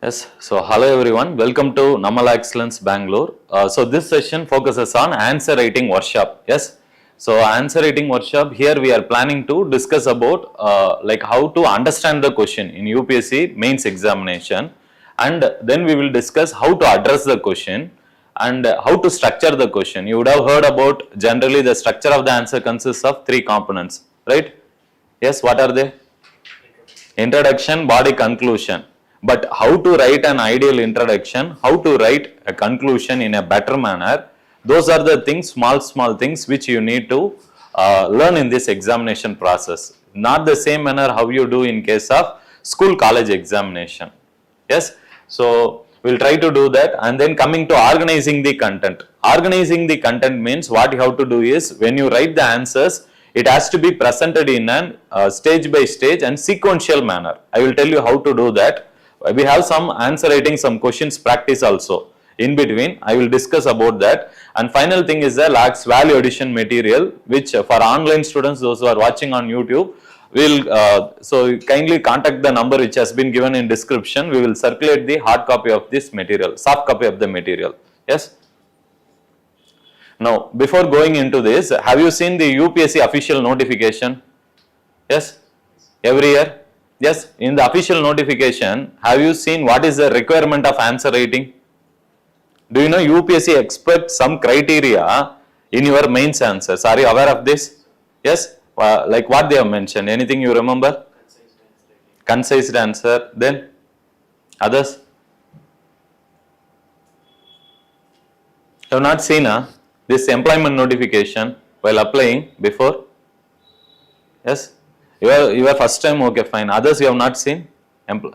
Yes, so hello everyone, welcome to LaExcellence Bangalore. So this session focuses on answer writing workshop. Yes, so answer writing workshop, here we are planning to discuss about like how to understand the question in UPSC mains examination, and then we will discuss how to address the question and how to structure the question. You would have heard about generally the structure of the answer consists of three components, right? Yes, what are they? Introduction, body, conclusion. But how to write an ideal introduction, how to write a conclusion in a better manner, those are the things, small things which you need to learn in this examination process. Not the same manner how you do in case of school college examination. Yes, so we'll try to do that. And then coming to organizing the content. Organizing the content means what you have to do is when you write the answers, it has to be presented in an stage by stage and sequential manner. I will tell you how to do that. We have some answer writing, some questions practice also in between. I will discuss about that. And final thing is the Laex value addition material, which for online students, those who are watching on YouTube, will so kindly contact the number which has been given in description. We will circulate the hard copy of this material, soft copy of the material. Yes. Now, before going into this, have you seen the UPSC official notification? Yes, every year. Yes, in the official notification, have you seen what is the requirement of answer writing? Do you know UPSC expects some criteria in your mains answers? Are you aware of this? Yes, like what they have mentioned. Anything you remember? Concise answer. Then others? You have not seen this employment notification while applying before? Yes. You are first time, okay, fine. Others you have not seen?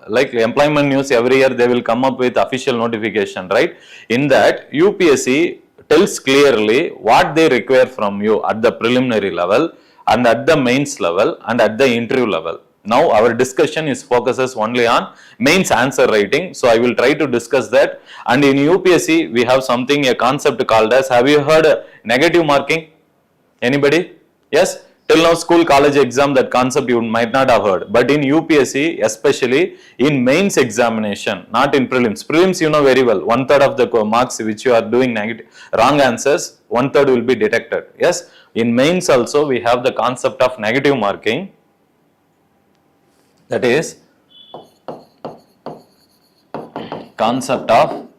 Like employment news, every year they will come up with official notification, right? In that, UPSC tells clearly what they require from you at the preliminary level and at the mains level and at the interview level. Now, our discussion is focuses only on mains answer writing. So, I will try to discuss that. And in UPSC, we have something, a concept called as, have you heard negative marking? Anybody? Yes? Till now, school, college exam, that concept you might not have heard. But in UPSC, especially in mains examination, not in prelims. Prelims, you know very well, 1/3 of the marks which you are doing negative, wrong answers, 1/3 will be detected. Yes, in mains also, we have the concept of negative marking. That is, concept of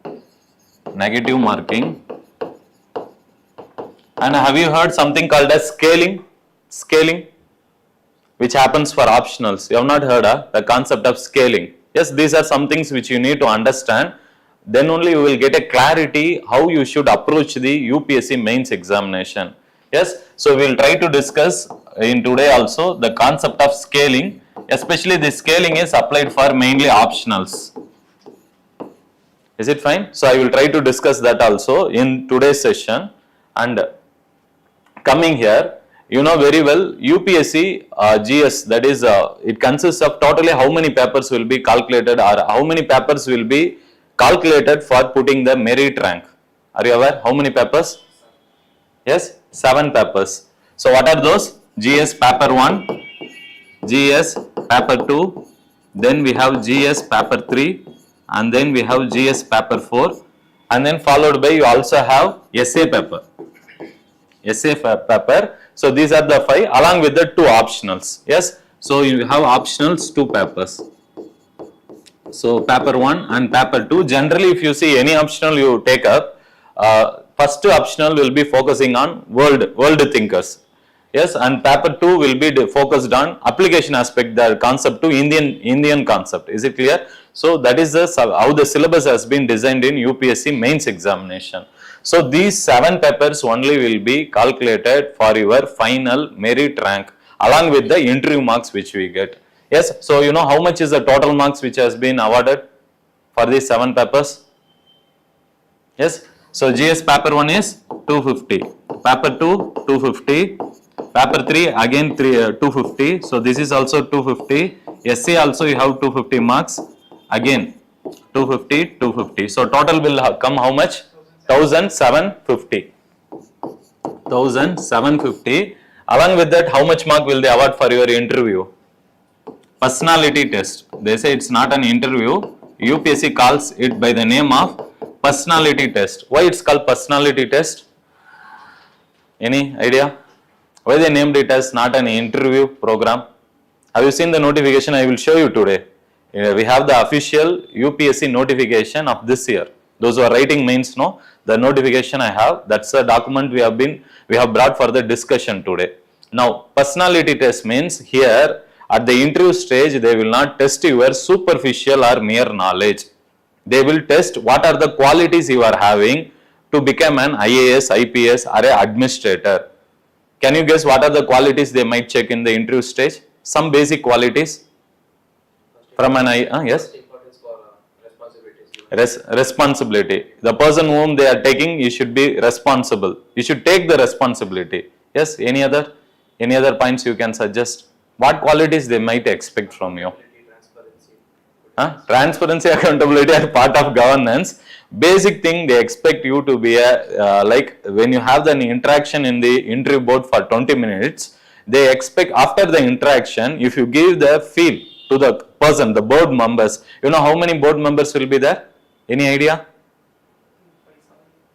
negative marking. And have you heard something called as scaling? Scaling, which happens for optionals. You have not heard the concept of scaling. Yes, these are some things which you need to understand. Then only you will get a clarity how you should approach the UPSC mains examination. Yes, so we will try to discuss in today also the concept of scaling. Especially the scaling is applied for mainly optionals. Is it fine? So I will try to discuss that also in today's session. And coming here, you know very well UPSC GS, that is it consists of totally how many papers will be calculated or how many papers will be calculated for putting the merit rank. Are you aware how many papers? Yes, 7 papers. So what are those? GS paper 1, GS paper 2, then we have GS paper 3, and then we have GS paper 4, and then followed by you also have essay paper. Essay paper. So these are the 5 along with the 2 optionals. Yes. So you have optionals 2 papers. So paper 1 and paper 2. Generally, if you see any optional you take up, first optional will be focusing on world thinkers. Yes, and paper 2 will be focused on application aspect, the concept to Indian concept. Is it clear? So that is how the syllabus has been designed in UPSC mains examination. So these 7 papers only will be calculated for your final merit rank along with the interview marks which we get. Yes, so you know how much is the total marks which has been awarded for these 7 papers? Yes, so GS paper 1 is 250, paper 2 250, paper 3 again 250, so this is also 250, essay also you have 250 marks, again 250, 250, so total will come how much? 1750. 1750. Along with that, how much mark will they award for your interview? Personality test. They say it's not an interview, UPSC calls it by the name of personality test. Why it's called personality test? Any idea? Why they named it as not an interview program? Have you seen the notification? I will show you today. We have the official UPSC notification of this year. Those who are writing mains know the notification I have. That's the document we have brought for the discussion today. Now, personality test means here at the interview stage they will not test your superficial or mere knowledge. They will test what are the qualities you are having to become an IAS, IPS or an administrator. Can you guess what are the qualities they might check in the interview stage? Some basic qualities from an yes? Responsibility. The person whom they are taking, you should be responsible. You should take the responsibility. Yes, any other points you can suggest? What qualities they might expect from you? Transparency, accountability are part of governance. Basic thing they expect you to be like when you have an interaction in the interview board for 20 minutes, they expect after the interaction, if you give the feel to the person, the board members, you know how many board members will be there? Any idea?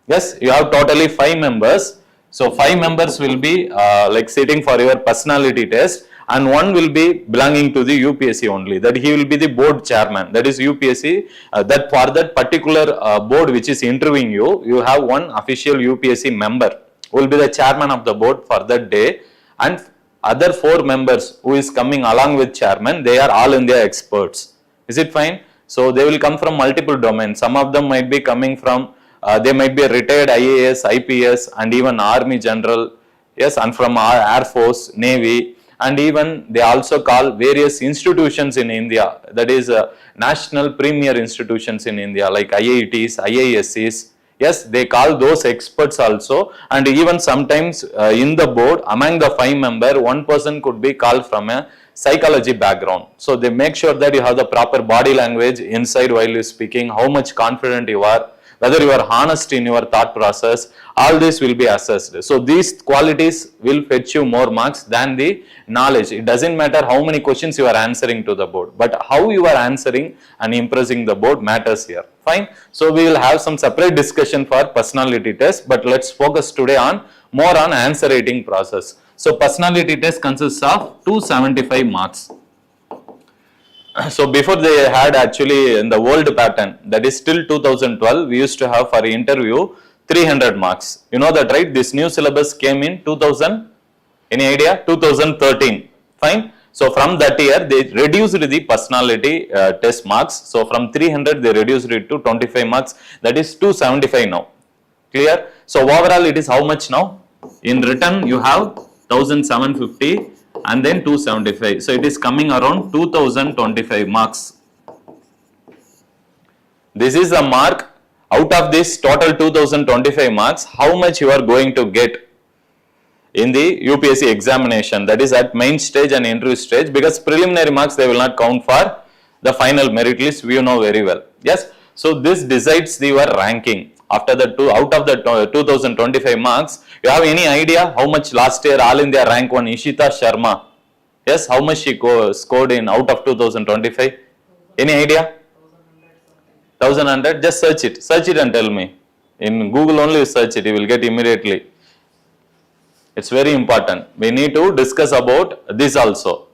Yes, you have totally 5 members. So 5 members will be like sitting for your personality test, and one will be belonging to the UPSC only. That he will be the board chairman. That is UPSC. That for that particular board which is interviewing you, you have one official UPSC member who will be the chairman of the board for that day, and other 4 members who is coming along with chairman, they are all India experts. Is it fine? So they will come from multiple domains. Some of them might be coming from, they might be a retired IAS, IPS and even Army General, yes, and from our Air Force, Navy, and even they also call various institutions in India, that is national premier institutions in India like IITs, IISCs. Yes, they call those experts also, and even sometimes in the board, among the 5 members, one person could be called from a psychology background. So they make sure that you have the proper body language inside while you are speaking, how much confident you are, whether you are honest in your thought process, all this will be assessed. So these qualities will fetch you more marks than the knowledge. It doesn't matter how many questions you are answering to the board, but how you are answering and impressing the board matters here. Fine. So we will have some separate discussion for personality test, but let's focus today on more on answer writing process. So personality test consists of 275 marks. So before they had actually in the old pattern, that is till 2012, we used to have for interview 300 marks. You know that, right? This new syllabus came in 2000, any idea? 2013. Fine. So from that year, they reduced the personality test marks. So from 300, they reduced it to 25 marks. That is 275 now. Clear? So overall, it is how much now? In written, you have 1750 and then 275. So it is coming around 2025 marks. This is the mark. Out of this total 2025 marks, how much you are going to get in the UPSC examination, that is at main stage and interview stage, because preliminary marks they will not count for the final merit list, we know very well. Yes. So this decides your ranking. After the out of the 2025 marks, you have any idea how much last year All India rank 1 Ishita Sharma, yes, how much she scored in out of 2025? Any idea? 1100. Just search it and tell me. In Google only search it, you will get immediately. It's very important. We need to discuss about this also.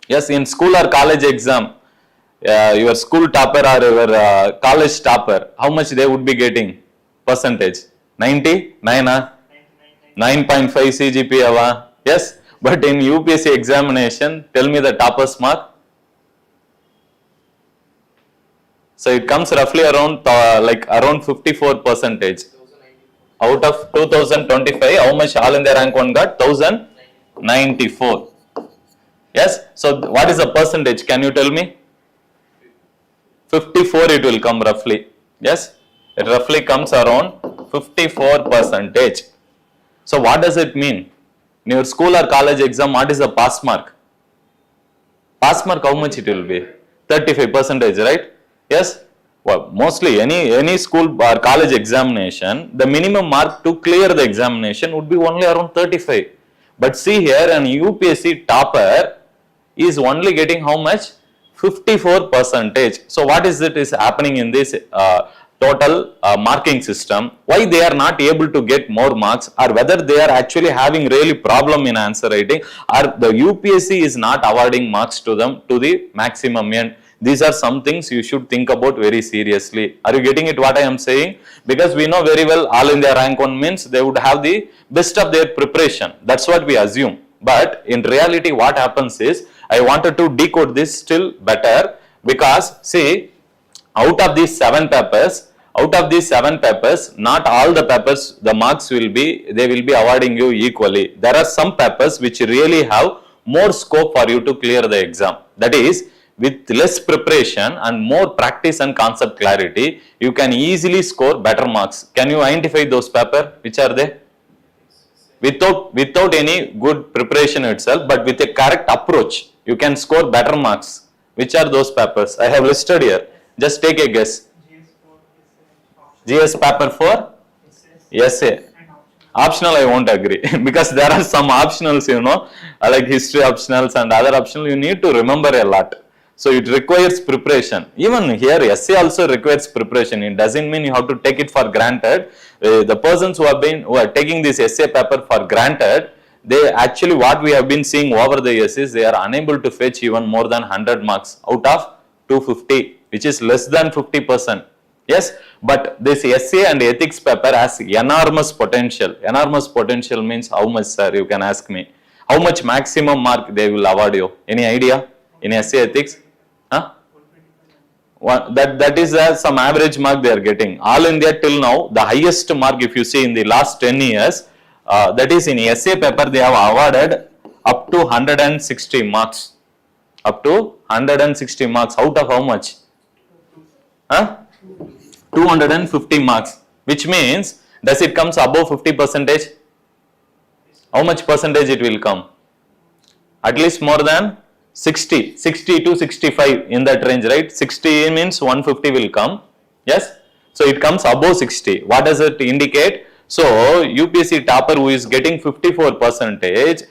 Yes, in school or college exam, your school topper or your college topper, how much they would be getting? Percentage? 90? 9? 9.5 CGPA? Yes, but in UPSC examination, tell me the topper's mark. So it comes roughly around around 54%. Out of 2025, how much All India rank 1 got? 1094. Yes. So what is the percentage? Can you tell me? 54 it will come roughly. Yes. It roughly comes around 54%. So what does it mean? In your school or college exam, what is the pass mark? Pass mark, how much it will be? 35%, right? Yes. Well, mostly any school or college examination, the minimum mark to clear the examination would be only around 35. But see here, an UPSC topper is only getting how much? 54%. So what is it is happening in this total marking system? Why they are not able to get more marks, or whether they are actually having really problem in answer writing, or the UPSC is not awarding marks to them to the maximum end? These are some things you should think about very seriously. Are you getting it what I am saying? Because we know very well all India rank 1 means they would have the best of their preparation. That's what we assume. But in reality what happens is, I wanted to decode this still better, because see, out of these 7 papers, not all the papers the marks will be, they will be awarding you equally. There are some papers which really have more scope for you to clear the exam. That is, with less preparation and more practice and concept clarity, you can easily score better marks. Can you identify those papers? Which are they? Without any good preparation itself, but with a correct approach, you can score better marks. Which are those papers? I have listed here. Just take a guess. GS paper 4? Essay. Optional I won't agree because there are some optionals, you know, like history optionals and other optional, you need to remember a lot. So it requires preparation. Even here essay also requires preparation. It doesn't mean you have to take it for granted. The persons who are taking this essay paper for granted, they actually, what we have been seeing over the years is they are unable to fetch even more than 100 marks out of 250, which is less than 50%. Yes, but this essay and ethics paper has enormous potential. Enormous potential means how much, sir? You can ask me. How much maximum mark they will award you? Any idea in essay ethics? Huh? That is some average mark they are getting. All India till now, the highest mark if you see in the last 10 years, that is in essay paper they have awarded up to 160 marks. Up to 160 marks out of how much? Huh? 250 marks. Which means, does it comes above 50%? How much percentage it will come? At least more than 60 to 65 in that range, right? 60 means 150 will come. Yes. So it comes above 60. What does it indicate? So UPSC topper who is getting 54%,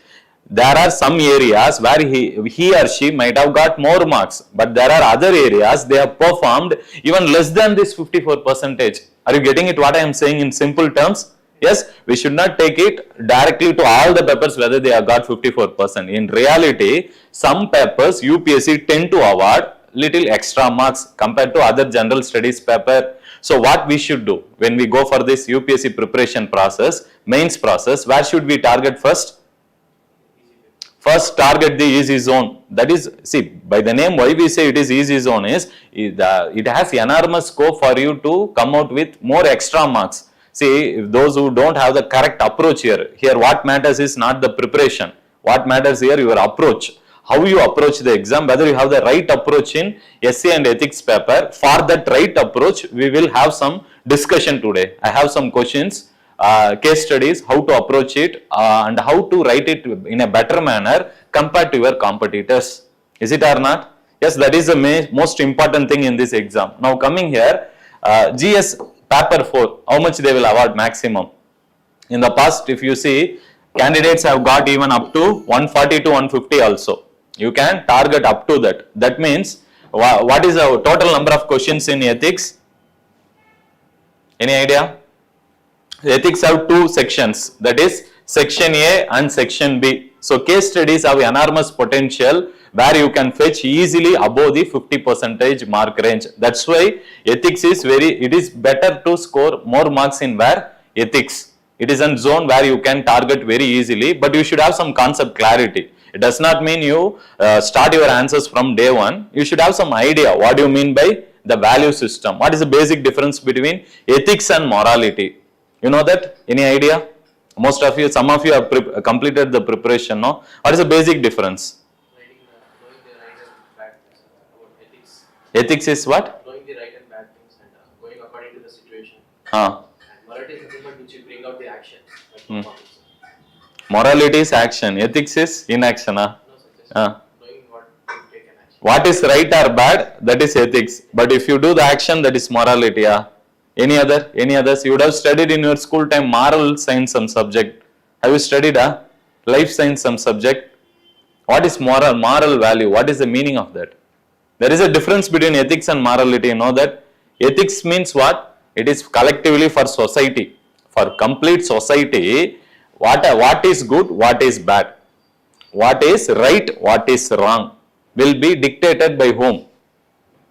there are some areas where he or she might have got more marks, but there are other areas they have performed even less than this 54%. Are you getting it what I am saying in simple terms? Yes, we should not take it directly to all the papers whether they have got 54%. In reality, some papers UPSC tend to award little extra marks compared to other general studies paper. So what we should do when we go for this UPSC preparation process, mains process, where should we target first? First target the easy zone. That is, see, by the name why we say it is easy zone is, it has enormous scope for you to come out with more extra marks. See, those who don't have the correct approach here what matters is not the preparation. What matters here, your approach. How you approach the exam, whether you have the right approach in essay and ethics paper. For that right approach, we will have some discussion today. I have some questions, case studies, how to approach it and how to write it in a better manner compared to your competitors. Is it or not? Yes, that is the most important thing in this exam. Now coming here, GS paper 4, how much they will award maximum? In the past, if you see, candidates have got even up to 140 to 150 also. You can target up to that. That means, what is the total number of questions in ethics? Any idea? Ethics have 2 sections, that is section A and section B. So case studies have enormous potential where you can fetch easily above the 50% mark range. That's why ethics is it is better to score more marks in where ethics. It is a zone where you can target very easily, but you should have some concept clarity. It does not mean you start your answers from day one. You should have some idea what do you mean by the value system. What is the basic difference between ethics and morality? You know that? Any idea? Most of you, some of you have completed the preparation, no? What is the basic difference? Knowing the right and bad things about ethics. Ethics is what? Knowing the right and bad things and going according to the situation. And morality is nothing but which you bring out the action. Morality is action. Ethics is inaction. No, sir, knowing what to take an action. What is right or bad, that is ethics. But if you do the action, that is morality. Any others? You would have studied in your school time moral science some subject. Have you studied life science some subject? What is moral value? What is the meaning of that? There is a difference between ethics and morality. You know that ethics means what? It is collectively for society, for complete society. What is good, what is bad, what is right, what is wrong will be dictated by whom?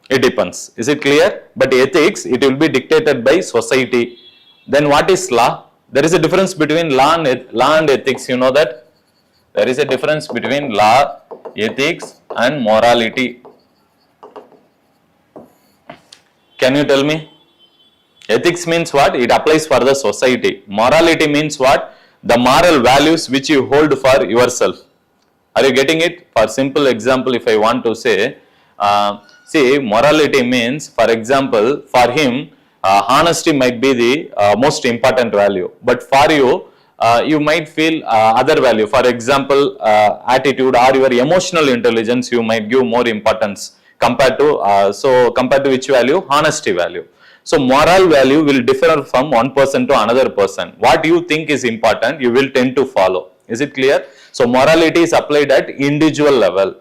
It depends. Is it clear? But ethics, it will be dictated by society. Then what is law? There is a difference between law and ethics. You know that? There is a difference between law, ethics and morality. Can you tell me? Ethics means what? It applies for the society. Morality means what? The moral values which you hold for yourself. Are you getting it? For simple example, if I want to say, see, morality means, for example, for him, honesty might be the most important value. But for you, you might feel other value. For example, attitude or your emotional intelligence, you might give more importance compared to, compared to which value? Honesty value. So moral value will differ from one person to another person. What you think is important, you will tend to follow. Is it clear? So morality is applied at individual level.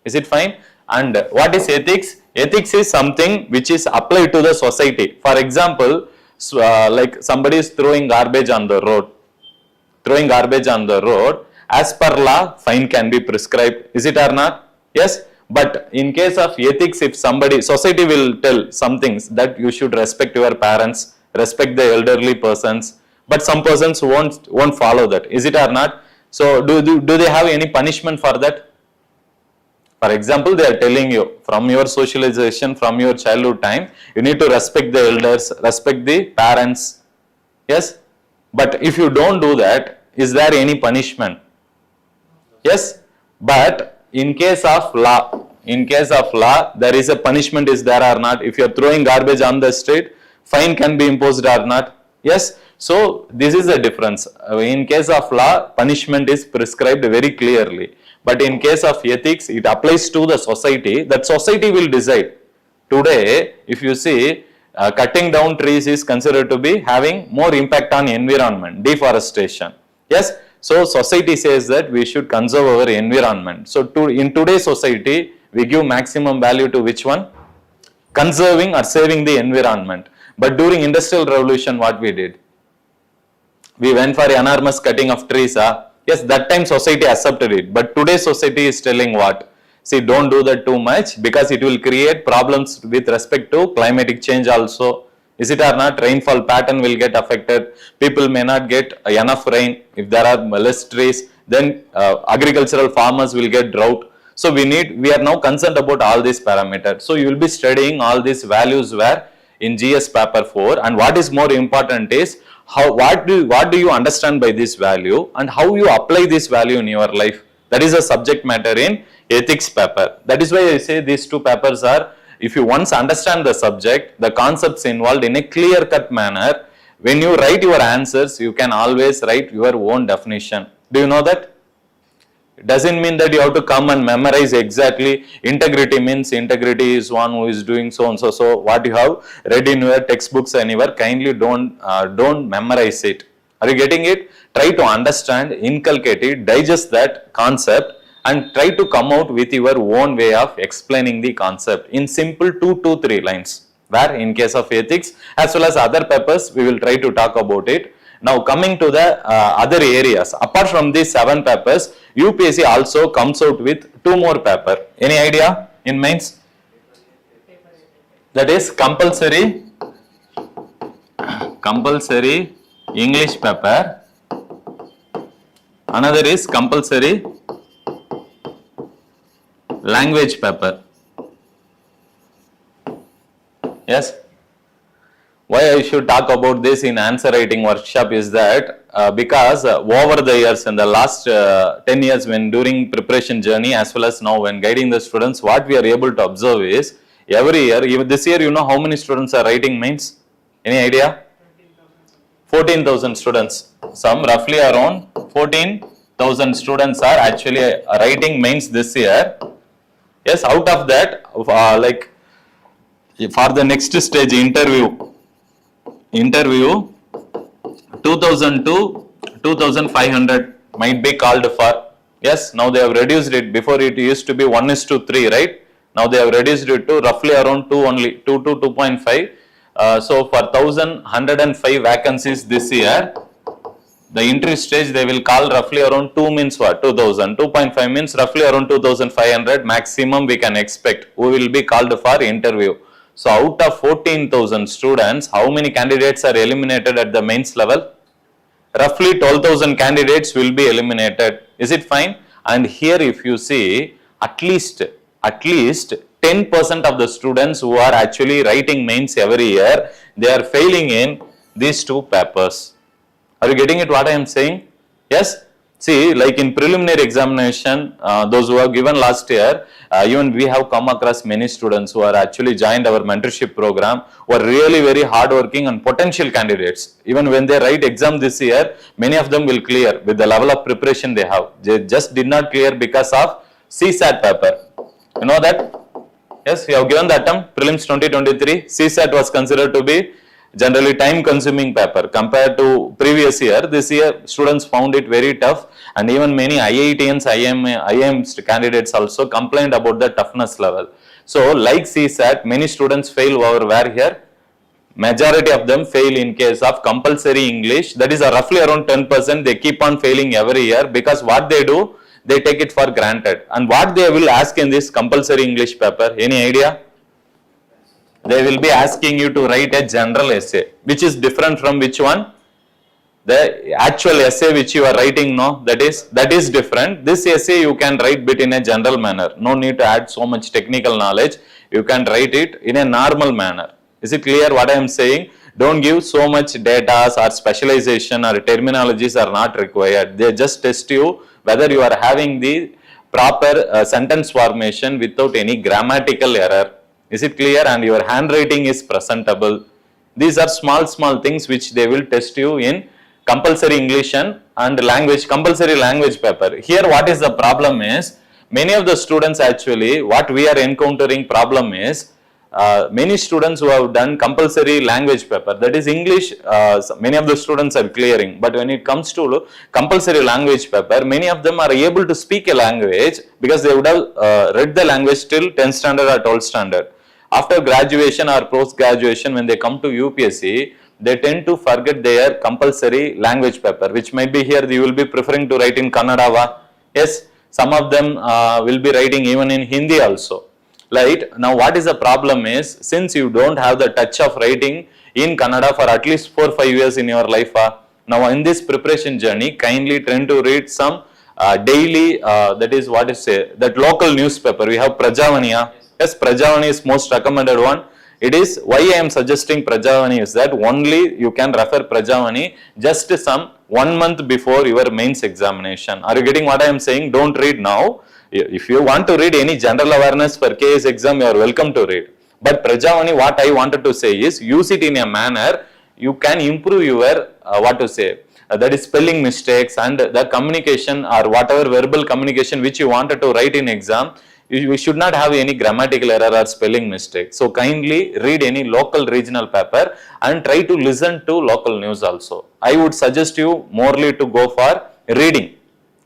Is it fine? And what is ethics? Ethics is something which is applied to the society. For example, like somebody is throwing garbage on the road. Throwing garbage on the road, as per law, fine can be prescribed. Is it or not? Yes. But in case of ethics, if somebody, society will tell some things that you should respect your parents, respect the elderly persons, but some persons won't follow that. Is it or not? So do they have any punishment for that? For example, they are telling you from your socialization, from your childhood time, you need to respect the elders, respect the parents. Yes. But if you don't do that, is there any punishment? Yes. But in case of law, there is a punishment, is there or not? If you are throwing garbage on the street, fine can be imposed or not? Yes. So this is the difference. In case of law, punishment is prescribed very clearly. But in case of ethics, it applies to the society. That society will decide. Today, if you see, cutting down trees is considered to be having more impact on environment, deforestation. Yes. So society says that we should conserve our environment. So in today's society, we give maximum value to which one? Conserving or saving the environment. But during industrial revolution, what we did? We went for enormous cutting of trees. Yes, that time society accepted it. But today's society is telling what? See, don't do that too much because it will create problems with respect to climatic change also. Is it or not? Rainfall pattern will get affected. People may not get enough rain. If there are less trees, then agricultural farmers will get drought. So we are now concerned about all these parameters. So you will be studying all these values where in GS paper 4, and what is more important is what do you understand by this value and how you apply this value in your life. That is a subject matter in ethics paper. That is why I say these two papers are, if you once understand the subject, the concepts involved in a clear-cut manner, when you write your answers, you can always write your own definition. Do you know that? It doesn't mean that you have to come and memorize exactly. Integrity means integrity is one who is doing so and so. So what you have read in your textbooks anywhere, kindly don't memorize it. Are you getting it? Try to understand, inculcate it, digest that concept, and try to come out with your own way of explaining the concept in simple 2 to 3 lines. Where in case of ethics as well as other papers, we will try to talk about it. Now coming to the other areas, apart from these 7 papers, UPSC also comes out with 2 more papers. Any idea in minds? That is compulsory English paper. Another is compulsory language paper. Yes. Why I should talk about this in answer writing workshop is that because over the years, in the last 10 years, when during preparation journey as well as now when guiding the students, what we are able to observe is every year, even this year, you know how many students are writing mains? Any idea? 14,000 students. Some roughly around 14,000 students are actually writing mains this year. Yes, out of that, like for the next stage interview 2,000 to 2,500 might be called for. Yes, now they have reduced it. Before it used to be 1:3, right? Now they have reduced it to roughly around 2 only, 2 to 2.5. So for 1,105 vacancies this year, the entry stage they will call roughly around 2 means what? 2000. 2.5 means roughly around 2500 maximum we can expect who will be called for interview. So out of 14,000 students, how many candidates are eliminated at the mains level? Roughly 12,000 candidates will be eliminated. Is it fine? And here if you see, at least 10% of the students who are actually writing mains every year, they are failing in these two papers. Are you getting it what I am saying? Yes? See, like in preliminary examination, those who have given last year, even we have come across many students who are actually joined our mentorship program, who are really very hardworking and potential candidates. Even when they write exam this year, many of them will clear with the level of preparation they have. They just did not clear because of CSAT paper. You know that? Yes, you have given that term, prelims 2023. CSAT was considered to be generally time consuming paper compared to previous year. This year students found it very tough, and even many IITians, IIMs candidates also complained about the toughness level. So like CSAT, many students fail over where here? Majority of them fail in case of compulsory English. That is roughly around 10%. They keep on failing every year because what they do, they take it for granted. And what they will ask in this compulsory English paper, any idea? They will be asking you to write a general essay, which is different from which one? The actual essay which you are writing, no, that is different. This essay you can write bit in a general manner. No need to add so much technical knowledge. You can write it in a normal manner. Is it clear what I am saying? Don't give so much data or specialization or terminologies are not required. They just test you whether you are having the proper sentence formation without any grammatical error. Is it clear? And your handwriting is presentable. These are small things which they will test you in compulsory English and language, compulsory language paper. Here what is the problem is, many of the students actually, what we are encountering problem is, many students who have done compulsory language paper, that is English, many of the students are clearing, but when it comes to compulsory language paper, many of them are able to speak a language because they would have read the language till 10th standard or 12th standard. After graduation or post-graduation, when they come to UPSC, they tend to forget their compulsory language paper, which might be here you will be preferring to write in Kannada. Yes, some of them will be writing even in Hindi also. Right? Now what is the problem is, since you don't have the touch of writing in Kannada for at least 4-5 years in your life, now in this preparation journey, kindly try to read some daily, that is what is say, that local newspaper. We have Prajavaniya. Yes, Prajavani is most recommended one. It is, why I am suggesting Prajavani is that only you can refer Prajavani just some 1 month before your mains examination. Are you getting what I am saying? Don't read now. If you want to read any general awareness for KS exam, you are welcome to read. But Prajavani, what I wanted to say is, use it in a manner you can improve your, that is spelling mistakes and the communication or whatever verbal communication which you wanted to write in exam. We should not have any grammatical error or spelling mistake. So kindly read any local regional paper and try to listen to local news also. I would suggest you morely to go for reading.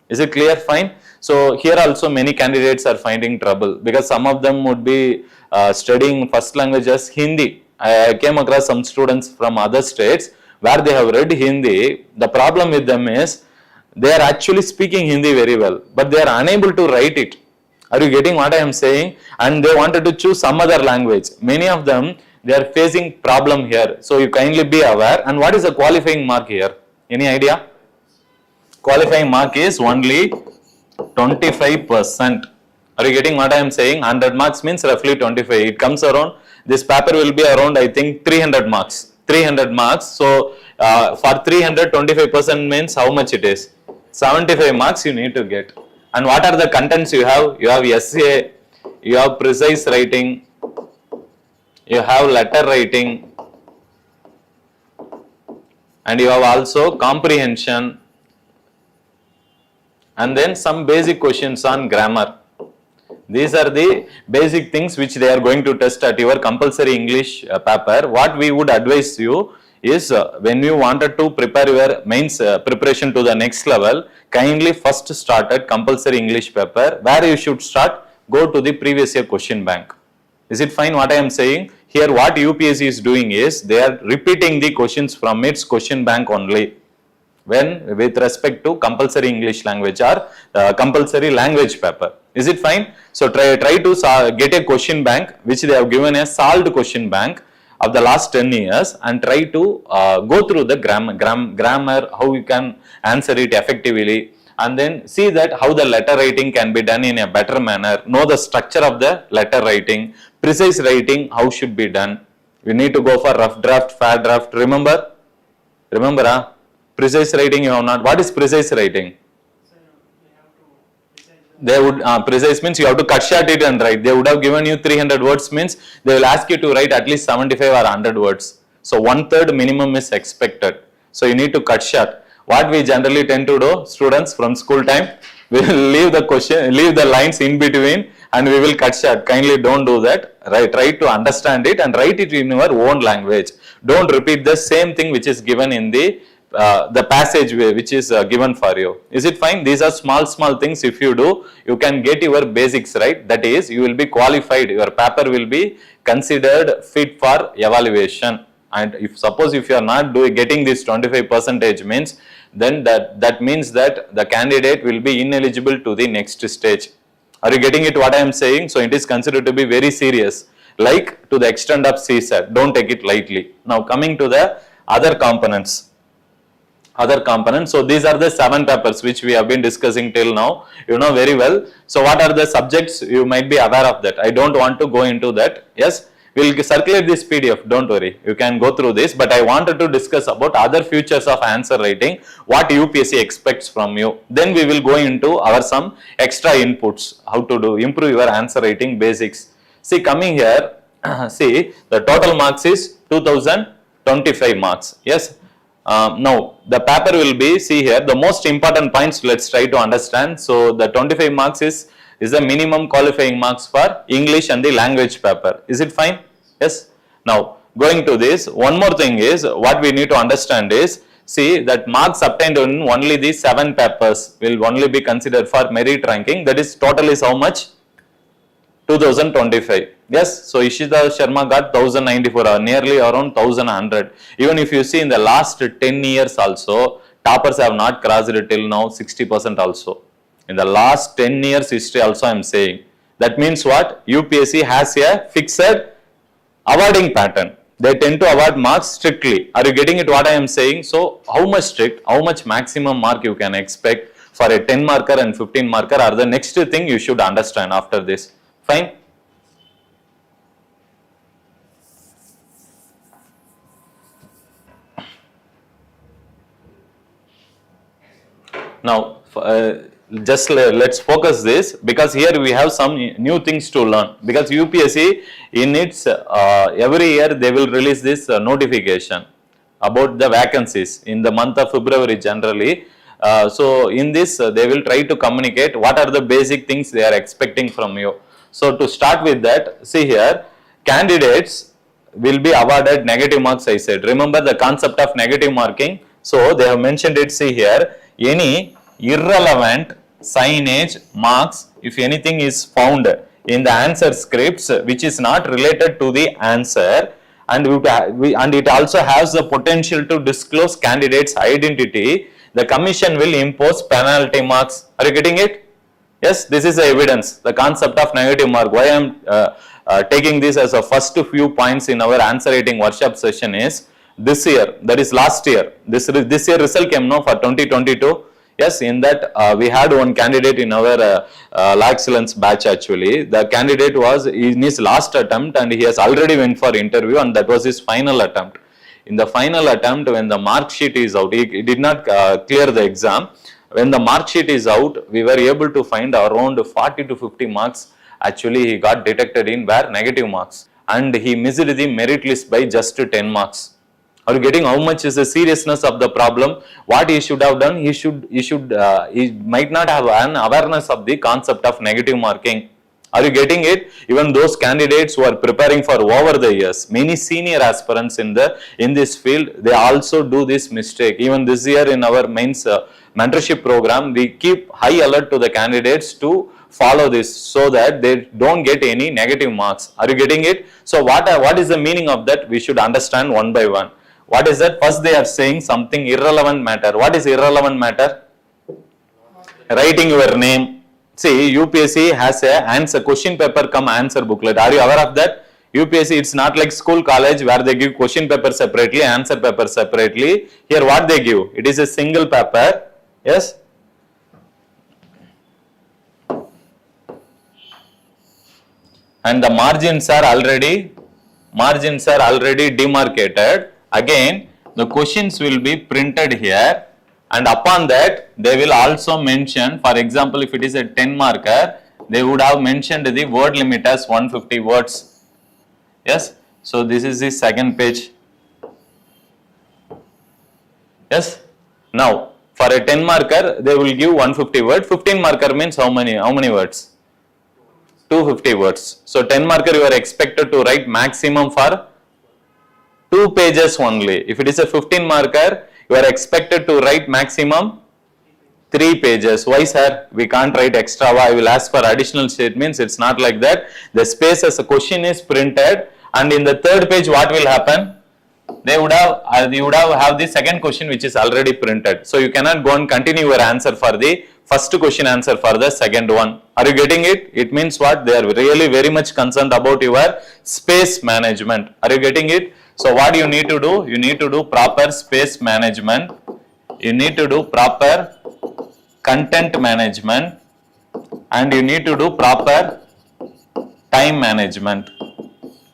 Is it clear? Fine. So here also many candidates are finding trouble because some of them would be studying first language as Hindi. I came across some students from other states where they have read Hindi. The problem with them is they are actually speaking Hindi very well, but they are unable to write it. Are you getting what I am saying? And they wanted to choose some other language. Many of them, they are facing problem here. So you kindly be aware. And what is the qualifying mark here? Any idea? Qualifying mark is only 25%. Are you getting what I am saying? 100 marks means roughly 25. It comes around, this paper will be around, I think, 300 marks. 300 marks. So for 325% means how much it is? 75 marks you need to get. And what are the contents you have? You have essay, you have precise writing, you have letter writing, and you have also comprehension, and then some basic questions on grammar. These are the basic things which they are going to test at your compulsory English paper. What we would advise you is when you wanted to prepare your mains preparation to the next level, kindly first start at compulsory English paper. Where you should start? go to the previous year question bank. Is it fine what I am saying? Here what UPSC is doing is they are repeating the questions from its question bank only when with respect to compulsory English language or compulsory language paper. Is it fine? So try to get a question bank which they have given a solved question bank of the last 10 years and try to go through the grammar, how you can answer it effectively, and then see that how the letter writing can be done in a better manner, know the structure of the letter writing, precise writing how should be done. You need to go for rough draft, fair draft, remember, precise writing you have not. What is precise writing? They would, precise means you have to cut short it and write. They would have given you 300 words means they will ask you to write at least 75 or 100 words. So 1/3 minimum is expected. So you need to cut short. What we generally tend to do, students from school time, we will leave the lines in between and we will cut short. Kindly don't do that. Try to understand it and write it in your own language. Don't repeat the same thing which is given in the passage which is given for you. Is it fine? These are small things. If you do, you can get your basics right. That is, you will be qualified. Your paper will be considered fit for evaluation. And if suppose if you are not getting this 25% means, then that means that the candidate will be ineligible to the next stage. Are you getting it what I am saying? So it is considered to be very serious, like to the extent of CSAT. Don't take it lightly. Now coming to the other components. So these are the 7 papers which we have been discussing till now. You know very well. So what are the subjects? You might be aware of that. I don't want to go into that. Yes. We'll circulate this PDF, don't worry, you can go through this, but I wanted to discuss about other features of answer writing, what UPSC expects from you. Then we will go into our some extra inputs, how to improve your answer writing basics. See, coming here, see, the total marks is 2025 marks, yes. Now, the paper will be, see here, the most important points, let's try to understand. So, the 25 marks is the minimum qualifying marks for English and the language paper. Is it fine? Yes. Now, going to this, one more thing is, what we need to understand is, see that marks obtained in only these 7 papers will only be considered for merit ranking. That is total is how much? 2025. Yes. So, Ishita Sharma got 1094 or nearly around 1100. Even if you see in the last 10 years also, toppers have not crossed till now 60% also. In the last 10 years history also I am saying. That means what? UPSC has a fixed awarding pattern. They tend to award marks strictly. Are you getting it what I am saying? So, how much strict, how much maximum mark you can expect for a 10 marker and 15 marker are the next thing you should understand after this. Fine? Now, just let's focus this, because here we have some new things to learn, because UPSC in its every year they will release this notification about the vacancies in the month of February generally. So in this they will try to communicate what are the basic things they are expecting from you. So to start with that, see here, candidates will be awarded negative marks, I said. Remember the concept of negative marking. So they have mentioned it, see here, any irrelevant signage marks, if anything is found in the answer scripts which is not related to the answer, and it also has the potential to disclose candidate's identity, the commission will impose penalty marks. Are you getting it? Yes, this is the evidence, the concept of negative mark. Why I am taking this as a first few points in our answer writing workshop session is, this year, that is last year, this year result came now for 2022. Yes, in that we had one candidate in our LaExcellence batch actually. The candidate was in his last attempt and he has already went for interview, and that was his final attempt. In the final attempt, when the mark sheet is out, he did not clear the exam. When the mark sheet is out, we were able to find around 40 to 50 marks. Actually, he got detected in where negative marks, and he missed the merit list by just 10 marks. Are you getting how much is the seriousness of the problem? What he should have done, he might not have an awareness of the concept of negative marking. Are you getting it? Even those candidates who are preparing for over the years, many senior aspirants in this field, they also do this mistake. Even this year in our mains mentorship program, we keep high alert to the candidates to follow this so that they don't get any negative marks. Are you getting it? So what is the meaning of that? We should understand one by one. What is that? First they are saying something irrelevant matter. What is irrelevant matter? Writing your name. See, UPSC has a answer question paper come answer booklet. Are you aware of that? UPSC, it's not like school, college where they give question paper separately, answer paper separately. Here what they give? It is a single paper. Yes. And the margins are already demarcated. Again, the questions will be printed here, and upon that they will also mention, for example, if it is a 10 marker, they would have mentioned the word limit as 150 words. Yes, so this is the second page. Yes, now for a 10 marker they will give 150 words. 15 marker means how many words? 250 words. So 10 marker you are expected to write maximum for 2 pages only. If it is a 15 marker, you are expected to write maximum 3 pages. Why sir? We can't write extra. I will ask for additional statements. It's not like that. The space as a question is printed, and in the third page what will happen? They would have you would have the second question which is already printed. So you cannot go and continue your answer for the first question answer for the second one. Are you getting it? It means what? They are really very much concerned about your space management. Are you getting it? So what you need to do? You need to do proper space management. You need to do proper content management, and you need to do proper time management.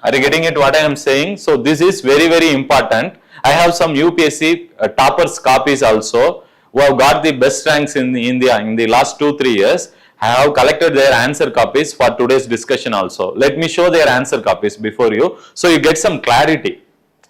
Are you getting it what I am saying? So this is very, very important. I have some UPSC toppers copies also who have got the best ranks in India in the last 2-3 years. I have collected their answer copies for today's discussion also. Let me show their answer copies before you, so you get some clarity.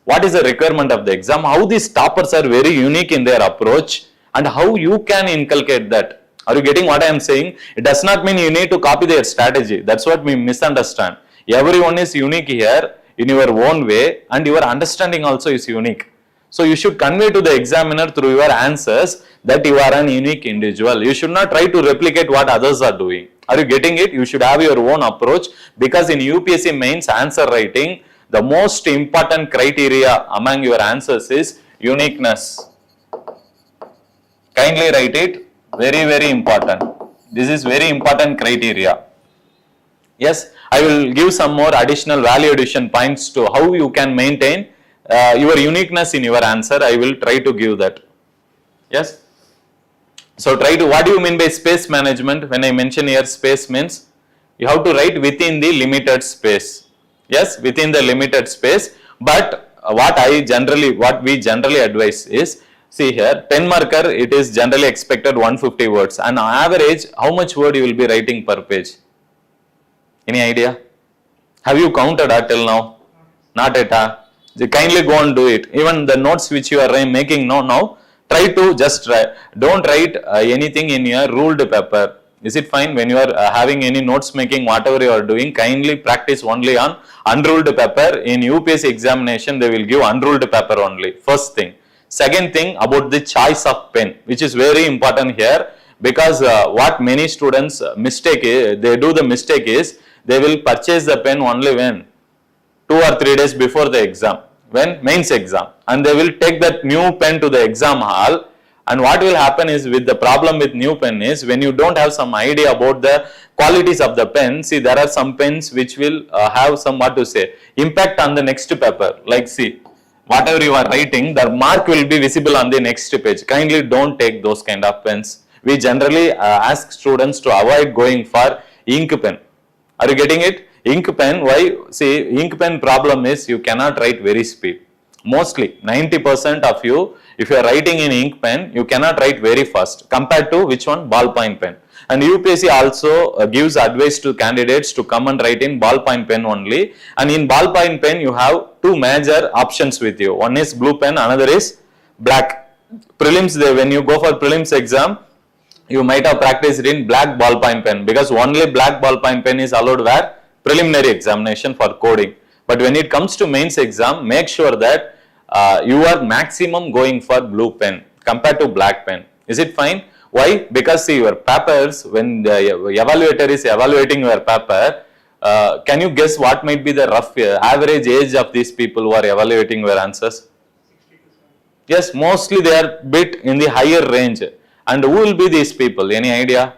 What is the requirement of the exam? How these toppers are very unique in their approach, and how you can inculcate that. Are you getting what I am saying? It does not mean you need to copy their strategy. That's what we misunderstand. Everyone is unique here in your own way, and your understanding also is unique. So you should convey to the examiner through your answers that you are an unique individual. You should not try to replicate what others are doing. Are you getting it? You should have your own approach, because in UPSC mains answer writing, the most important criteria among your answers is uniqueness. Kindly write it. Very, very important. This is very important criteria. Yes, I will give some more additional value addition points to how you can maintain your uniqueness in your answer. I will try to give that. Yes. So try to, what do you mean by space management? When I mention here space means you have to write within the limited space. Yes, within the limited space. But what we generally advise is, see here, 10 marker, it is generally expected 150 words. And on average, how much word you will be writing per page? Any idea? Have you counted till now? Not yet. Kindly go and do it. Even the notes which you are making now, try to just don't write anything in your ruled paper. Is it fine? When you are having any notes making, whatever you are doing, kindly practice only on unruled paper. In UPSC examination, they will give unruled paper only. First thing. Second thing, about the choice of pen, which is very important here, because what many students mistake is they will purchase the pen only when 2 or 3 days before the exam, when mains exam, and they will take that new pen to the exam hall. And what will happen is, with the problem with new pen is, when you don't have some idea about the qualities of the pen, see, there are some pens which will have some, impact on the next paper. Like, see, whatever you are writing, the mark will be visible on the next page. Kindly don't take those kind of pens. We generally ask students to avoid going for ink pen. Are you getting it? Ink pen, why? See, ink pen problem is you cannot write very speed. Mostly 90% of you, if you are writing in ink pen, you cannot write very fast compared to which one? Ballpoint pen. And UPSC also gives advice to candidates to come and write in ballpoint pen only. And in ballpoint pen, you have 2 major options with you. One is blue pen, another is black. Prelims, when you go for prelims exam, you might have practiced in black ballpoint pen, because only black ballpoint pen is allowed where? Preliminary examination for coding. But when it comes to mains exam, make sure that you are maximum going for blue pen compared to black pen. Is it fine? Why? Because see, your papers, when the evaluator is evaluating your paper, can you guess what might be the rough average age of these people who are evaluating your answers? Yes, mostly they are bit in the higher range. And who will be these people? Any idea?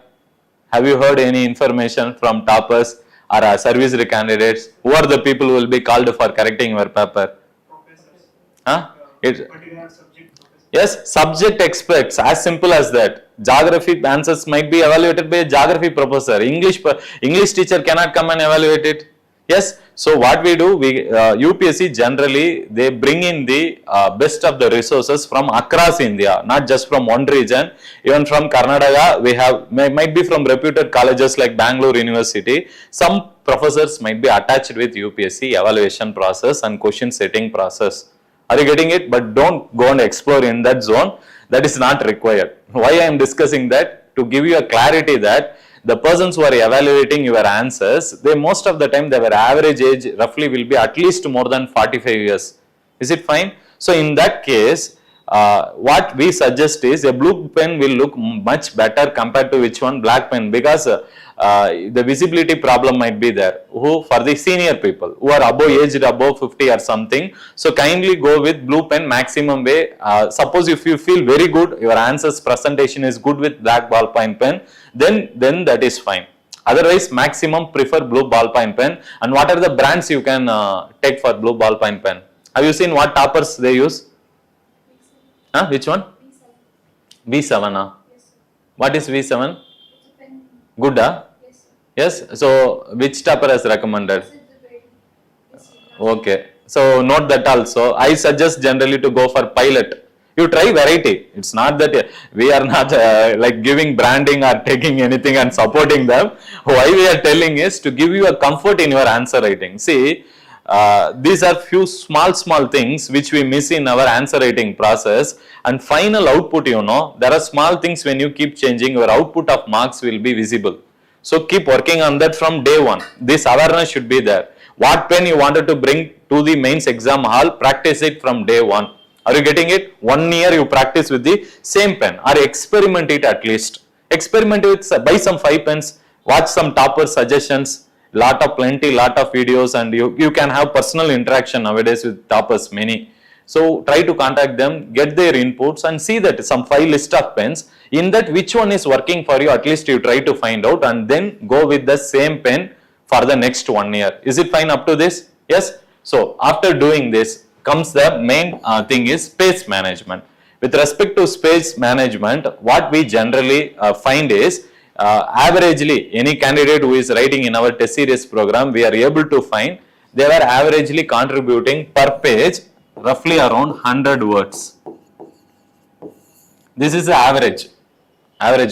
Have you heard any information from toppers or service candidates? Who are the people who will be called for correcting your paper? Professors. Huh? It, Particular subject professor. yes, subject experts, as simple as that. Geography answers might be evaluated by a geography professor. English teacher cannot come and evaluate it. Yes, so what we do, UPSC generally, they bring in the best of the resources from across India, not just from one region. Even from Karnataka, we have, might be from reputed colleges like Bengaluru University. Some professors might be attached with UPSC evaluation process and question setting process. Are you getting it? But don't go and explore in that zone. That is not required. Why I am discussing that? To give you a clarity that the persons who are evaluating your answers, they most of the time their average age roughly will be at least more than 45 years. Is it fine? So in that case, what we suggest is a blue pen will look much better compared to which one black pen, because the visibility problem might be there. Who for the senior people who are aged above 50 or something, so kindly go with blue pen maximum way. Suppose if you feel very good, your answers presentation is good with black ballpoint pen, then that is fine. Otherwise, maximum prefer blue ballpoint pen. And what are the brands you can take for blue ballpoint pen? Have you seen what toppers they use? Huh? Which one? V7. Yes, sir. What is V7? It's a pen. Good, huh? Yes, sir. Yes. So, which topper has recommended? This is the very. Yes, sir. Okay. So, note that also. I suggest generally to go for pilot. You try variety. It's not that we are not like giving branding or taking anything and supporting them. Why we are telling is to give you a comfort in your answer writing. See, these are few small things which we miss in our answer writing process, and final output, you know, there are small things when you keep changing, your output of marks will be visible. So keep working on that from day one. This awareness should be there. What pen you wanted to bring to the mains exam hall, practice it from day one. Are you getting it? 1 year you practice with the same pen, or experiment it at least. Experiment with, buy some 5 pens, watch some topper suggestions, lot of videos, and you can have personal interaction nowadays with toppers many. So try to contact them, get their inputs, and see that some 5 list of pens. In that, which one is working for you, at least you try to find out, and then go with the same pen for the next 1 year. Is it fine up to this? Yes. So after doing this comes the main thing is space management. With respect to space management, what we generally find is averagely any candidate who is writing in our test series program, we are able to find they are averagely contributing per page roughly around 100 words. This is the average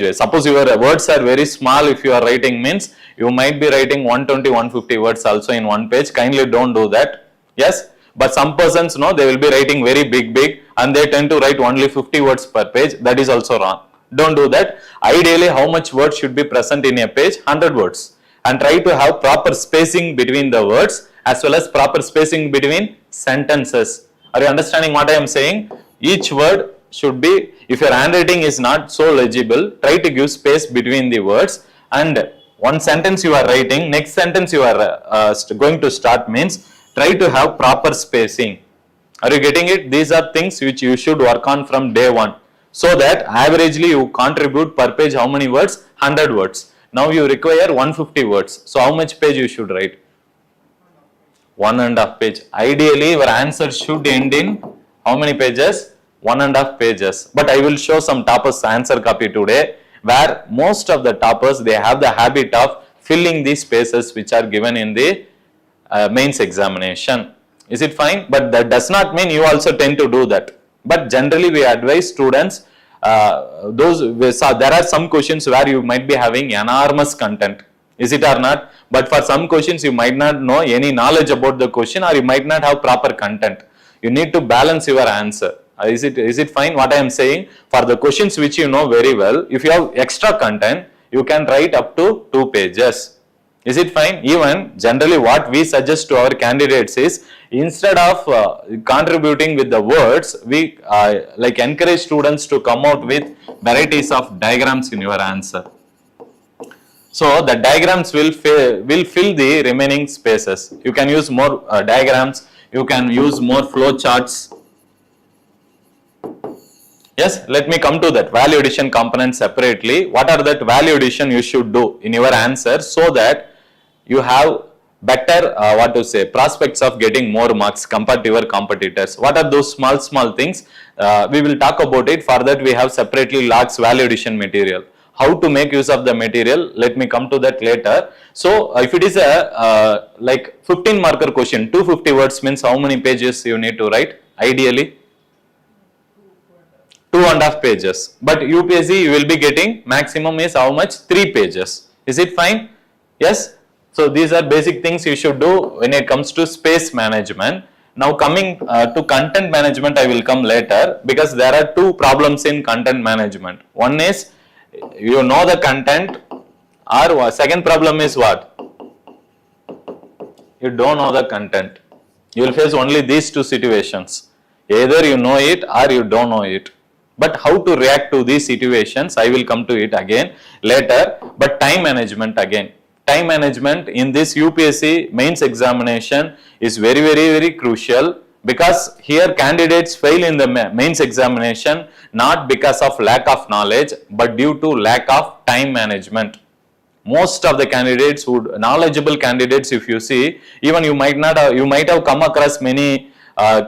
way. Suppose your words are very small, if you are writing means you might be writing 120-150 words also in one page. Kindly don't do that. Yes, but some persons know they will be writing very big and they tend to write only 50 words per page. That is also wrong. Don't do that. Ideally, how much words should be present in a page? 100 words. And try to have proper spacing between the words as well as proper spacing between sentences. Are you understanding what I am saying? Each word should be, if your handwriting is not so legible, try to give space between the words, and one sentence you are writing, next sentence you are going to start means try to have proper spacing. Are you getting it? These are things which you should work on from day one, so that averagely you contribute per page how many words? 100 words. Now you require 150 words. So how much page you should write? 1.5 page. Ideally your answer should end in how many pages? 1.5 pages. But I will show some toppers answer copy today, where most of the toppers, they have the habit of filling these spaces which are given in the mains examination. Is it fine? But that does not mean you also tend to do that. But generally we advise students, there are some questions where you might be having enormous content. Is it or not? But for some questions you might not know any knowledge about the question, or you might not have proper content. You need to balance your answer. Is it fine what I am saying? For the questions which you know very well, if you have extra content, you can write up to 2 pages. Is it fine? Even generally what we suggest to our candidates is, instead of contributing with the words, we like encourage students to come out with varieties of diagrams in your answer. So the diagrams will fill the remaining spaces. You can use more diagrams, you can use more flow charts. Yes, let me come to that value addition component separately. What are that value addition you should do in your answer so that you have better prospects of getting more marks compared to your competitors. What are those small things? We will talk about it. For that we have separately Laex value addition material. How to make use of the material, let me come to that later. So if it is a like 15 marker question, 250 words means how many pages you need to write ideally? 2.5 pages. But UPSC you will be getting maximum is how much? 3 pages. Is it fine? Yes. So these are basic things you should do when it comes to space management. Now coming to content management, I will come later because there are two problems in content management. One is you know the content, or second problem is what? You don't know the content. You will face only these two situations. Either you know it or you don't know it. But how to react to these situations, I will come to it again later. But time management again. Time management in this UPSC mains examination is very crucial, because here candidates fail in the mains examination not because of lack of knowledge but due to lack of time management. Most of the candidates knowledgeable candidates, if you see, even you might have come across many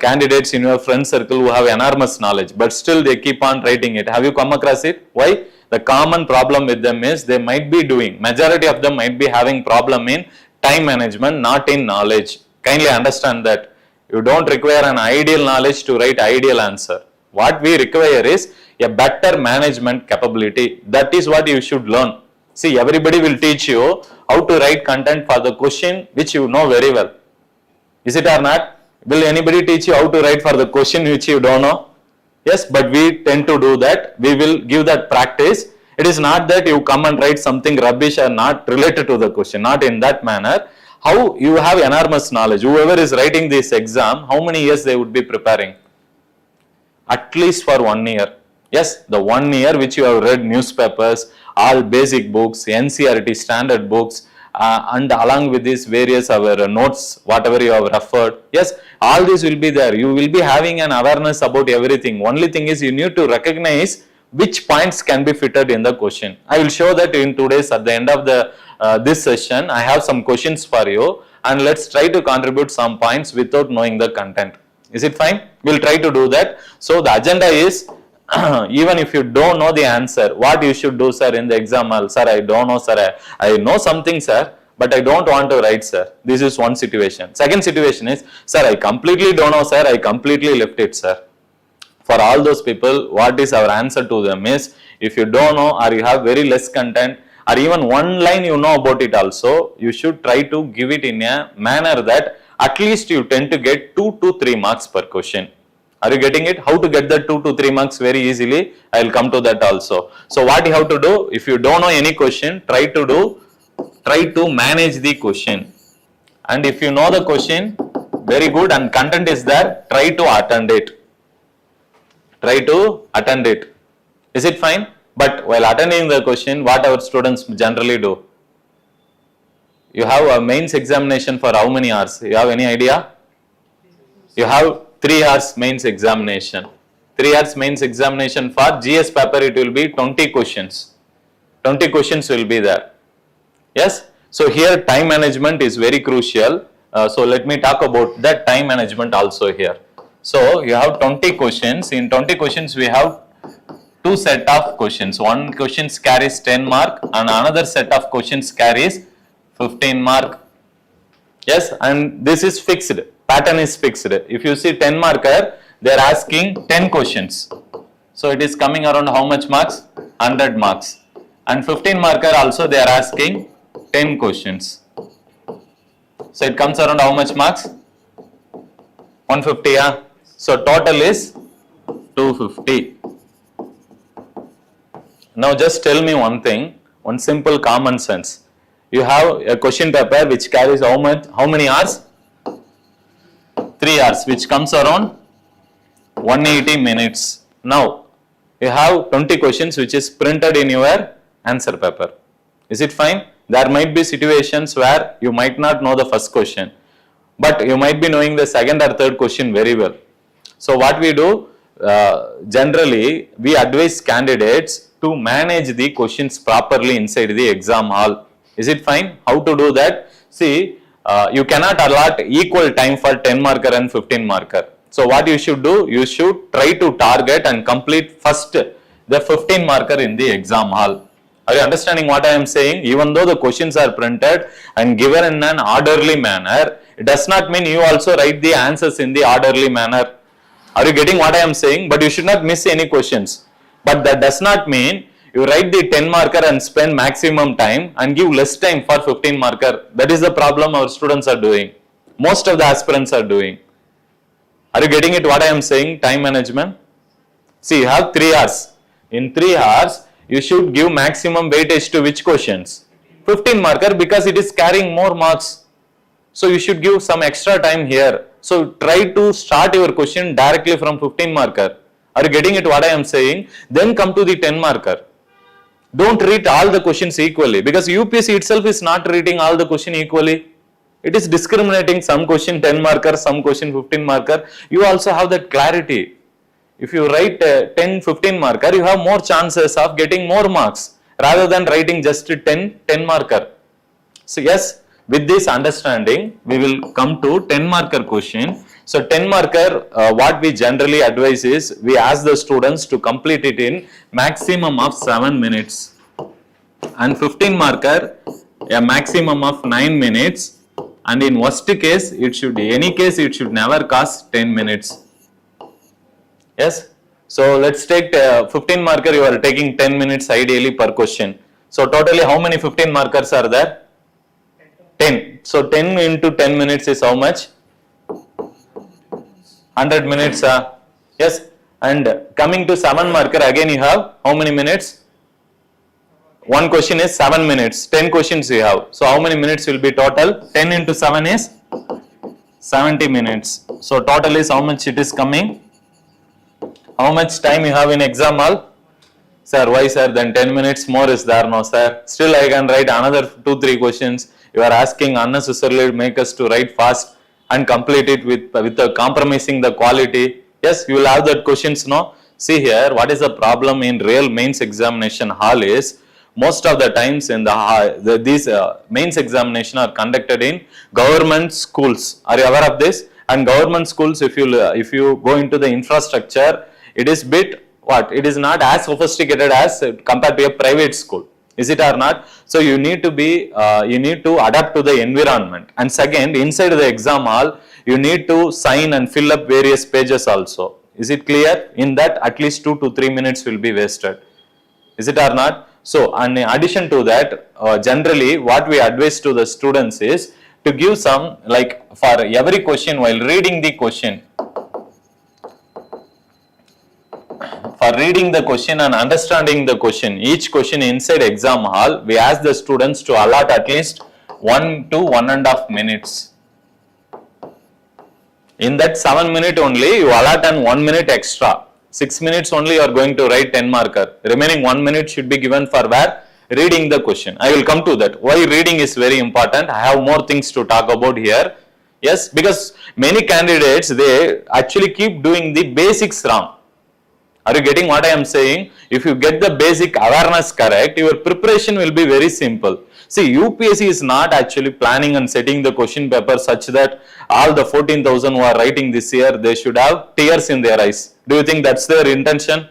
candidates in your friend circle who have enormous knowledge, but still they keep on writing it. Have you come across it? Why? The common problem with them is they might be majority of them might be having problem in time management, not in knowledge. Kindly understand that. You don't require an ideal knowledge to write ideal answer. What we require is a better management capability. That is what you should learn. See, everybody will teach you how to write content for the question which you know very well. Is it or not? Will anybody teach you how to write for the question which you don't know? Yes, but we tend to do that. We will give that practice. It is not that you come and write something rubbish or not related to the question, not in that manner. How you have enormous knowledge. Whoever is writing this exam, how many years they would be preparing? At least for 1 year. Yes, the 1 year which you have read newspapers, all basic books, NCERT standard books, and along with these various our notes, whatever you have referred. Yes, all this will be there. You will be having an awareness about everything. Only thing is you need to recognize which points can be fitted in the question. I will show that in today's, at the end of the this session, I have some questions for you, and let's try to contribute some points without knowing the content. Is it fine? We'll try to do that. So the agenda is even if you don't know the answer, what you should do, sir, in the exam hall? Sir, I don't know, sir. I know something, sir, but I don't want to write, sir. This is one situation. Second situation is, sir, I completely don't know, sir. I completely left it, sir. For all those people, what is our answer to them is, if you don't know or you have very less content or even one line you know about it also, you should try to give it in a manner that at least you tend to get 2 to 3 marks per question. Are you getting it? How to get that 2 to 3 marks very easily? I will come to that also. So what you have to do, if you don't know any question, try to manage the question. And if you know the question, very good, and content is there, try to attend it. Try to attend it. Is it fine? But while attending the question, what our students generally do? You have a mains examination for how many hours? You have any idea? You have 3 hours mains examination. 3 hours mains examination for GS paper, it will be 20 questions. 20 questions will be there. Yes. So here time management is very crucial. So let me talk about that time management also here. So you have 20 questions. In 20 questions we have 2 set of questions. One question carries 10 mark and another set of questions carries 15 mark. Yes, and this is fixed. Pattern is fixed. If you see 10 marker, they are asking 10 questions. So it is coming around how much marks? 100 marks. And 15 marker also they are asking 10 questions. So it comes around how much marks? 150, yeah? So total is 250. Now just tell me one thing, one simple common sense. You have a question paper which carries how many hours? 3 hours, which comes around 180 minutes. Now, you have 20 questions which is printed in your answer paper. Is it fine? There might be situations where you might not know the first question, but you might be knowing the second or third question very well. So what we do, generally we advise candidates to manage the questions properly inside the exam hall. Is it fine? How to do that? See, you cannot allot equal time for 10 marker and 15 marker. So what you should do, you should try to target and complete first the 15 marker in the exam hall. Are you understanding what I am saying? Even though the questions are printed and given in an orderly manner, it does not mean you also write the answers in the orderly manner. Are you getting what I am saying? But you should not miss any questions. But that does not mean you write the 10 marker and spend maximum time and give less time for 15 marker. That is the problem our students are doing. Most of the aspirants are doing. Are you getting it what I am saying? Time management. See, you have 3 hours. In 3 hours, you should give maximum weightage to which questions? 15 marker, because it is carrying more marks. So you should give some extra time here. So try to start your question directly from 15 marker. Are you getting it what I am saying? Then come to the 10 marker. Don't treat all the questions equally, because UPSC itself is not treating all the question equally. It is discriminating some question 10 marker, some question 15 marker. You also have that clarity. If you write 10, 15 marker, you have more chances of getting more marks rather than writing just 10 marker. So yes, with this understanding, we will come to 10 marker question. So 10 marker, what we generally advise is, we ask the students to complete it in maximum of 7 minutes. And 15 marker, a maximum of 9 minutes. And in worst case, it should never cost 10 minutes. Yes. So let's take 15 marker, you are taking 10 minutes ideally per question. So totally how many 15 markers are there? 10. So 10 into 10 minutes is how much? 100 minutes. Yes. And coming to 7 marker, again you have how many minutes? One question is 7 minutes. 10 questions you have. So how many minutes will be total? 10 into 7 is 70 minutes. So total is how much it is coming? How much time you have in exam hall? Sir, why sir? Then 10 minutes more is there, no sir. Still I can write another 2-3 questions. You are asking unnecessarily, make us to write fast and complete it with compromising the quality. Yes, you will have that questions, no? See here, what is the problem in real mains examination hall is, most of the times in these mains examination are conducted in government schools. Are you aware of this? And government schools, if you go into the infrastructure, it is bit what? It is not as sophisticated as compared to a private school. Is it or not? So you need to adapt to the environment. And second, inside the exam hall, you need to sign and fill up various pages also. Is it clear? In that, at least 2 to 3 minutes will be wasted. Is it or not? So, in addition to that, generally what we advise to the students is to give some, like for every question, while reading the question, for reading the question and understanding the question, each question inside exam hall, we ask the students to allot at least 1 to 1.5 minutes. In that 7 minute only, you allot an 1 minute extra. 6 minutes only you are going to write 10 marker. Remaining 1 minute should be given for where? Reading the question. I will come to that. Why reading is very important. I have more things to talk about here. Yes, because many candidates, they actually keep doing the basics wrong. Are you getting what I am saying? If you get the basic awareness correct, your preparation will be very simple. See, UPSC is not actually planning and setting the question paper such that all the 14,000 who are writing this year, they should have tears in their eyes. Do you think that's their intention?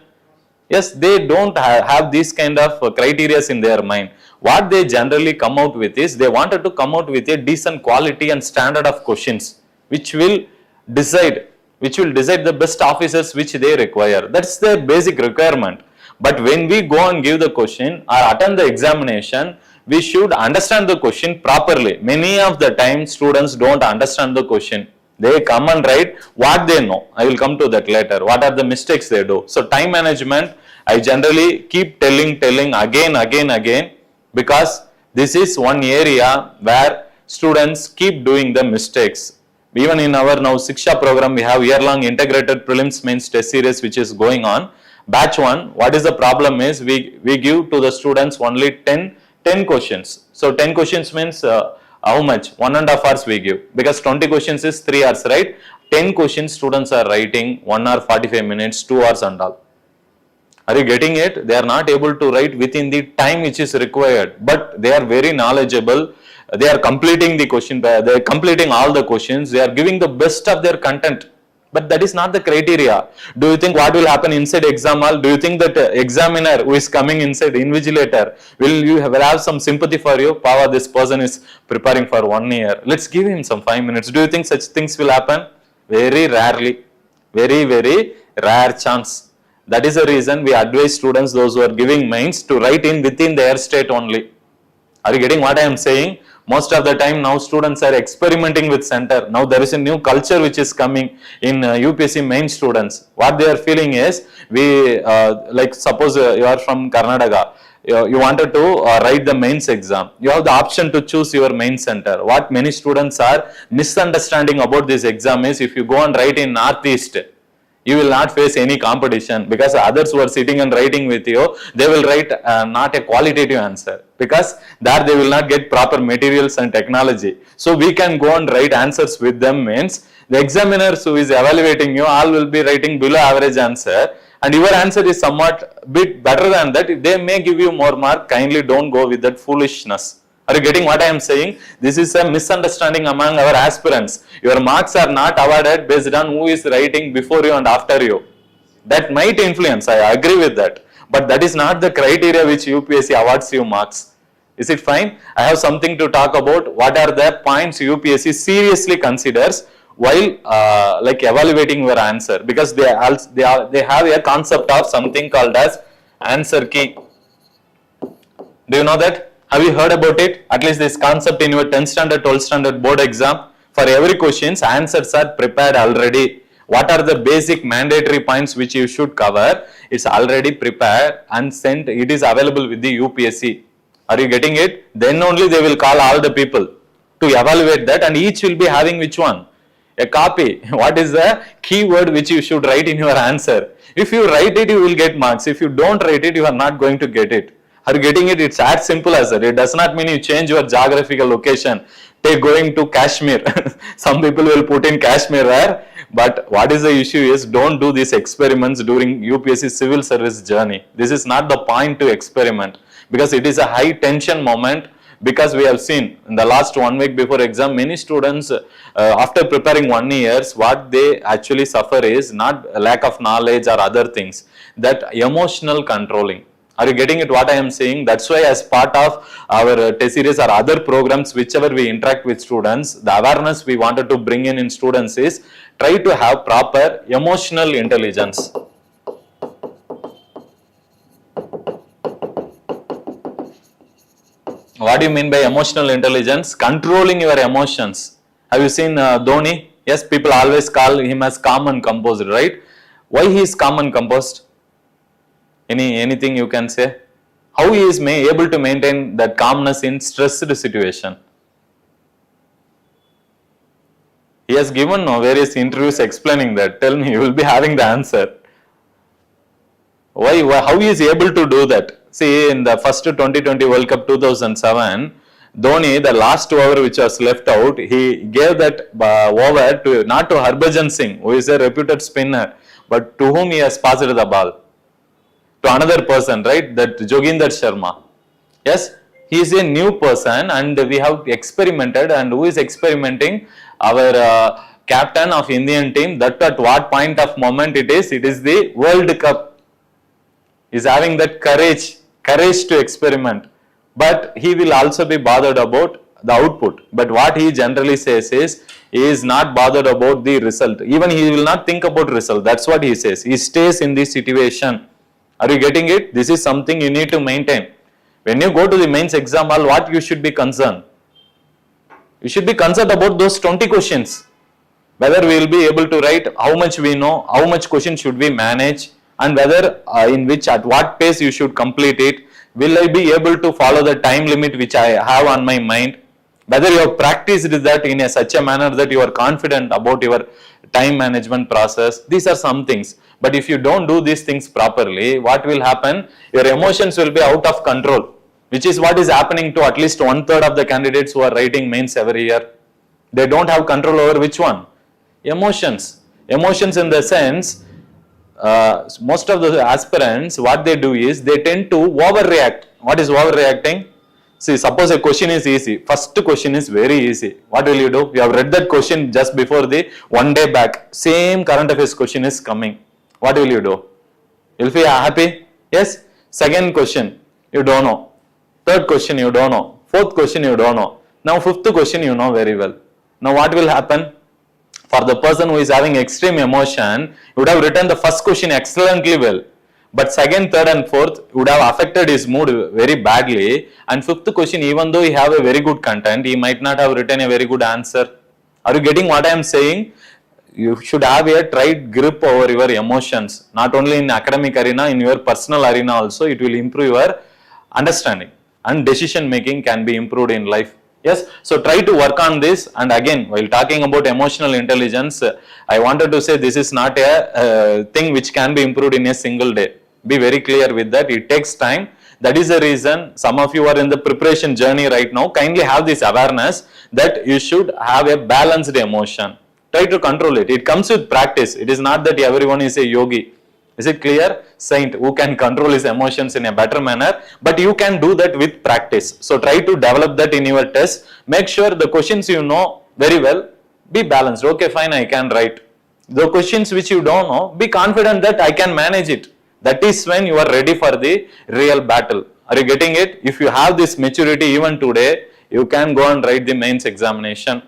Yes, they don't have these kind of criteria in their mind. What they generally come out with is, they wanted to come out with a decent quality and standard of questions, which will decide the best officers which they require. That's their basic requirement. But when we go and give the question or attend the examination, we should understand the question properly. Many of the time students don't understand the question. They come and write what they know. I will come to that later. What are the mistakes they do? So time management, I generally keep telling again, because this is one area where students keep doing the mistakes. Even in our now Shiksha program, we have year-long integrated prelims mains test series which is going on. Batch 1, what is the problem is we give to the students only 10 questions. So 10 questions means how much? 1.5 hours we give, because 20 questions is 3 hours, right? 10 questions students are writing 1 hour 45 minutes, 2 hours and all. Are you getting it? They are not able to write within the time which is required, but they are very knowledgeable. They are completing the question, they are completing all the questions, they are giving the best of their content. But that is not the criteria. Do you think what will happen inside exam hall? Do you think that examiner who is coming inside, invigilator, will have some sympathy for you? Pava, this person is preparing for 1 year. Let's give him some 5 minutes. Do you think such things will happen? Very rarely. Very, very rare chance. That is the reason we advise students, those who are giving mains, to write in within their state only. Are you getting what I am saying? Most of the time now students are experimenting with center. Now there is a new culture which is coming in UPSC main students. What they are feeling is, like suppose you are from Karnataka, you wanted to write the mains exam. You have the option to choose your main center. What many students are misunderstanding about this exam is, if you go and write in Northeast, you will not face any competition, because others who are sitting and writing with you, they will write not a qualitative answer, because there they will not get proper materials and technology. So we can go and write answers with them, means the examiners who is evaluating you all will be writing below average answer, and your answer is somewhat bit better than that. They may give you more mark. Kindly don't go with that foolishness. Are you getting what I am saying? This is a misunderstanding among our aspirants. Your marks are not awarded based on who is writing before you and after you. That might influence, I agree with that. But that is not the criteria which UPSC awards you marks. Is it fine? I have something to talk about. What are the points UPSC seriously considers while like evaluating your answer? Because they have a concept of something called as answer key. Do you know that? Have you heard about it? At least this concept in your 10th standard, 12th standard board exam. For every questions, answers are prepared already. What are the basic mandatory points which you should cover? It's already prepared and sent. It is available with the UPSC. Are you getting it? Then only they will call all the people to evaluate that, and each will be having which one? A copy. What is the keyword which you should write in your answer? If you write it, you will get marks. If you don't write it, you are not going to get it. Are you getting it? It's as simple as that. It does not mean you change your geographical location. Take going to Kashmir. Some people will put in Kashmir there. But what is the issue is, don't do these experiments during UPSC civil service journey. This is not the point to experiment, because it is a high tension moment. Because we have seen in the last 1 week before exam, many students after preparing 1 year, what they actually suffer is not a lack of knowledge or other things, that emotional controlling. Are you getting it what I am saying? That's why as part of our test series or other programs, whichever we interact with students, the awareness we wanted to bring in students is, try to have proper emotional intelligence. What do you mean by emotional intelligence? Controlling your emotions. Have you seen Dhoni? Yes, people always call him as calm and composed, right? Why he is calm and composed? Anything you can say? How he is able to maintain that calmness in stressed situation? He has given various interviews explaining that. Tell me, you will be having the answer. Why? How he is able to do that? See, in the first 2020 World Cup 2007, Dhoni, the last over which was left out, he gave that over to not to Harbhajan Singh, who is a reputed spinner, but to whom he has passed the ball. To another person, right? That Joginder Sharma. Yes, he is a new person, and we have experimented. And who is experimenting? Our captain of Indian team. That at what point of moment it is? It is the World Cup. He is having that courage to experiment. But he will also be bothered about the output. But what he generally says is, he is not bothered about the result. Even he will not think about result. That's what he says. He stays in this situation. Are you getting it? This is something you need to maintain. When you go to the mains exam hall, what you should be concerned? You should be concerned about those 20 questions. Whether we will be able to write how much we know, how much questions should we manage, and whether at what pace you should complete it. Will I be able to follow the time limit which I have on my mind? Whether you have practiced that in such a manner that you are confident about your time management process. These are some things. But if you don't do these things properly, what will happen? Your emotions will be out of control, which is what is happening to at least 1/3 of the candidates who are writing mains every year. They don't have control over which one? Emotions. Emotions in the sense, most of the aspirants, what they do is they tend to overreact. What is overreacting? See, suppose a question is easy. First question is very easy. What will you do? You have read that question just before the one day back. Same current affairs question is coming. What will you do? You'll be happy? Yes? Second question, you don't know. Third question, you don't know. Fourth question, you don't know. Now, fifth question, you know very well. Now, what will happen? For the person who is having extreme emotion, you would have written the first question excellently well. But second, third and fourth would have affected his mood very badly. And fifth question, even though he have a very good content, he might not have written a very good answer. Are you getting what I am saying? You should have a tight grip over your emotions. Not only in academic arena, in your personal arena also, it will improve your understanding. And decision making can be improved in life. Yes, so try to work on this. And again, while talking about emotional intelligence, I wanted to say this is not a thing which can be improved in a single day. Be very clear with that. It takes time. That is the reason some of you are in the preparation journey right now. Kindly have this awareness that you should have a balanced emotion. Try to control it. It comes with practice. It is not that everyone is a yogi. Is it clear? Saint who can control his emotions in a better manner, but you can do that with practice. So try to develop that in your test. Make sure the questions you know very well, be balanced. Okay, fine, I can write. The questions which you don't know, be confident that I can manage it. That is when you are ready for the real battle. Are you getting it? If you have this maturity even today, you can go and write the mains examination.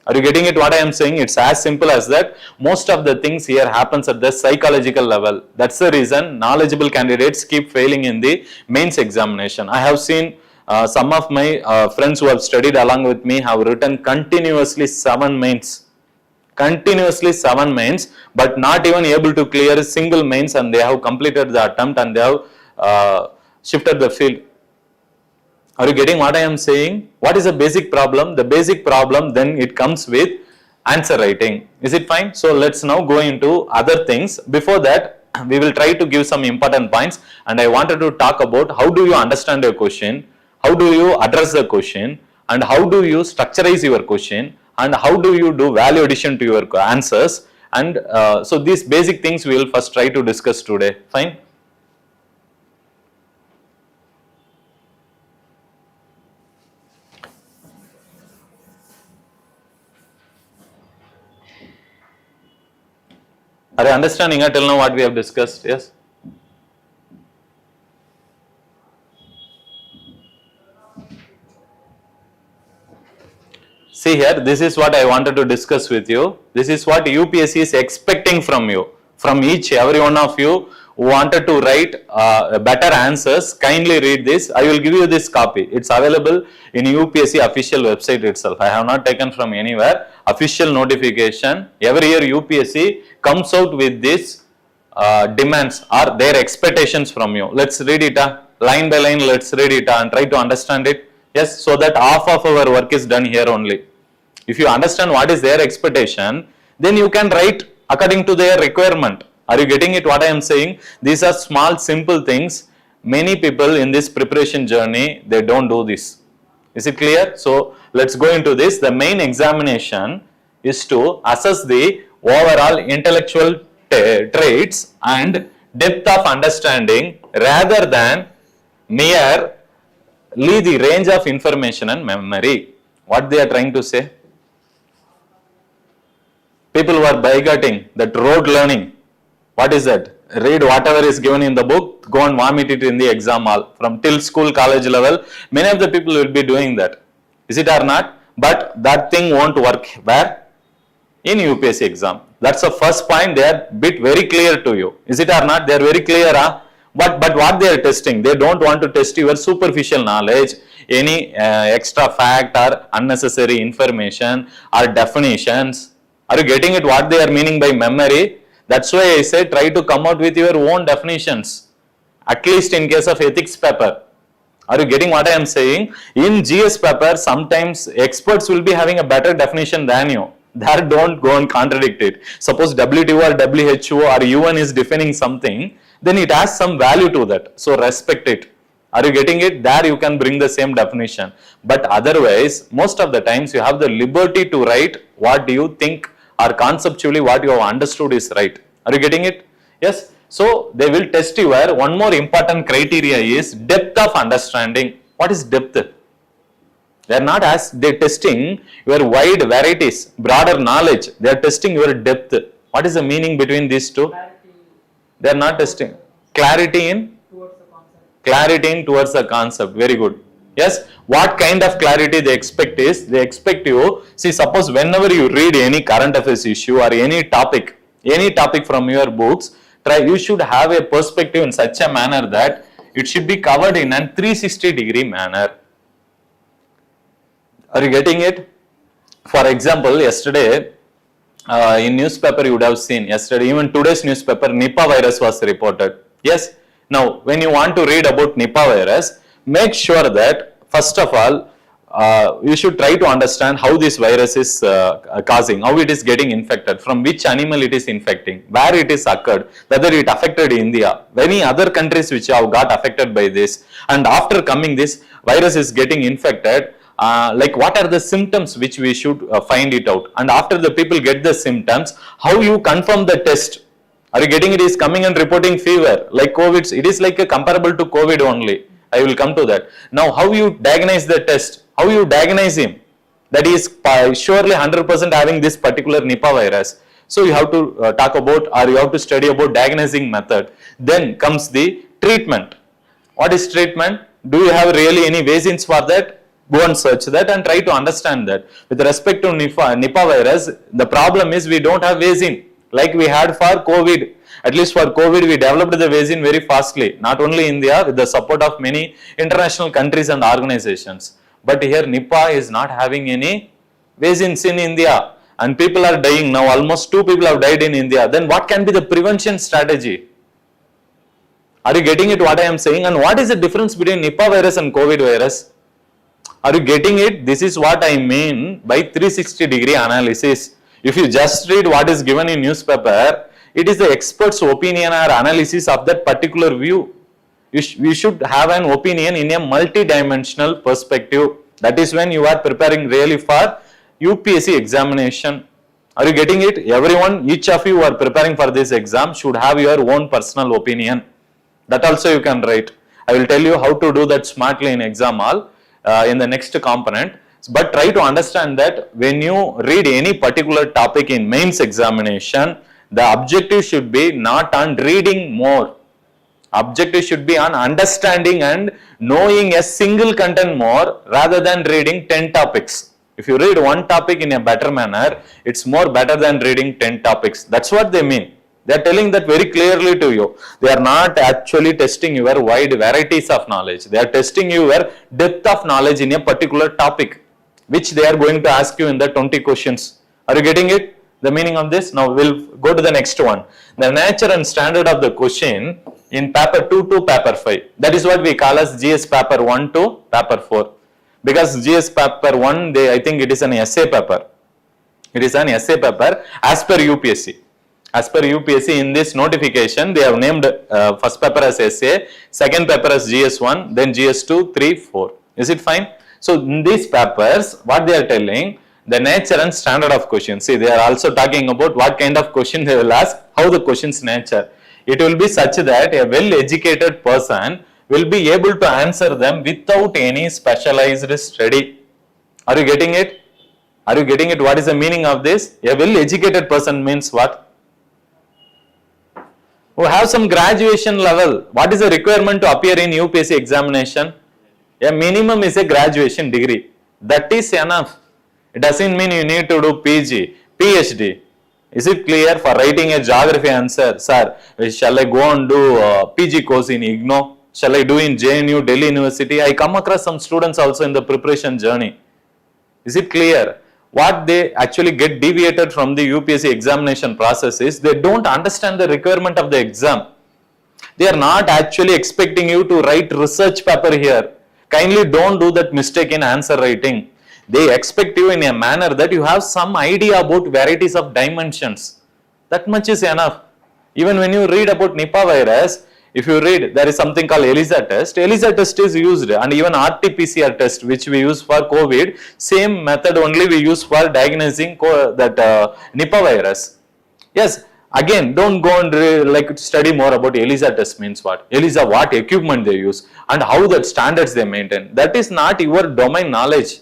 Are you getting it what I am saying? It's as simple as that. Most of the things here happens at the psychological level. That's the reason knowledgeable candidates keep failing in the mains examination. I have seen some of my friends who have studied along with me have written continuously 7 mains. Continuously 7 mains, but not even able to clear a single mains, and they have completed the attempt and they have shifted the field. Are you getting what I am saying? What is the basic problem? The basic problem then it comes with answer writing. Is it fine? So let's now go into other things. Before that, we will try to give some important points, and I wanted to talk about how do you understand a question, how do you address the question, and how do you structurize your question, and how do you do value addition to your answers. And so these basic things we will first try to discuss today. Fine? Are you understanding till now what we have discussed? Yes? See here, this is what I wanted to discuss with you. This is what UPSC is expecting from you, from every one of you who wanted to write better answers. Kindly read this. I will give you this copy. It's available in UPSC official website itself. I have not taken from anywhere. Official notification. Every year UPSC comes out with this demands or their expectations from you. Let's read it line by line. Let's read it and try to understand it. Yes, so that half of our work is done here only. If you understand what is their expectation, then you can write according to their requirement. Are you getting it what I am saying? These are small simple things. Many people in this preparation journey, they don't do this. Is it clear? So let's go into this. The main examination is to assess the overall intellectual traits and depth of understanding rather than merely the range of information and memory. What they are trying to say? People who are boycotting that rote learning. What is that? Read whatever is given in the book, go and vomit it in the exam hall. From till school, college level, many of the people will be doing that. Is it or not? But that thing won't work where? In UPSC exam. That's the first point. They are bit very clear to you. Is it or not? They are very clear. But what they are testing? They don't want to test your superficial knowledge, any extra fact or unnecessary information or definitions. Are you getting it? What they are meaning by memory? That's why I say try to come out with your own definitions. At least in case of ethics paper. Are you getting what I am saying? In GS paper, sometimes experts will be having a better definition than you. There don't go and contradict it. Suppose WTO or WHO or UN is defining something, then it has some value to that. So respect it. Are you getting it? There you can bring the same definition. But otherwise, most of the times you have the liberty to write what do you think or conceptually what you have understood is right. Are you getting it? Yes. So they will test your one more important criteria is depth of understanding. What is depth? They are not as they are testing your wide varieties, broader knowledge. They are testing your depth. What is the meaning between these two? Clarity They are not testing clarity in towards the concept. clarity in towards the concept. Very good. Yes. What kind of clarity they expect is they expect you. See, suppose whenever you read any current affairs issue or any topic from your books, try you should have a perspective in such a manner that it should be covered in a 360-degree manner. Are you getting it? For example, yesterday in newspaper you would have seen yesterday, even today's newspaper, Nipah virus was reported. Yes. Now, when you want to read about Nipah virus, make sure that first of all, you should try to understand how this virus is causing, how it is getting infected, from which animal it is infecting, where it is occurred, whether it affected India, many other countries which have got affected by this, and after coming this virus is getting infected, like what are the symptoms which we should find it out, and after the people get the symptoms, how you confirm the test. Are you getting it? Is coming and reporting fever like COVID. It is like a comparable to COVID only. I will come to that. Now, how you diagnose the test? How you diagnose him? That is surely 100% having this particular Nipah virus. So you have to talk about, or you have to study about diagnosing method. Then comes the treatment. What is treatment? Do you have really any vaccines for that? Go and search that and try to understand that. With respect to Nipah virus, the problem is we don't have vaccine like we had for COVID. At least for COVID, we developed the vaccine very fastly. Not only India, with the support of many international countries and organizations. But here Nipah is not having any vaccines in India. And people are dying now. Almost 2 people have died in India. Then what can be the prevention strategy? Are you getting it what I am saying? And what is the difference between Nipah virus and COVID virus? Are you getting it? This is what I mean by 360-degree analysis. If you just read what is given in newspaper, it is the expert's opinion or analysis of that particular view. You should have an opinion in a multi-dimensional perspective. That is when you are preparing really for UPSC examination. Are you getting it? Everyone, each of you who are preparing for this exam should have your own personal opinion. That also you can write. I will tell you how to do that smartly in exam hall in the next component. But try to understand that when you read any particular topic in mains examination, the objective should be not on reading more. Objective should be on understanding and knowing a single content more rather than reading 10 topics. If you read one topic in a better manner, it's more better than reading 10 topics. That's what they mean. They are telling that very clearly to you. They are not actually testing your wide varieties of knowledge. They are testing your depth of knowledge in a particular topic, which they are going to ask you in the 20 questions. Are you getting it? The meaning of this? Now we'll go to the next one. The nature and standard of the question in paper 2 to paper 5. That is what we call as GS paper 1 to paper 4. Because GS paper 1, I think it is an essay paper. It is an essay paper as per UPSC. As per UPSC, in this notification, they have named first paper as essay, second paper as GS1, then GS2, 3, 4. Is it fine? So in these papers, what they are telling, the nature and standard of questions. See, they are also talking about what kind of question they will ask, how the question's nature. It will be such that a well-educated person will be able to answer them without any specialized study. Are you getting it? Are you getting it? What is the meaning of this? A well-educated person means what? Who have some graduation level. What is the requirement to appear in UPSC examination? A minimum is a graduation degree. That is enough. It doesn't mean you need to do PG, PhD. Is it clear? For writing a geography answer, sir, shall I go and do PG course in IGNO? Shall I do in JNU, Delhi University? I come across some students also in the preparation journey. Is it clear? What they actually get deviated from the UPSC examination process is they don't understand the requirement of the exam. They are not actually expecting you to write research paper here. Kindly don't do that mistake in answer writing. They expect you in a manner that you have some idea about varieties of dimensions. That much is enough. Even when you read about Nipah virus, if you read, there is something called ELISA test. ELISA test is used, and even RT-PCR test, which we use for COVID, same method only we use for diagnosing Nipah virus. Yes, again, don't go and study more about ELISA test means what. ELISA, what equipment they use, and how that standards they maintain. That is not your domain knowledge.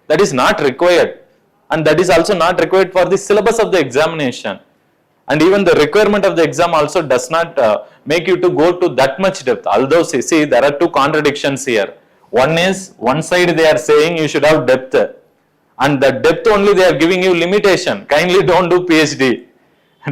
That is not required, and that is also not required for the syllabus of the examination. And even the requirement of the exam also does not make you to go to that much depth. Although, see, there are two contradictions here. One is, one side they are saying you should have depth, and the depth only they are giving you limitation. Kindly don't do PhD.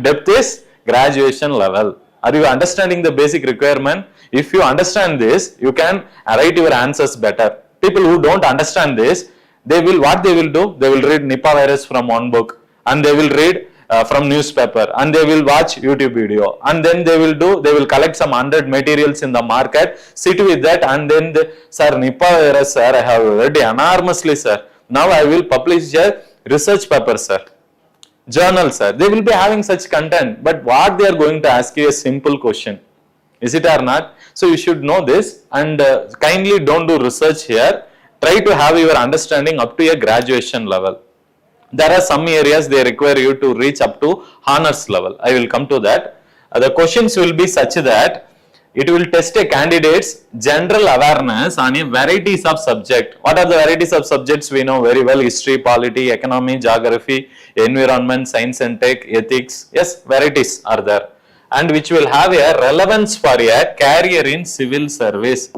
Depth is graduation level. Are you understanding the basic requirement? If you understand this, you can write your answers better. People who don't understand this, what they will do? They will read Nipah virus from one book, and they will read from newspaper, and they will watch YouTube video, and then they will collect some 100 materials in the market, sit with that, and then sir, Nipah virus, sir, I have read enormously, sir. Now I will publish a research paper, sir. Journal, sir. They will be having such content, but what they are going to ask you a simple question. Is it or not? So you should know this, and kindly don't do research here. Try to have your understanding up to a graduation level. There are some areas they require you to reach up to honors level. I will come to that. The questions will be such that it will test a candidate's general awareness on a varieties of subject. What are the varieties of subjects? We know very well: history, polity, economy, geography, environment, science and tech, ethics. Yes, varieties are there, and which will have a relevance for a career in civil service.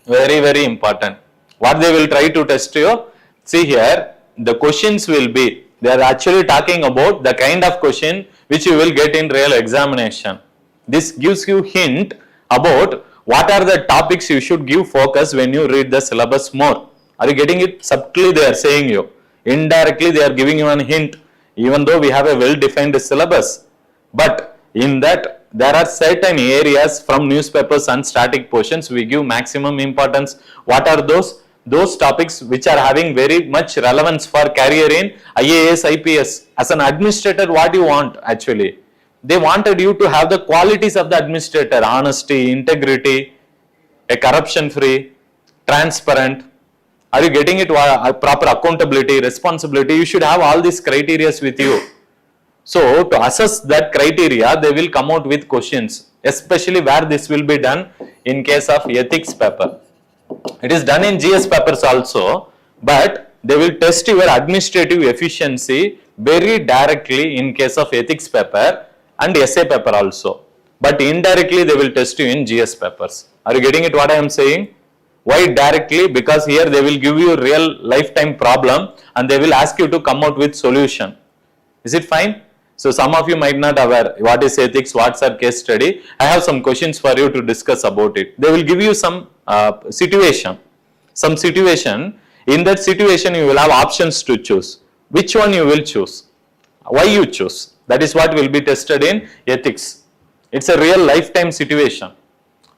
Very, very important. What they will try to test you? See here, the questions will be, they are actually talking about the kind of question which you will get in real examination. This gives you hint about what are the topics you should give focus when you read the syllabus more. Are you getting it? Subtly they are saying you. Indirectly they are giving you a hint, even though we have a well-defined syllabus. But in that, there are certain areas from newspapers and static portions we give maximum importance. What are those? Those topics which are having very much relevance for career in IAS, IPS. As an administrator, what do you want actually? They wanted you to have the qualities of the administrator: honesty, integrity, a corruption free, transparent. Are you getting it? Proper accountability, responsibility. You should have all these criteria with you. So to assess that criteria, they will come out with questions, especially where this will be done in case of ethics paper. It is done in GS papers also, but they will test your administrative efficiency very directly in case of ethics paper and essay paper also. But indirectly they will test you in GS papers. Are you getting it what I am saying? Why directly? Because here they will give you real lifetime problem and they will ask you to come out with solution. Is it fine? So some of you might not aware what is ethics, what's our case study. I have some questions for you to discuss about it. They will give you some situation. In that situation you will have options to choose. Which one you will choose? Why you choose? That is what will be tested in ethics. It's a real lifetime situation.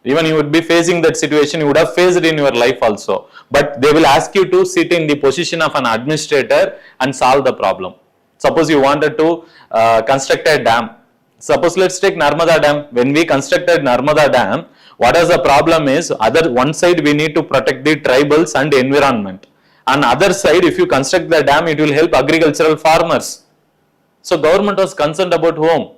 Even you would be facing that situation, you would have faced it in your life also. But they will ask you to sit in the position of an administrator and solve the problem. Suppose you wanted to construct a dam. Suppose let's take Narmada Dam. When we constructed Narmada Dam, what is the problem is, one side we need to protect the tribals and environment. On other side, if you construct the dam, it will help agricultural farmers. So government was concerned about whom?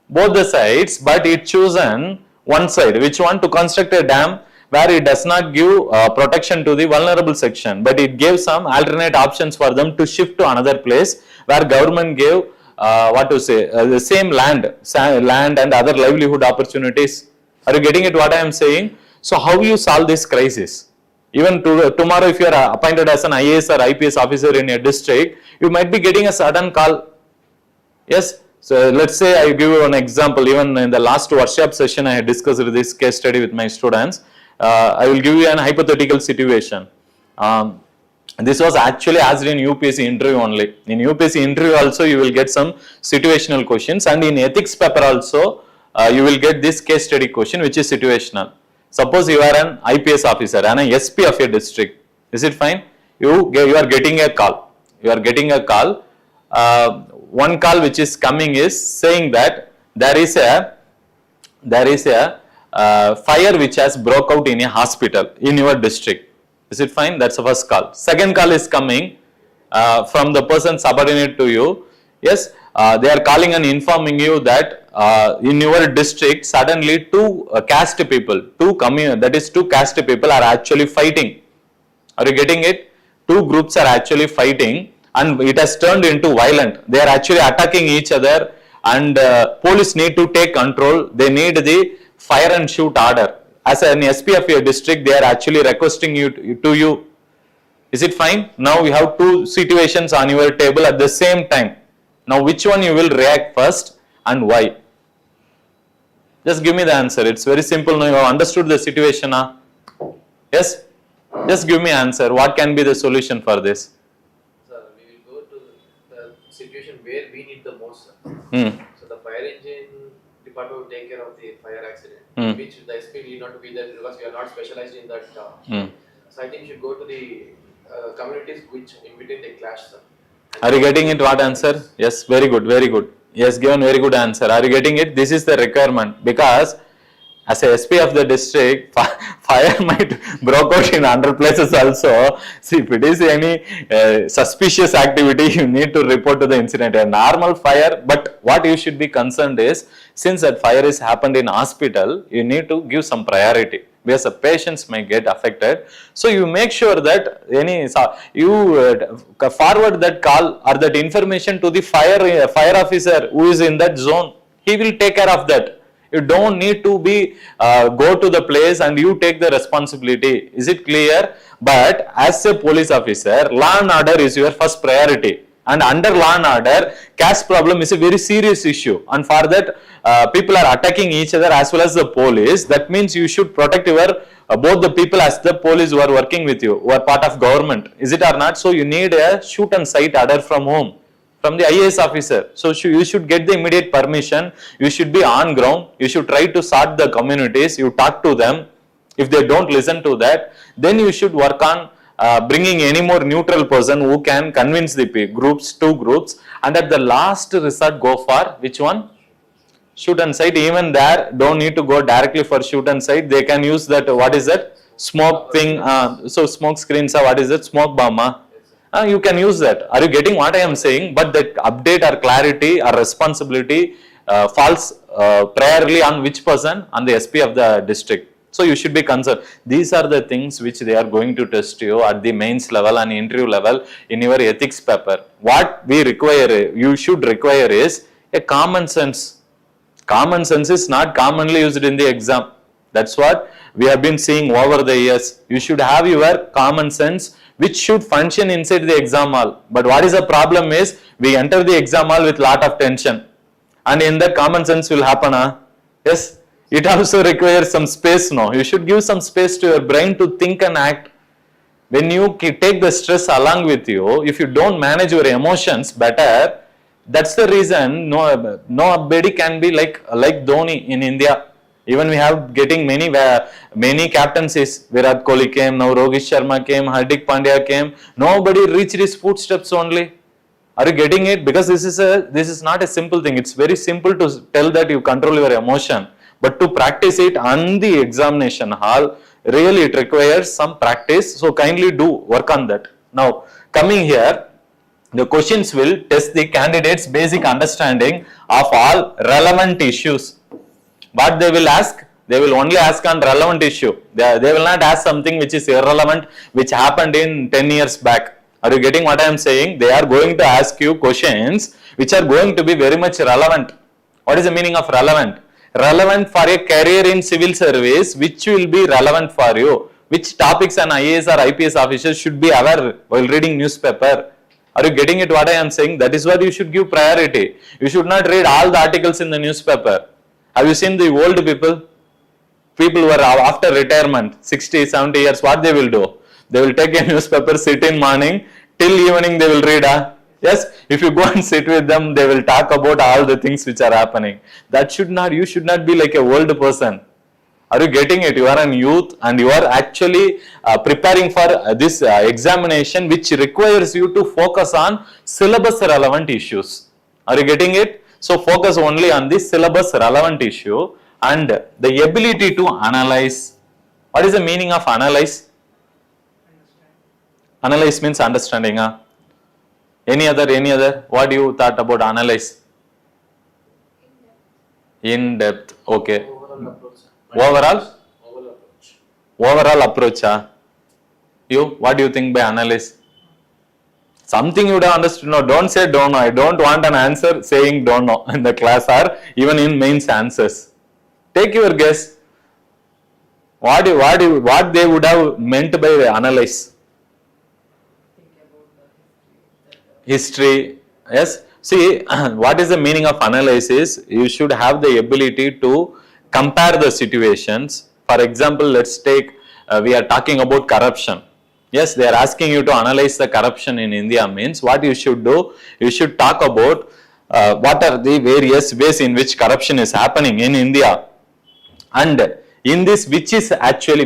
Both the sides, but it chosen one side. Which one? To construct a dam where it does not give protection to the vulnerable section, but it gave some alternate options for them to shift to another place where government gave the same land and other livelihood opportunities. Are you getting it what I am saying? So how you solve this crisis? Even tomorrow if you are appointed as an IAS or IPS officer in a district, you might be getting a sudden call. Yes. So let's say I give you an example. Even in the last workshop session I had discussed this case study with my students. I will give you an hypothetical situation. This was actually asked in UPSC interview only. In UPSC interview also you will get some situational questions, and in ethics paper also you will get this case study question which is situational. Suppose you are an IPS officer and an SP of your district. Is it fine? you are getting a call. You are getting a call. One call which is coming is saying that there is a fire which has broke out in a hospital in your district. Is it fine? That's the first call. Second call is coming from the person subordinate to you. Yes, they are calling and informing you that in your district suddenly two caste people, two caste people are actually fighting. Are you getting it? Two groups are actually fighting and it has turned into violent. They are actually attacking each other and police need to take control. They need the fire and shoot order. As an SP of your district, they are actually requesting to you. Is it fine? Now you have two situations on your table at the same time. Now which one you will react first and why? Just give me the answer. It's very simple. Now you have understood the situation. Yes? Just give me answer. What can be the solution for this? Sir, we will go to the situation where we need the most, sir. So the fire engine department will take care of the fire accident, which the SP need not to be there because we are not specialized in that. So I think we should go to the communities which in between they clash, sir. Are you getting it? What answer? Yes, very good, very good. Yes, given very good answer. Are you getting it? This is the requirement because as a SP of the district, fire might broke out in 100 places also. See, if it is any suspicious activity, you need to report to the incident. A normal fire, but what you should be concerned is, since that fire is happened in hospital, you need to give some priority because the patients may get affected. So you make sure that you forward that call or that information to the fire officer who is in that zone. He will take care of that. You don't need to be go to the place and you take the responsibility. Is it clear? But as a police officer, law and order is your first priority. And under law and order, caste problem is a very serious issue. And for that, people are attacking each other as well as the police. That means you should protect your both the people as the police who are working with you, who are part of government. Is it or not? So you need a shoot and sight order from whom? From the IAS officer. So you should get the immediate permission. You should be on ground. You should try to sort the communities. You talk to them. If they don't listen to that, then you should work on bringing any more neutral person who can convince the two groups, and at the last resort go for which one? Shoot and sight. Even there, don't need to go directly for shoot and sight. They can use that, what is that? Smoke thing. So smoke screens are, what is it? Smoke bomb. You can use that. Are you getting what I am saying? But the update or clarity or responsibility falls priorly on which person? On the SP of the district. So you should be concerned. These are the things which they are going to test you at the mains level and interview level in your ethics paper. What we require, you should require is a common sense. Common sense is not commonly used in the exam. That's what we have been seeing over the years. You should have your common sense which should function inside the exam hall. But what is the problem is, we enter the exam hall with lot of tension. And in that common sense will happen. Yes. It also requires some space, no? You should give some space to your brain to think and act. When you take the stress along with you, if you don't manage your emotions better, that's the reason nobody can be like Dhoni in India. Even we have getting many captaincies. Virat Kohli came, now Rohit Sharma came, Hardik Pandya came. Nobody reached his footsteps only. Are you getting it? Because this is not a simple thing. It's very simple to tell that you control your emotion. But to practice it on the examination hall, really it requires some practice. So kindly do work on that. Now coming here, the questions will test the candidate's basic understanding of all relevant issues. What they will ask? They will only ask on relevant issue. They will not ask something which is irrelevant, which happened in 10 years back. Are you getting what I am saying? They are going to ask you questions which are going to be very much relevant. What is the meaning of relevant? Relevant for a career in civil service, which will be relevant for you. Which topics an IAS or IPS officer should be aware while reading newspaper. Are you getting it what I am saying? That is what you should give priority. You should not read all the articles in the newspaper. Have you seen the old people? People who are after retirement, 60, 70 years, what they will do? They will take a newspaper, sit in morning, till evening they will read. Yes, if you go and sit with them, they will talk about all the things which are happening. That should not, you should not be like a old person. Are you getting it? You are a youth and you are actually preparing for this examination which requires you to focus on syllabus relevant issues. Are you getting it? So focus only on the syllabus relevant issue and the ability to analyze. What is the meaning of analyze? Analyze means understanding. Any other? What do you thought about analyze? In depth. Okay. Overall approach. Overall? Overall approach. Overall approach. You, what do you think by analyze? Something you would have understood. No, don't say don't know. I don't want an answer saying don't know in the class or even in mains answers. Take your guess. What they would have meant by analyze? History. Yes. See, what is the meaning of analysis? You should have the ability to compare the situations. For example, let's take, we are talking about corruption. Yes, they are asking you to analyze the corruption in India means what you should do, you should talk about what are the various ways in which corruption is happening in India. And in this, which is actually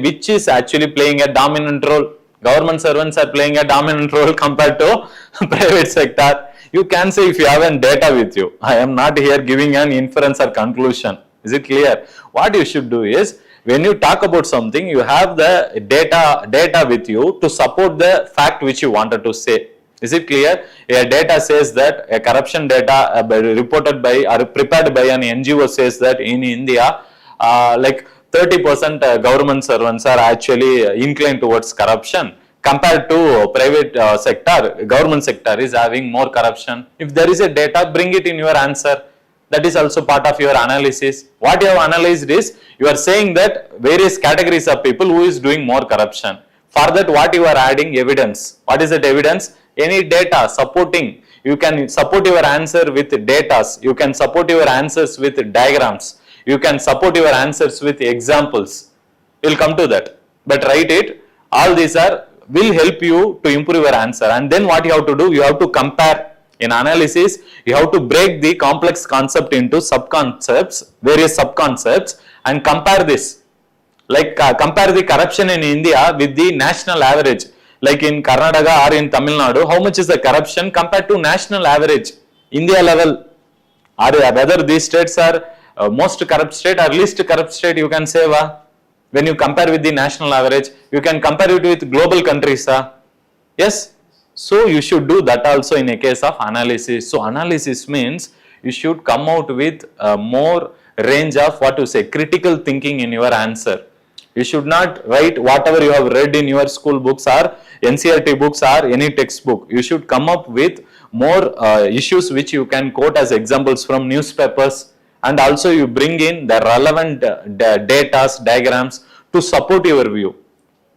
playing a dominant role. Government servants are playing a dominant role compared to private sector. You can say if you have a data with you. I am not here giving an inference or conclusion. Is it clear? What you should do is, when you talk about something, you have the data with you to support the fact which you wanted to say. Is it clear? A data says that a corruption data reported by or prepared by an NGO says that in India, like 30% government servants are actually inclined towards corruption compared to private sector. Government sector is having more corruption. If there is a data, bring it in your answer. That is also part of your analysis. What you have analyzed is, you are saying that various categories of people who is doing more corruption. For that, what you are adding? Evidence. What is that evidence? Any data supporting. You can support your answer with data. You can support your answers with diagrams. You can support your answers with examples. We will come to that. But write it. All these will help you to improve your answer. And then what you have to do? You have to compare. In analysis, you have to break the complex concept into sub-concepts, various sub-concepts, and compare this. Like compare the corruption in India with the national average. Like in Karnataka or in Tamil Nadu, how much is the corruption compared to national average, India level? Or whether these states are most corrupt state or least corrupt state, you can say, when you compare with the national average, you can compare it with global countries. Yes. So you should do that also in a case of analysis. So analysis means you should come out with more range of what to say, critical thinking in your answer. You should not write whatever you have read in your school books or NCERT books or any textbook. You should come up with more issues which you can quote as examples from newspapers, and also you bring in the relevant data, diagrams to support your view.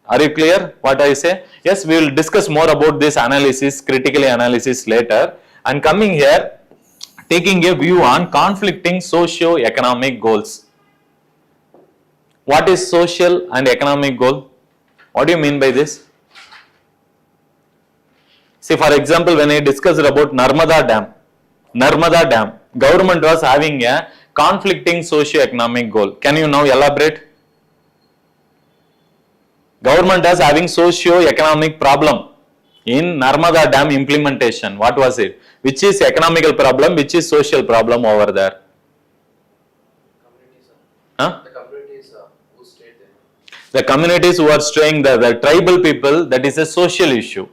Are you clear what I say? Yes, we will discuss more about this analysis, critical analysis later. And coming here, taking a view on conflicting socio-economic goals. What is social and economic goal? What do you mean by this? See, for example, when I discussed about Narmada Dam, government was having a conflicting socio-economic goal. Can you now elaborate? Government is having socio-economic problem in Narmada Dam implementation. What was it? Which is economical problem, which is social problem over there? Communities. Huh? The communities who stayed there. The communities who are staying there, the tribal people, that is a social issue.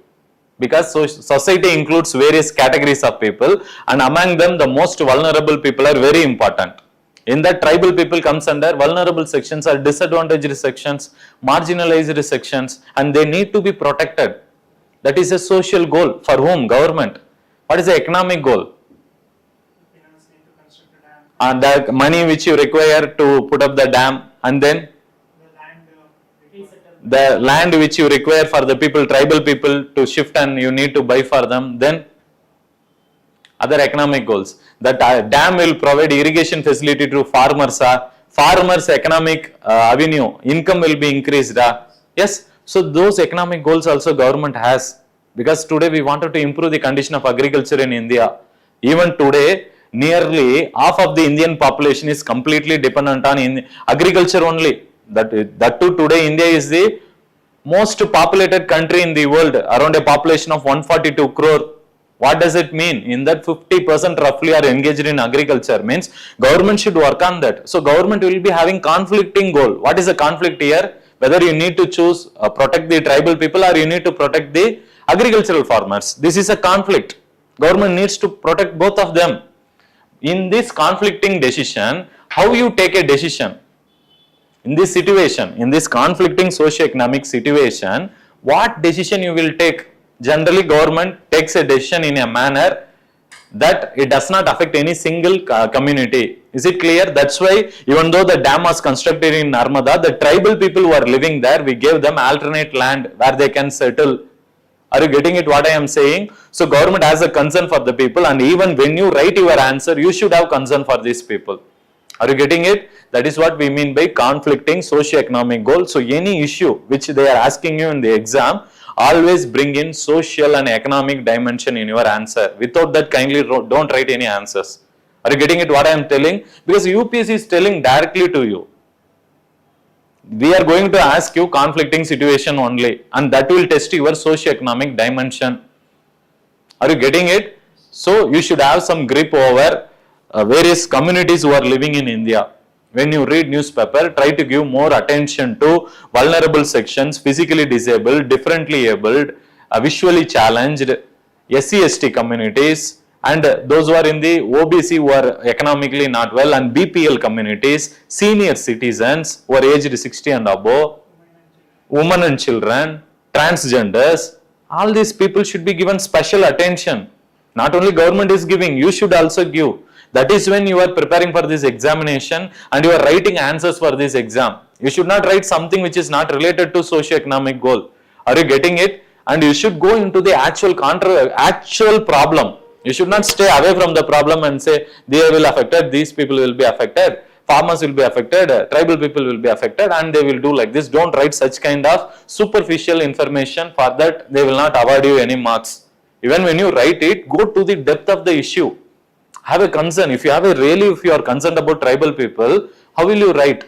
Because society includes various categories of people, and among them the most vulnerable people are very important. In that, tribal people comes under vulnerable sections or disadvantaged sections, marginalized sections, and they need to be protected. That is a social goal. For whom? Government. What is the economic goal? Finance need to construct a dam. And the money which you require to put up the dam, and then the land which you require for the people, tribal people to shift and you need to buy for them, then other economic goals. That dam will provide irrigation facility to farmers. Farmers' economic avenue, income will be increased. Yes, so those economic goals also government has, because today we wanted to improve the condition of agriculture in India. Even today, nearly half of the Indian population is completely dependent on agriculture only. That too today India is the most populated country in the world, around a population of 142 crore. What does it mean? In that 50% roughly are engaged in agriculture, means government should work on that. So government will be having conflicting goal. What is the conflict here? Whether you need to choose protect the tribal people or you need to protect the agricultural farmers. This is a conflict. Government needs to protect both of them. In this conflicting decision, how you take a decision? In this situation, in this conflicting socio-economic situation, what decision you will take? Generally, government takes a decision in a manner that it does not affect any single community. Is it clear? That's why even though the dam was constructed in Narmada, the tribal people who are living there, we gave them alternate land where they can settle. Are you getting it what I am saying? So government has a concern for the people, and even when you write your answer, you should have concern for these people. Are you getting it? That is what we mean by conflicting socio-economic goals. So any issue which they are asking you in the exam, always bring in social and economic dimension in your answer. Without that, kindly don't write any answers. Are you getting it what I am telling? Because UPSC is telling directly to you. We are going to ask you conflicting situation only, and that will test your socio-economic dimension. Are you getting it? So you should have some grip over various communities who are living in India. When you read newspaper, try to give more attention to vulnerable sections, physically disabled, differently abled, visually challenged, SC/ST communities, and those who are in the OBC who are economically not well, and BPL communities, senior citizens who are aged 60 and above, women and children, transgenders. All these people should be given special attention. Not only government is giving, you should also give. That is when you are preparing for this examination and you are writing answers for this exam. You should not write something which is not related to socio-economic goal. Are you getting it? And you should go into the actual problem. You should not stay away from the problem and say they will affected, these people will be affected, farmers will be affected, tribal people will be affected, and they will do like this. Don't write such kind of superficial information. For that they will not award you any marks. Even when you write it, go to the depth of the issue. Have a concern. If you are concerned about tribal people, how will you write?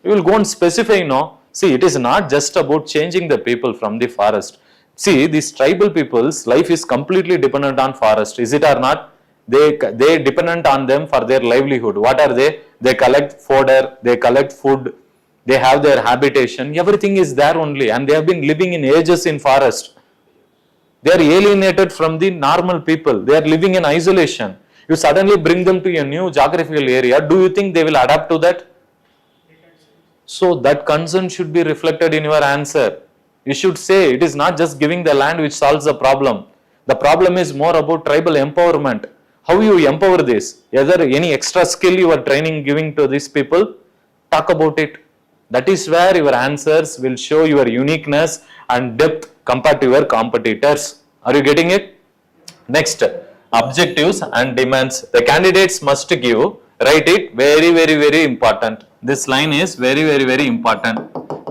You will go and specify, no? See, it is not just about changing the people from the forest. See, these tribal people's life is completely dependent on forest. Is it or not? They dependent on them for their livelihood. What are they? They collect fodder, they collect food, they have their habitation. Everything is there only, and they have been living in ages in forest. They are alienated from the normal people. They are living in isolation. You suddenly bring them to a new geographical area. Do you think they will adapt to that? So that concern should be reflected in your answer. You should say it is not just giving the land which solves the problem. The problem is more about tribal empowerment. How you empower this? Either any extra skill you are giving to these people, talk about it. That is where your answers will show your uniqueness and depth compared to your competitors. Are you getting it? Next. Objectives and demands. The candidates must give, write it, very important. This line is very important.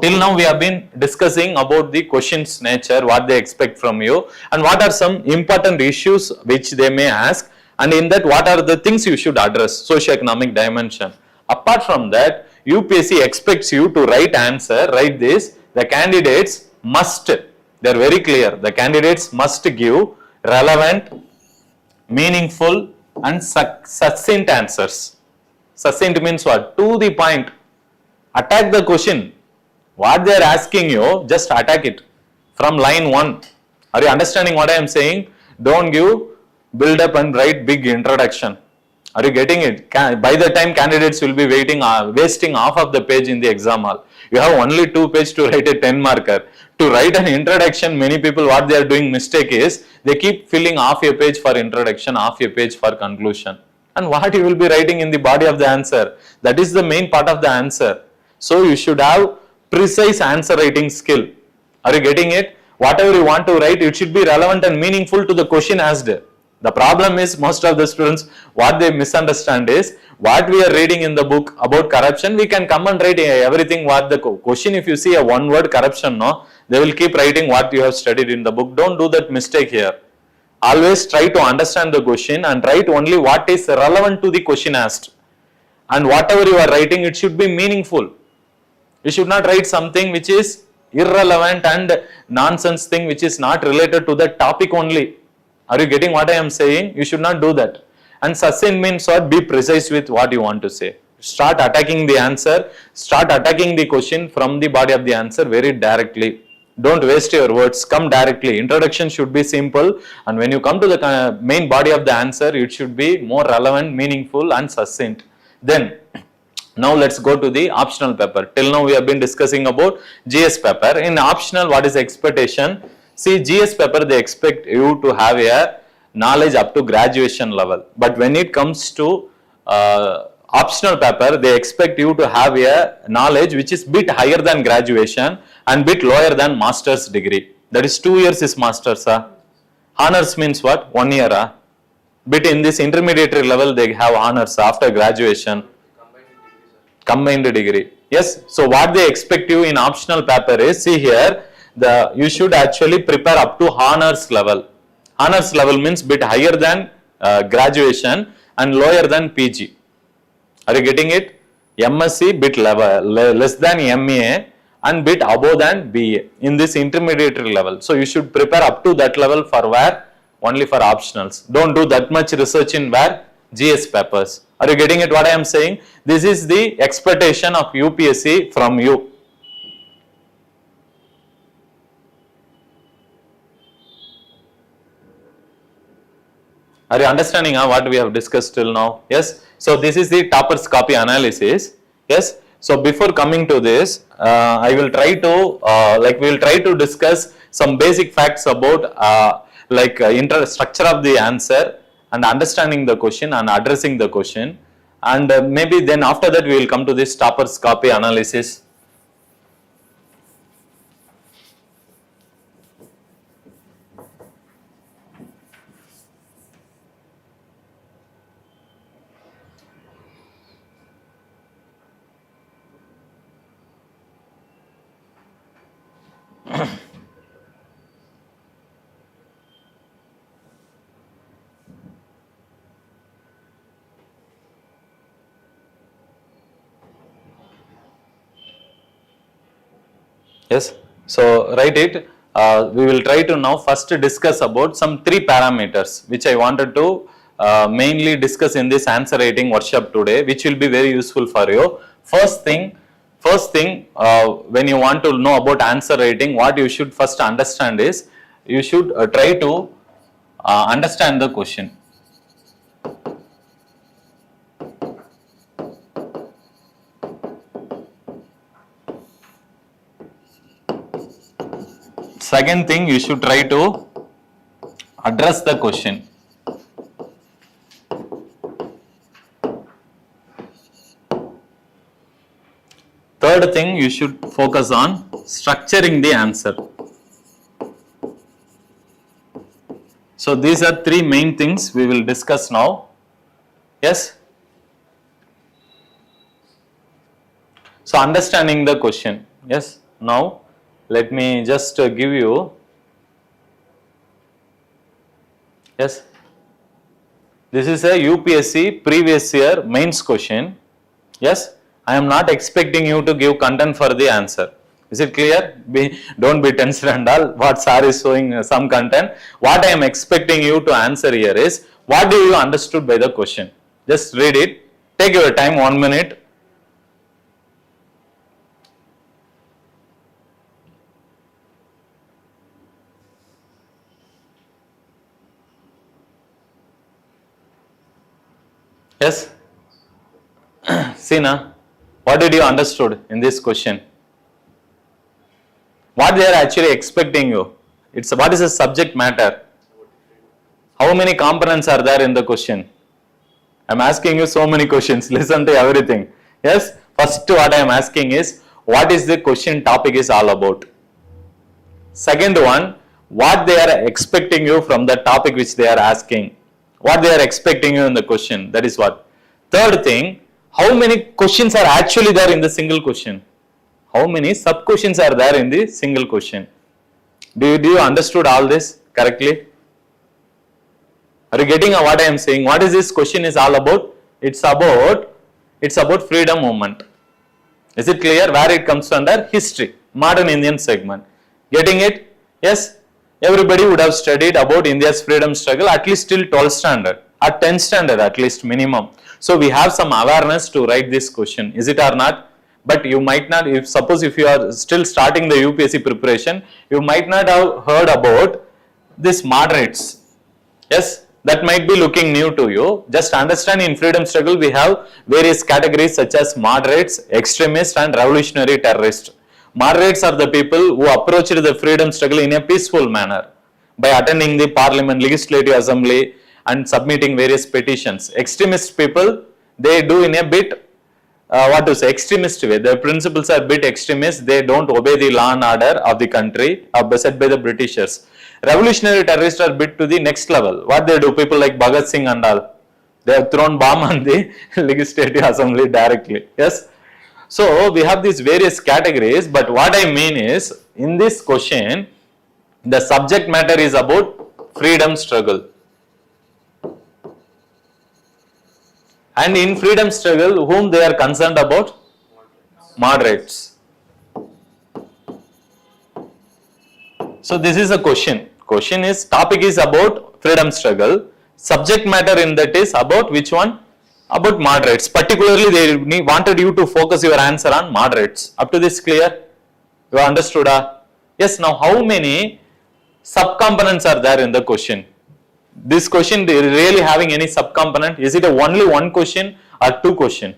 Till now we have been discussing about the questions nature, what they expect from you, and what are some important issues which they may ask, and in that what are the things you should address, socio-economic dimension. Apart from that, UPSC expects you to write this, the candidates must, they are very clear, the candidates must give relevant, meaningful and succinct answers. Succinct means what? To the point. Attack the question. What they are asking you, just attack it from line 1. Are you understanding what I am saying? Don't give build up and write big introduction. Are you getting it? By the time candidates will be wasting half of the page in the exam hall. You have only 2 pages to write a 10 marker. To write an introduction, many people what they are doing mistake is, they keep filling half a page for introduction, half a page for conclusion. And what you will be writing in the body of the answer, that is the main part of the answer. So you should have precise answer writing skill. Are you getting it? Whatever you want to write, it should be relevant and meaningful to the question asked. The problem is most of the students, what they misunderstand is, what we are reading in the book about corruption, we can come and write everything what the question. If you see a one word corruption, no, they will keep writing what you have studied in the book. Don't do that mistake here. Always try to understand the question and write only what is relevant to the question asked. And whatever you are writing, it should be meaningful. You should not write something which is irrelevant and nonsense thing which is not related to the topic only. Are you getting what I am saying? You should not do that. And succinct means what? Be precise with what you want to say. Start attacking the answer, start attacking the question from the body of the answer very directly. Don't waste your words, come directly. Introduction should be simple, and when you come to the main body of the answer, it should be more relevant, meaningful and succinct. Then, now let's go to the optional paper. Till now we have been discussing about GS paper. In optional, what is the expectation? See, GS paper, they expect you to have a knowledge up to graduation level. But when it comes to optional paper, they expect you to have a knowledge which is bit higher than graduation and bit lower than master's degree. That is 2 years is master's. Honors means what? 1 year. Bit in this intermediate level, they have honors after graduation. Combined degree. Yes. So what they expect you in optional paper is, see here, you should actually prepare up to honors level. Honors level means bit higher than graduation and lower than PG. Are you getting it? MSc bit level, less than MA and bit above than BA in this intermediate level. So you should prepare up to that level for where? Only for optionals. Don't do that much research in where? GS papers. Are you getting it what I am saying? This is the expectation of UPSC from you. Are you understanding what we have discussed till now? Yes. So this is the topper's copy analysis. Yes. So before coming to this, I will try to we will try to discuss some basic facts about structure of the answer and understanding the question and addressing the question, and maybe then after that we will come to this topper's copy analysis. Yes, so write it. We will try to now first discuss about some 3 parameters which I wanted to mainly discuss in this answer writing workshop today, which will be very useful for you. First thing, when you want to know about answer writing, what you should first understand is, you should try to understand the question. Second thing, you should try to address the question. Third thing, you should focus on structuring the answer. So these are 3 main things we will discuss now. Yes. So understanding the question. Yes. Now let me just give you. Yes. This is a UPSC previous year mains question. Yes. I am not expecting you to give content for the answer. Is it clear? Don't be tense and all. What sir is showing some content. What I am expecting you to answer here is, what do you understood by the question? Just read it. Take your time, 1 minute. Yes. See now. What did you understood in this question? What they are actually expecting you? What is the subject matter? How many components are there in the question? I am asking you so many questions. Listen to everything. Yes. First, what I am asking is, what is the question topic is all about? Second one, what they are expecting you from the topic which they are asking. What they are expecting you in the question. That is what. Third thing, how many questions are actually there in the single question? How many sub questions are there in the single question? Do you understood all this correctly? Are you getting what I am saying? What is this question is all about? It's about freedom movement. Is it clear? Where it comes under history, modern Indian segment. Getting it? Yes? Everybody would have studied about India's freedom struggle at least till 12th standard, at 10th standard at least minimum. So we have some awareness to write this question. Is it or not? But you might not, if suppose if you are still starting the UPSC preparation, you might not have heard about this moderates. Yes, that might be looking new to you. Just understand, in freedom struggle we have various categories such as moderates, extremists and revolutionary terrorists. Moderates are the people who approached the freedom struggle in a peaceful manner by attending the parliament, legislative assembly and submitting various petitions. Extremist people, they do in a bit extremist way. Their principles are a bit extremist. They don't obey the law and order of the country set by the Britishers. Revolutionary terrorists are a bit to the next level. What they do? People like Bhagat Singh and all, they have thrown bomb on the legislative assembly directly. Yes. So we have these various categories, but what I mean is, in this question, the subject matter is about freedom struggle. And in freedom struggle, whom they are concerned about? Moderates. So this is a question. Question is, topic is about freedom struggle. Subject matter in that is about which one? About moderates. Particularly they wanted you to focus your answer on moderates. Up to this clear? You understood? Yes. Now how many subcomponents are there in the question? This question really having any subcomponent? Is it only one question or two question?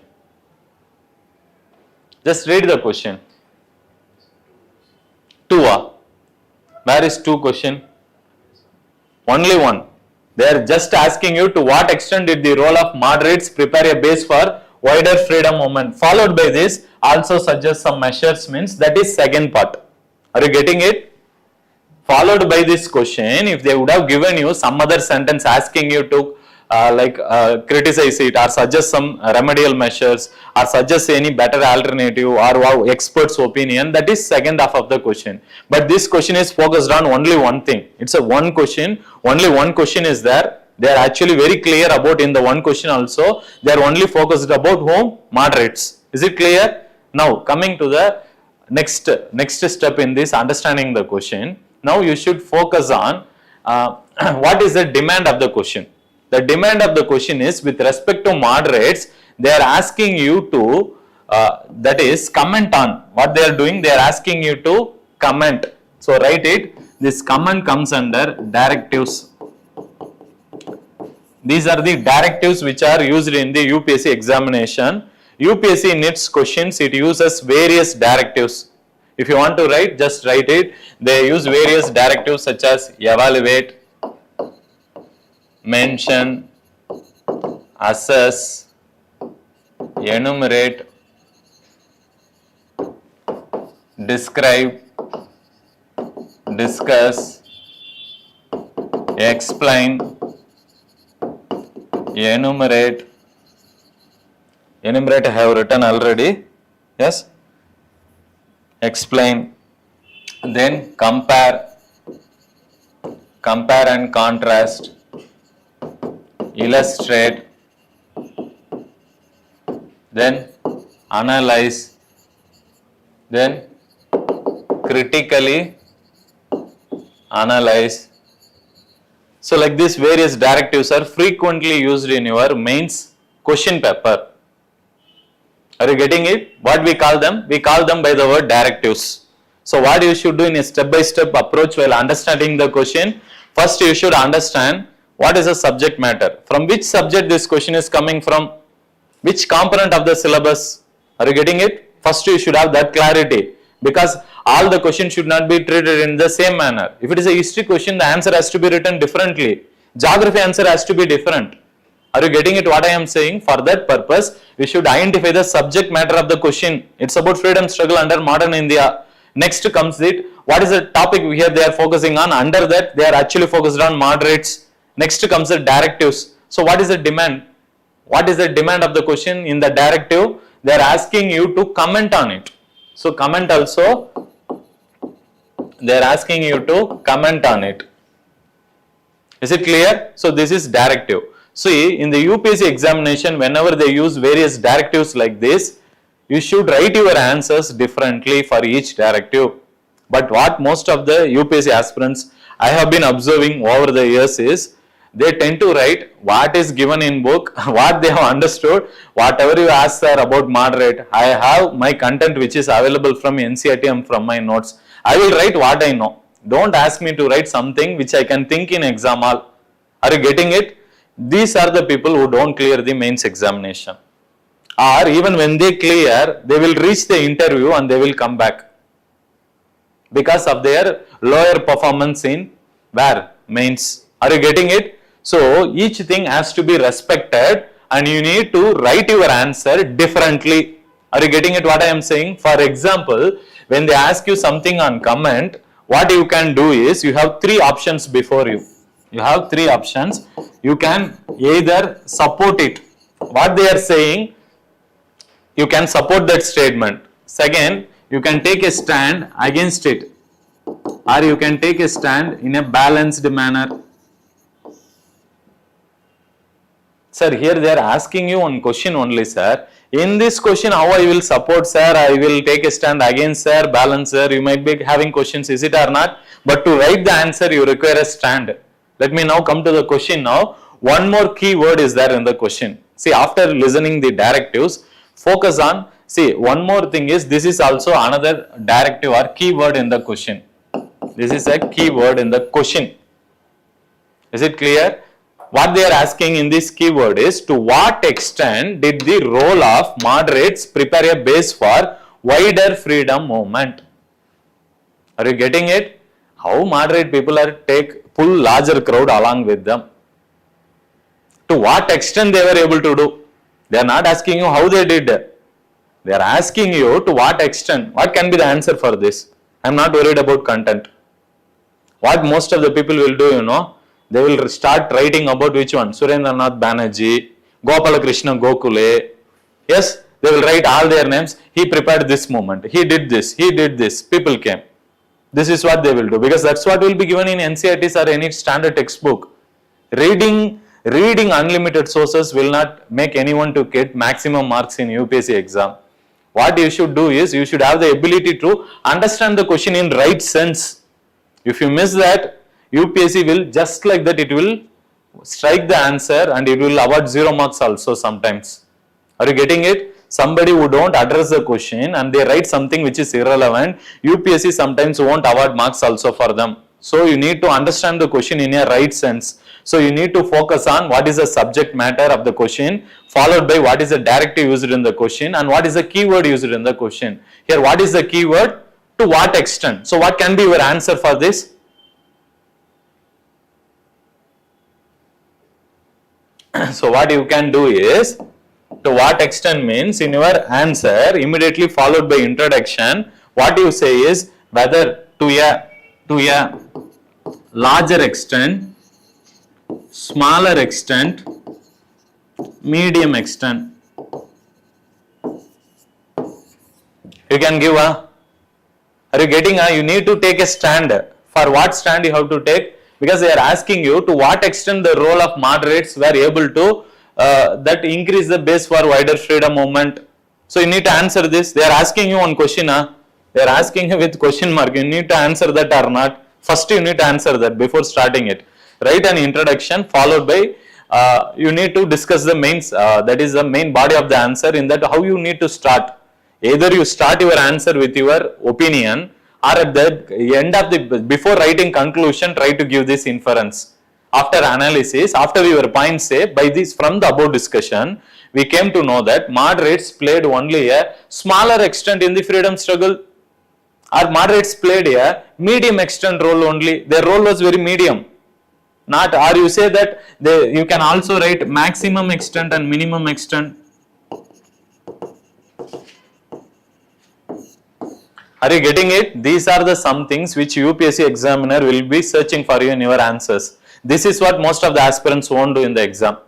Just read the question. Two. Where is two question? Only one. They are just asking you to what extent did the role of moderates prepare a base for wider freedom movement. Followed by this, also suggest some measures, means that is second part. Are you getting it? Followed by this question, if they would have given you some other sentence asking you to criticize it or suggest some remedial measures or suggest any better alternative or expert's opinion, that is second half of the question. But this question is focused on only one thing. It's a one question, only one question is there. They are actually very clear about in the one question also. They are only focused about whom? Moderates. Is it clear? Now coming to the next step in this understanding the question. Now you should focus on what is the demand of the question. The demand of the question is, with respect to moderates, they are asking you to that is comment on what they are doing. They are asking you to comment. So write it. This comment comes under directives. These are the directives which are used in the UPSC examination. UPSC in its questions, it uses various directives. If you want to write, just write it. They use various directives such as evaluate, mention, assess, enumerate, describe, discuss, explain, enumerate. Enumerate I have written already. Yes. Explain, then compare and contrast, illustrate, then analyze, then critically analyze. So like this, various directives are frequently used in your mains question paper. Are you getting it? What we call them? We call them by the word directives. So what you should do in a step-by-step approach while understanding the question, first you should understand what is the subject matter. From which subject this question is coming from? Which component of the syllabus? Are you getting it? First you should have that clarity, because all the questions should not be treated in the same manner. If it is a history question, the answer has to be written differently. Geography answer has to be different. Are you getting it what I am saying? For that purpose, we should identify the subject matter of the question. It's about freedom struggle under modern India. Next comes it, what is the topic here they are focusing on? Under that, they are actually focused on moderates. Next comes the directives. So what is the demand? What is the demand of the question in the directive? They are asking you to comment on it. So comment also, they are asking you to comment on it. Is it clear? So this is directive. See, in the UPSC examination, whenever they use various directives like this, you should write your answers differently for each directive. But what most of the UPSC aspirants I have been observing over the years is, they tend to write what is given in book, what they have understood, whatever you ask sir about moderate, I have my content which is available from NCERT and from my notes. I will write what I know. Don't ask me to write something which I can think in exam hall. Are you getting it? These are the people who don't clear the mains examination. Or even when they clear, they will reach the interview and they will come back because of their lower performance in where? Mains. Are you getting it? So each thing has to be respected and you need to write your answer differently. Are you getting it what I am saying? For example, when they ask you something on comment, what you can do is, you have three options before you. You have three options. You can either support it. What they are saying, you can support that statement. Second, you can take a stand against it. Or you can take a stand in a balanced manner. Sir, here they are asking you one question only, sir. In this question, how I will support, sir? I will take a stand against, sir, balance, sir. You might be having questions, is it or not? But to write the answer, you require a stand. Let me now come to the question now. One more key word is there in the question. See, after listening the directives, focus on, see, one more thing is, this is also another directive or keyword in the question. This is a keyword in the question. Is it clear? What they are asking in this keyword is, to what extent did the role of moderates prepare a base for wider freedom movement? Are you getting it? How moderate people are pull larger crowd along with them. To what extent they were able to do? They are not asking you how they did. They are asking you to what extent. What can be the answer for this? I am not worried about content. What most of the people will do, you know, they will start writing about which one? Surendranath Banerjee, Gopala Krishna Gokule. Yes, they will write all their names. He prepared this movement. He did this. He did this. People came. This is what they will do, because that's what will be given in NCERTs or any standard textbook. Reading unlimited sources will not make anyone to get maximum marks in UPSC exam. What you should do is, you should have the ability to understand the question in right sense. If you miss that, UPSC will just like that, it will strike the answer and it will award 0 marks also sometimes. Are you getting it? Somebody who don't address the question and they write something which is irrelevant, UPSC sometimes won't award marks also for them. So you need to understand the question in a right sense. So you need to focus on what is the subject matter of the question, followed by what is the directive used in the question and what is the keyword used in the question. Here, what is the keyword? To what extent? So what can be your answer for this? So what you can do is, to what extent means in your answer, immediately followed by introduction, what you say is whether to a larger extent, smaller extent, medium extent. You can give a, are you getting a, you need to take a stand. For what stand you have to take? Because they are asking you to what extent the role of moderates were able to that increase the base for wider freedom movement. So you need to answer this. They are asking you one question. They are asking you with question mark. You need to answer that or not. First you need to answer that before starting it. Write an introduction followed by you need to discuss the mains, that is the main body of the answer, in that how you need to start. Either you start your answer with your opinion, or at the end of the, before writing conclusion, try to give this inference. After analysis, after your points say, by this, from the above discussion, we came to know that moderates played only a smaller extent in the freedom struggle, or moderates played a medium extent role only. Their role was very medium. Not, or you say that you can also write maximum extent and minimum extent. Are you getting it? These are the some things which UPSC examiner will be searching for you in your answers. This is what most of the aspirants won't do in the exam.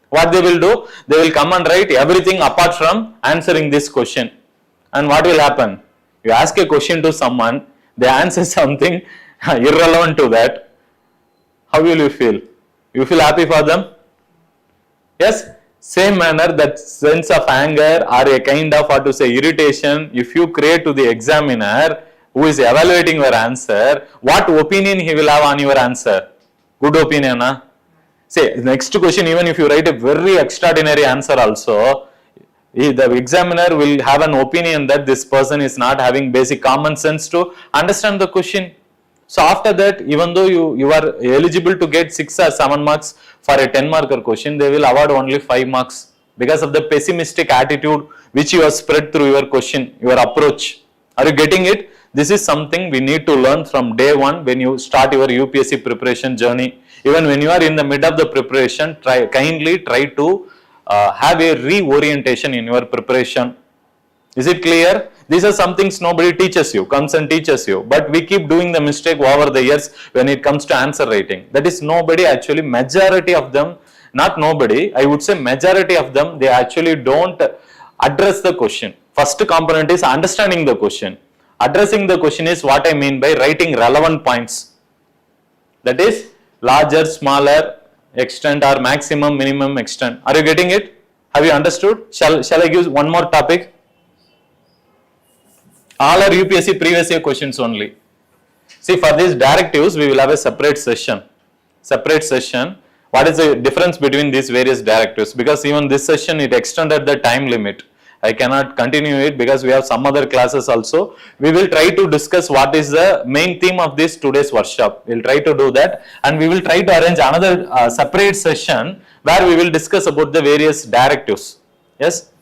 What they will do? They will come and write everything apart from answering this question. And what will happen? You ask a question to someone, they answer something irrelevant to that. How will you feel? You feel happy for them? Yes? Same manner, that sense of anger or a kind of what to say irritation, if you create to the examiner who is evaluating your answer, what opinion he will have on your answer? Good opinion, huh? Say, next question, even if you write a very extraordinary answer also, the examiner will have an opinion that this person is not having basic common sense to understand the question. So after that, even though you are eligible to get 6 or 7 marks for a 10 marker question, they will award only 5 marks because of the pessimistic attitude which you have spread through your question, your approach. Are you getting it? This is something we need to learn from day one when you start your UPSC preparation journey. Even when you are in the mid of the preparation, kindly try to have a reorientation in your preparation. Is it clear? These are some things nobody teaches you, comes and teaches you. But we keep doing the mistake over the years when it comes to answer writing. That is nobody actually, majority of them, not nobody, I would say majority of them, they actually don't address the question. First component is understanding the question. Addressing the question is what I mean by writing relevant points. That is larger, smaller extent or maximum, minimum extent. Are you getting it? Have you understood? Shall I give one more topic? All are UPSC previous year questions only. See, for these directives, we will have a separate session. What is the difference between these various directives? Because even this session, it extended the time limit. I cannot continue it because we have some other classes also. We will try to discuss what is the main theme of this today's workshop. We will try to do that, and we will try to arrange another separate session where we will discuss about the various directives. Yes?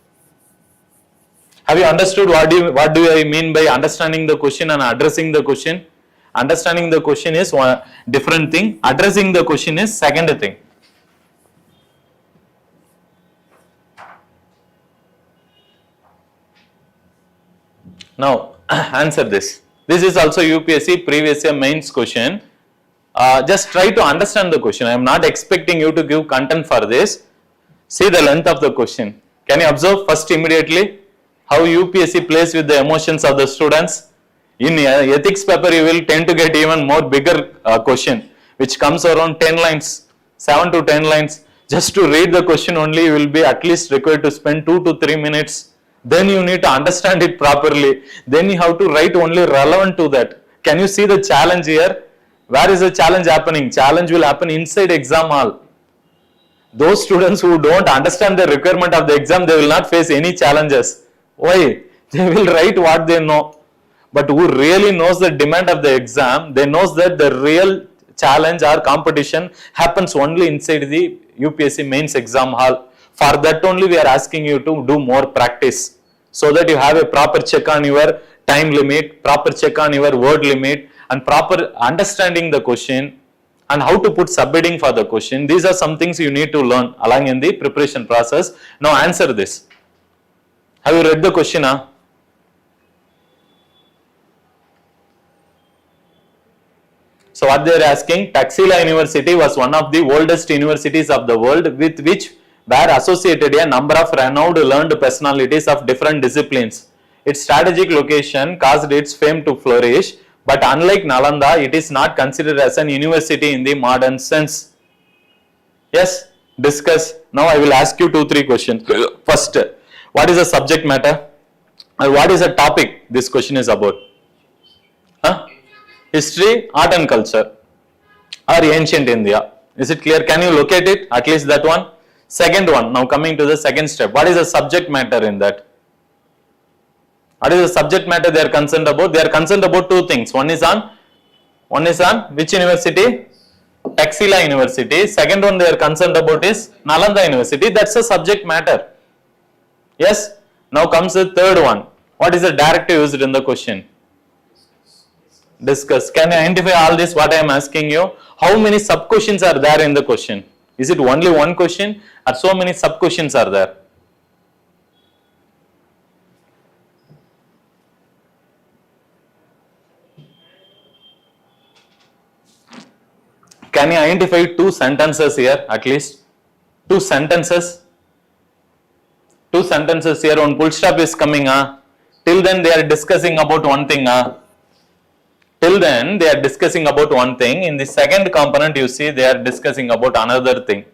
Have you understood what do I mean by understanding the question and addressing the question? Understanding the question is one different thing. Addressing the question is second thing. Now, answer this. This is also UPSC previous year mains question. Just try to understand the question. I am not expecting you to give content for this. See the length of the question. Can you observe first immediately how UPSC plays with the emotions of the students? In ethics paper, you will tend to get even more bigger question, which comes around 10 lines, 7 to 10 lines. Just to read the question only, you will be at least required to spend 2 to 3 minutes. Then you need to understand it properly. Then you have to write only relevant to that. Can you see the challenge here? Where is the challenge happening? Challenge will happen inside exam hall. Those students who don't understand the requirement of the exam, they will not face any challenges. Why? They will write what they know. But who really knows the demand of the exam, they knows that the real challenge or competition happens only inside the UPSC mains exam hall. For that only we are asking you to do more practice, so that you have a proper check on your time limit, proper check on your word limit, and proper understanding the question and how to put subheading for the question. These are some things you need to learn along in the preparation process. Now answer this. Have you read the question? Huh? So what they are asking, Taxila University was one of the oldest universities of the world, with which were associated a number of renowned learned personalities of different disciplines. Its strategic location caused its fame to flourish, but unlike Nalanda, it is not considered as an university in the modern sense. Yes, discuss. Now I will ask you 2-3 questions. First, what is the subject matter? Or what is the topic this question is about? Huh? History, art and culture, or ancient India. Is it clear? Can you locate it? At least that one. Second one, now coming to the second step. What is the subject matter in that? What is the subject matter they are concerned about? They are concerned about 2 things. One is on which university? Taxila University. Second one they are concerned about is Nalanda University. That's the subject matter. Yes? Now comes the third one. What is the directive used in the question? Discuss. Can you identify all this what I am asking you? How many sub questions are there in the question? Is it only one question or so many sub questions are there? Can you identify 2 sentences here at least? 2 sentences? 2 sentences here, one full stop is coming. Till then they are discussing about one thing. Till then they are discussing about one thing. In the second component you see they are discussing about another thing.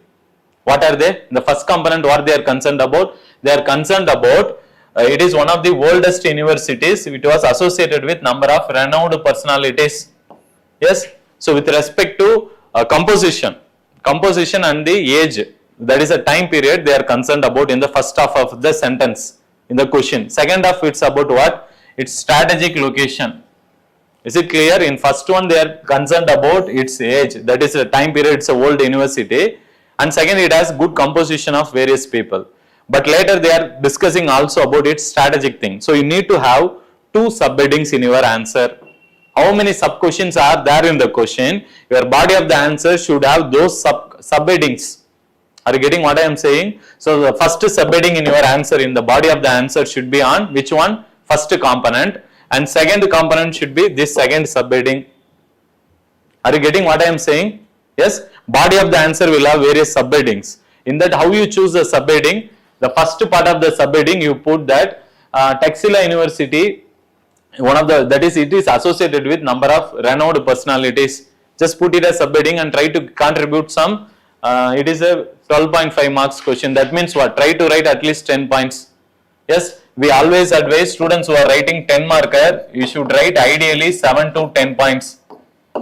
What are they? The first component, what they are concerned about? They are concerned about it is one of the oldest universities. It was associated with number of renowned personalities. Yes. So with respect to composition and the age, that is a time period they are concerned about in the first half of the sentence in the question. Second half, it's about what? It's strategic location. Is it clear? In first one they are concerned about its age, that is a time period, it's a old university, and second it has good composition of various people. But later they are discussing also about its strategic thing. So you need to have two subheadings in your answer. How many sub questions are there in the question? Your body of the answer should have those subheadings. Are you getting what I am saying? So the first subheading in your answer, in the body of the answer, should be on which one? First component, and second component should be this second subheading. Are you getting what I am saying? Yes, body of the answer will have various subheadings. In that, how you choose the subheading? The first part of the subheading, you put that Taxila University, one of the, that is, it is associated with number of renowned personalities. Just put it as subheading and try to contribute some. It is a 12.5 marks question. That means what? Try to write at least 10 points. Yes, we always advise students who are writing 10 marker, you should write ideally 7 to 10 points.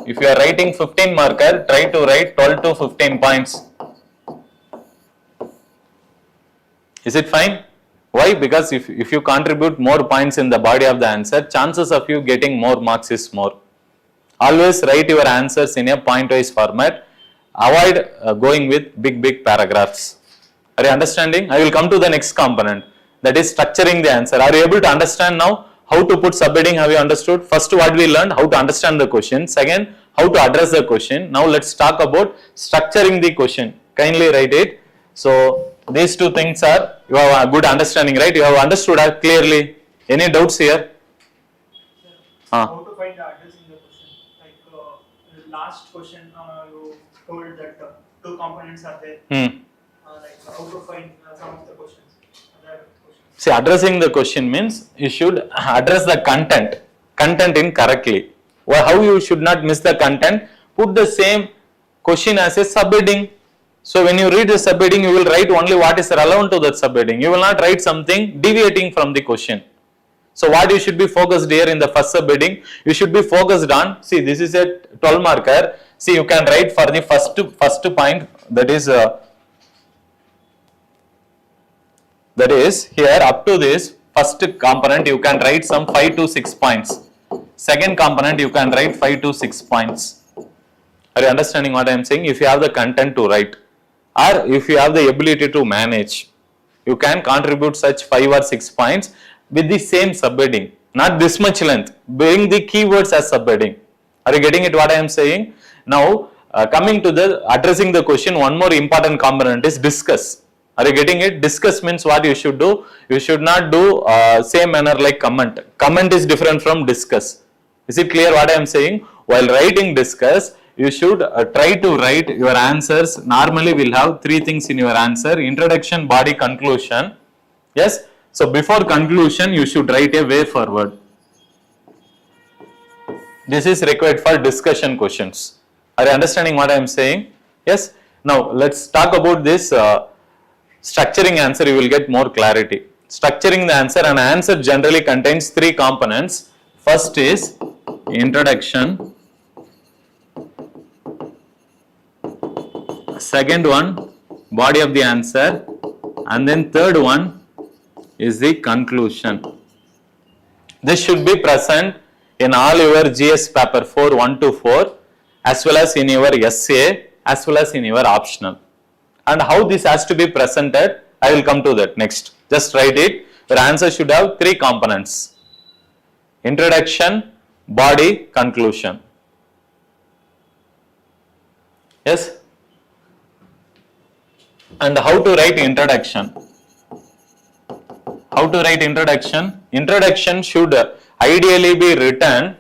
If you are writing 15 marker, try to write 12 to 15 points. Is it fine? Why? Because if you contribute more points in the body of the answer, chances of you getting more marks is more. Always write your answers in a point-wise format. Avoid going with big paragraphs. Are you understanding? I will come to the next component, that is structuring the answer. Are you able to understand now how to put subheading? Have you understood? First, what we learned, how to understand the question. Second, how to address the question. Now let's talk about structuring the question. Kindly write it. So these two things are, you have a good understanding, right? You have understood clearly. Any doubts here? How to find the address in the question? Like the last question, you told that two components are there. Like how to find some of the questions. Other questions. See, addressing the question means you should address the content in correctly. Well, how you should not miss the content? Put the same question as a subheading. So when you read the subheading, you will write only what is relevant to that subheading. You will not write something deviating from the question. So what you should be focused here in the first subheading, you should be focused on, see, this is a 12 marker. See, you can write for the first point, that is here up to this first component, you can write some 5 to 6 points. Second component, you can write 5 to 6 points. Are you understanding what I am saying? If you have the content to write, or if you have the ability to manage, you can contribute such 5 or 6 points with the same subheading, not this much length. Bring the keywords as subheading. Are you getting it what I am saying? Now coming to the addressing the question, one more important component is discuss. Are you getting it? Discuss means what you should do? You should not do same manner like comment. Comment is different from discuss. Is it clear what I am saying? While writing discuss, you should try to write your answers. Normally we will have 3 things in your answer: introduction, body, conclusion. Yes. So before conclusion, you should write a way forward. This is required for discussion questions. Are you understanding what I am saying? Yes. Now let's talk about this structuring answer. You will get more clarity. Structuring the answer, an answer generally contains 3 components. First is introduction. Second one, body of the answer, and then third one is the conclusion. This should be present in all your GS paper 4 1 to 4, as well as in your essay, as well as in your optional. And how this has to be presented, I will come to that next. Just write it. Your answer should have 3 components: introduction, body, conclusion. Yes. And how to write introduction? How to write introduction? Introduction should ideally be written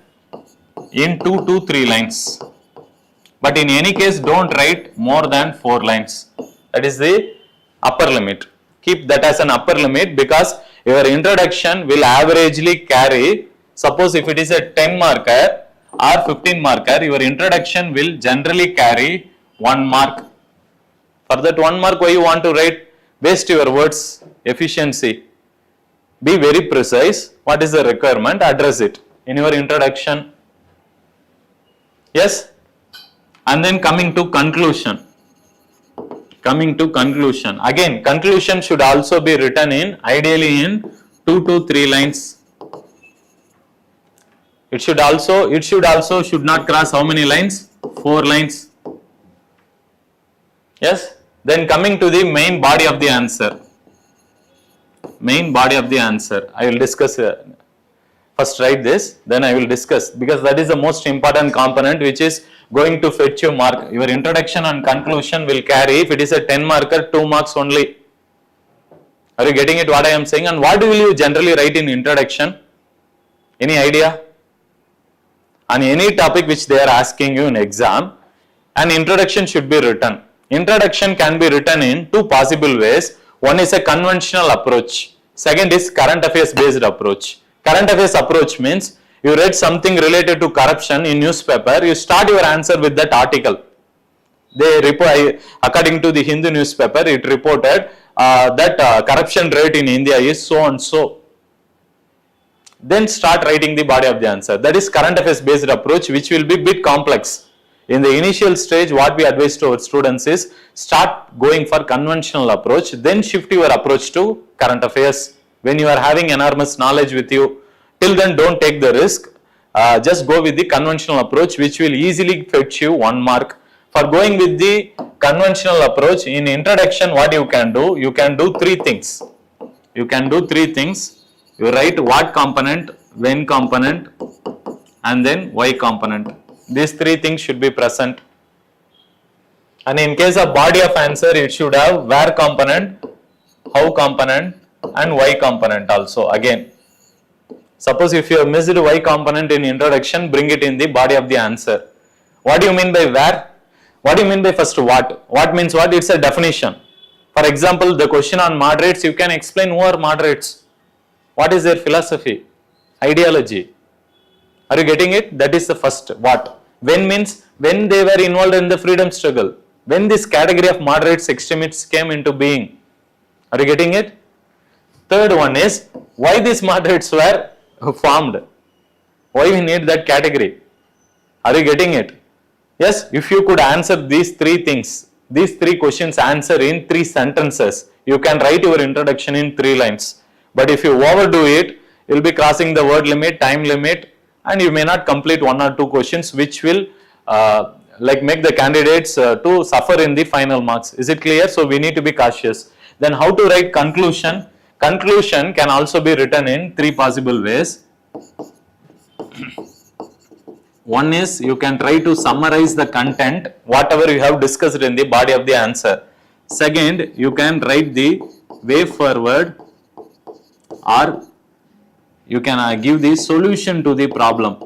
in 2 to 3 lines. But in any case, don't write more than 4 lines. That is the upper limit. Keep that as an upper limit, because your introduction will averagely carry, suppose if it is a 10 marker or 15 marker, your introduction will generally carry 1 mark. For that 1 mark, why you want to write? Waste your words, efficiency. Be very precise. What is the requirement? Address it in your introduction. Yes? And then coming to conclusion. Again, conclusion should also be written ideally in 2 to 3 lines. It should not cross how many lines? 4 lines. Yes? Then coming to the main body of the answer. I will discuss. First write this, then I will discuss, because that is the most important component which is going to fetch you mark. Your introduction and conclusion will carry, if it is a 10 marker, 2 marks only. Are you getting it what I am saying? And what will you generally write in introduction? Any idea? On any topic which they are asking you in exam, an introduction should be written. Introduction can be written in 2 possible ways. One is a conventional approach. Second is current affairs based approach. Current affairs approach means you read something related to corruption in newspaper, you start your answer with that article. According to the Hindu newspaper, it reported that corruption rate in India is so and so. Then start writing the body of the answer. That is current affairs based approach, which will be bit complex. In the initial stage, what we advise to our students is start going for conventional approach, then shift your approach to current affairs. When you are having enormous knowledge with you, till then don't take the risk. Just go with the conventional approach, which will easily fetch you 1 mark. For going with the conventional approach, in introduction, what you can do? You can do 3 things. You write what component, when component, and then why component. These 3 things should be present. And in case of body of answer, it should have where component, how component, and why component also again. Suppose if you have missed why component in introduction, bring it in the body of the answer. What do you mean by where? What do you mean by first what? What means what? It's a definition. For example, the question on moderates, you can explain who are moderates. What is their philosophy, ideology? Are you getting it? That is the first what. When means when they were involved in the freedom struggle. When this category of moderates extremists came into being. Are you getting it? Third one is why these moderates were formed. Why we need that category. Are you getting it? Yes, if you could answer these 3 things, these 3 questions answer in 3 sentences, you can write your introduction in 3 lines. But if you overdo it, you will be crossing the word limit, time limit, and you may not complete 1 or 2 questions, which will make the candidates to suffer in the final marks. Is it clear? So we need to be cautious. Then how to write conclusion? Conclusion can also be written in 3 possible ways. One is you can try to summarize the content, whatever you have discussed in the body of the answer. Second, you can write the way forward, or you can give the solution to the problem.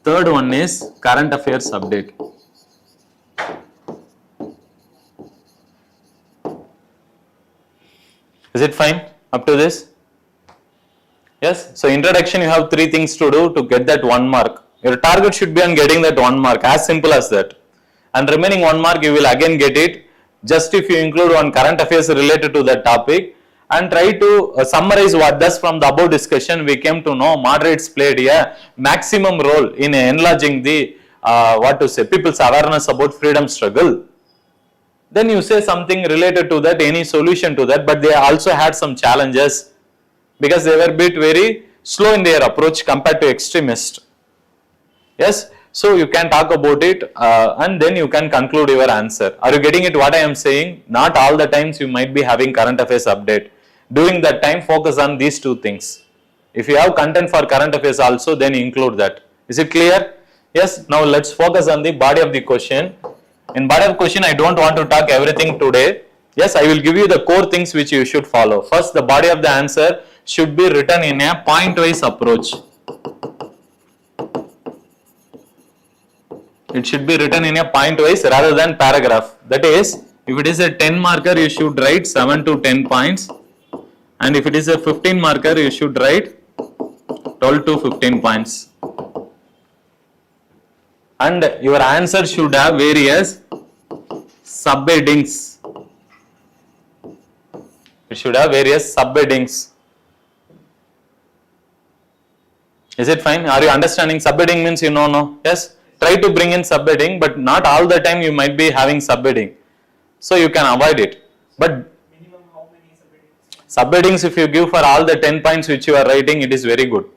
Third one is current affairs update. Is it fine up to this? Yes. So introduction, you have 3 things to do to get that 1 mark. Your target should be on getting that 1 mark, as simple as that. And remaining 1 mark you will again get it just if you include one current affairs related to that topic and try to summarize what thus from the above discussion we came to know moderates played a maximum role in enlarging the people's awareness about freedom struggle. Then you say something related to that, any solution to that, but they also had some challenges because they were a bit very slow in their approach compared to extremists. Yes, so you can talk about it and then you can conclude your answer. Are you getting it what I am saying? Not all the times you might be having current affairs update. During that time, focus on these 2 things. If you have content for current affairs also, then include that. Is it clear? Yes, now let's focus on the body of the question. In body of the question, I don't want to talk everything today. Yes, I will give you the core things which you should follow. First, the body of the answer should be written in a point-wise approach. It should be written in a point-wise rather than paragraph. That is, if it is a 10 marker, you should write 7 to 10 points. And if it is a 15 marker, you should write 12 to 15 points. And your answer should have various subheadings. It should have various subheadings. Is it fine? Are you understanding? Subheading means you know, no? Yes? Try to bring in subheading, but not all the time you might be having subheading. So you can avoid it. But Minimum how many subheadings? subheadings, if you give for all the 10 points which you are writing, it is very good.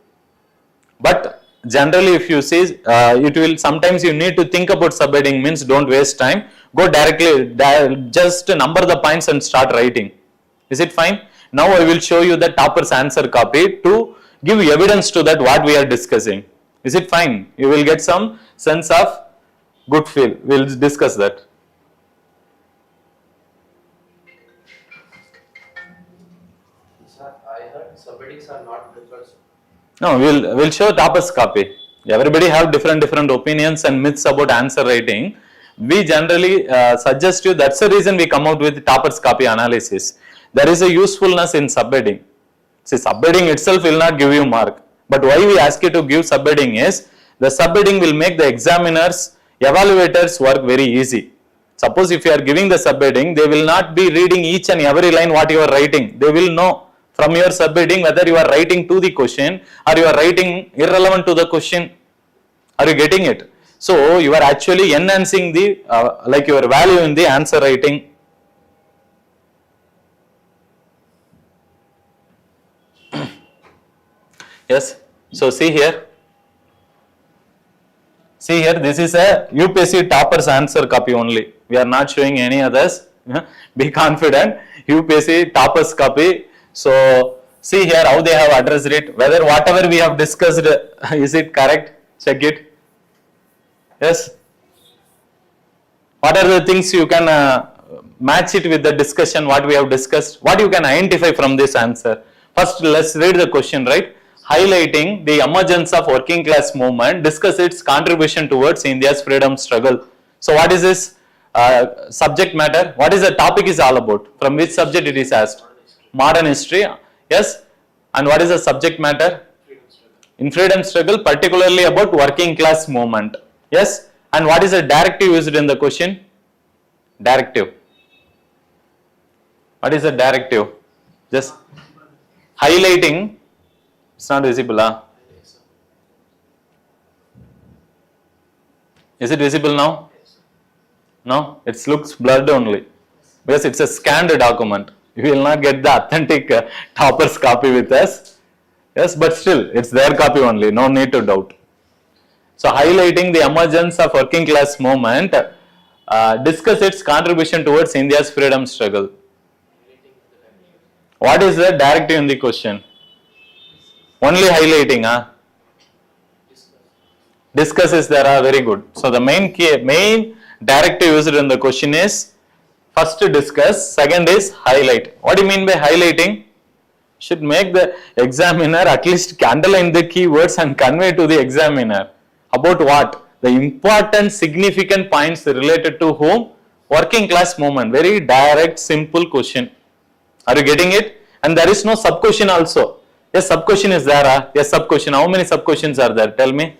But generally if you see, it will, sometimes you need to think about subheading, means don't waste time. Go directly, just number the points and start writing. Is it fine? Now I will show you the topper's answer copy to give evidence to that what we are discussing. Is it fine? You will get some sense of good feel. We will discuss that. Sir, I heard subheadings are not preferred. No, we'll show topper's copy. Everybody have different opinions and myths about answer writing. We generally suggest you, that's the reason we come out with topper's copy analysis. There is a usefulness in subheading. See, subheading itself will not give you mark. But why we ask you to give subheading is, the subheading will make the examiners, evaluators work very easy. Suppose if you are giving the subheading, they will not be reading each and every line what you are writing. They will know from your subheading whether you are writing to the question or you are writing irrelevant to the question. Are you getting it? So you are actually enhancing the like your value in the answer writing. Yes. So see here. See here, this is a UPSC topper's answer copy only. We are not showing any others. Be confident. UPSC topper's copy. So see here how they have addressed it. Whether whatever we have discussed, is it correct? Check it. Yes. What are the things you can match it with the discussion what we have discussed? What you can identify from this answer? First, let's read the question, right? Highlighting the emergence of working class movement, discuss its contribution towards India's freedom struggle. So what is this subject matter? What is the topic is all about? From which subject it is asked? Modern history. Yes. And what is the subject matter? In freedom struggle, particularly about working class movement. Yes. And what is the directive used in the question? Directive. What is the directive? Just highlighting. It's not visible, huh? Is it visible now? No, it looks blurred only. Because it's a scanned document. You will not get the authentic topper's copy with us. Yes, but still, it's their copy only. No need to doubt. So, highlighting the emergence of working class movement, discuss its contribution towards India's freedom struggle. What is the directive in the question? Only highlighting, huh? Discuss is there, very good. So the main directive used in the question is, first discuss, second is highlight. What do you mean by highlighting? Should make the examiner at least underline the keywords and convey to the examiner. About what? The important significant points related to whom? Working class movement. Very direct, simple question. Are you getting it? And there is no sub question also. Yes, sub question is there. Yes, sub question. How many sub questions are there? Tell me.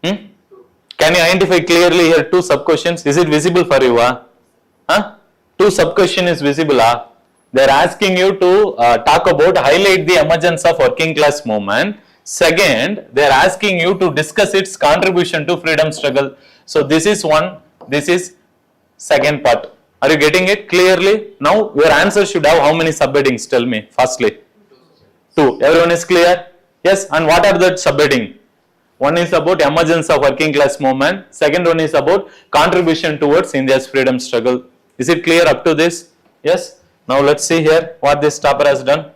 Can you identify clearly here 2 sub questions? Is it visible for you? 2 sub question is visible. They are asking you to talk about, highlight the emergence of working class movement. Second, they are asking you to discuss its contribution to freedom struggle. So this is one. This is second part. Are you getting it clearly? Now your answer should have how many subheadings? Tell me firstly. 2. Everyone is clear? Yes. And what are the subheading? One is about emergence of working class movement. Second one is about contribution towards India's freedom struggle. Is it clear up to this? Yes. Now let's see here what this topper has done.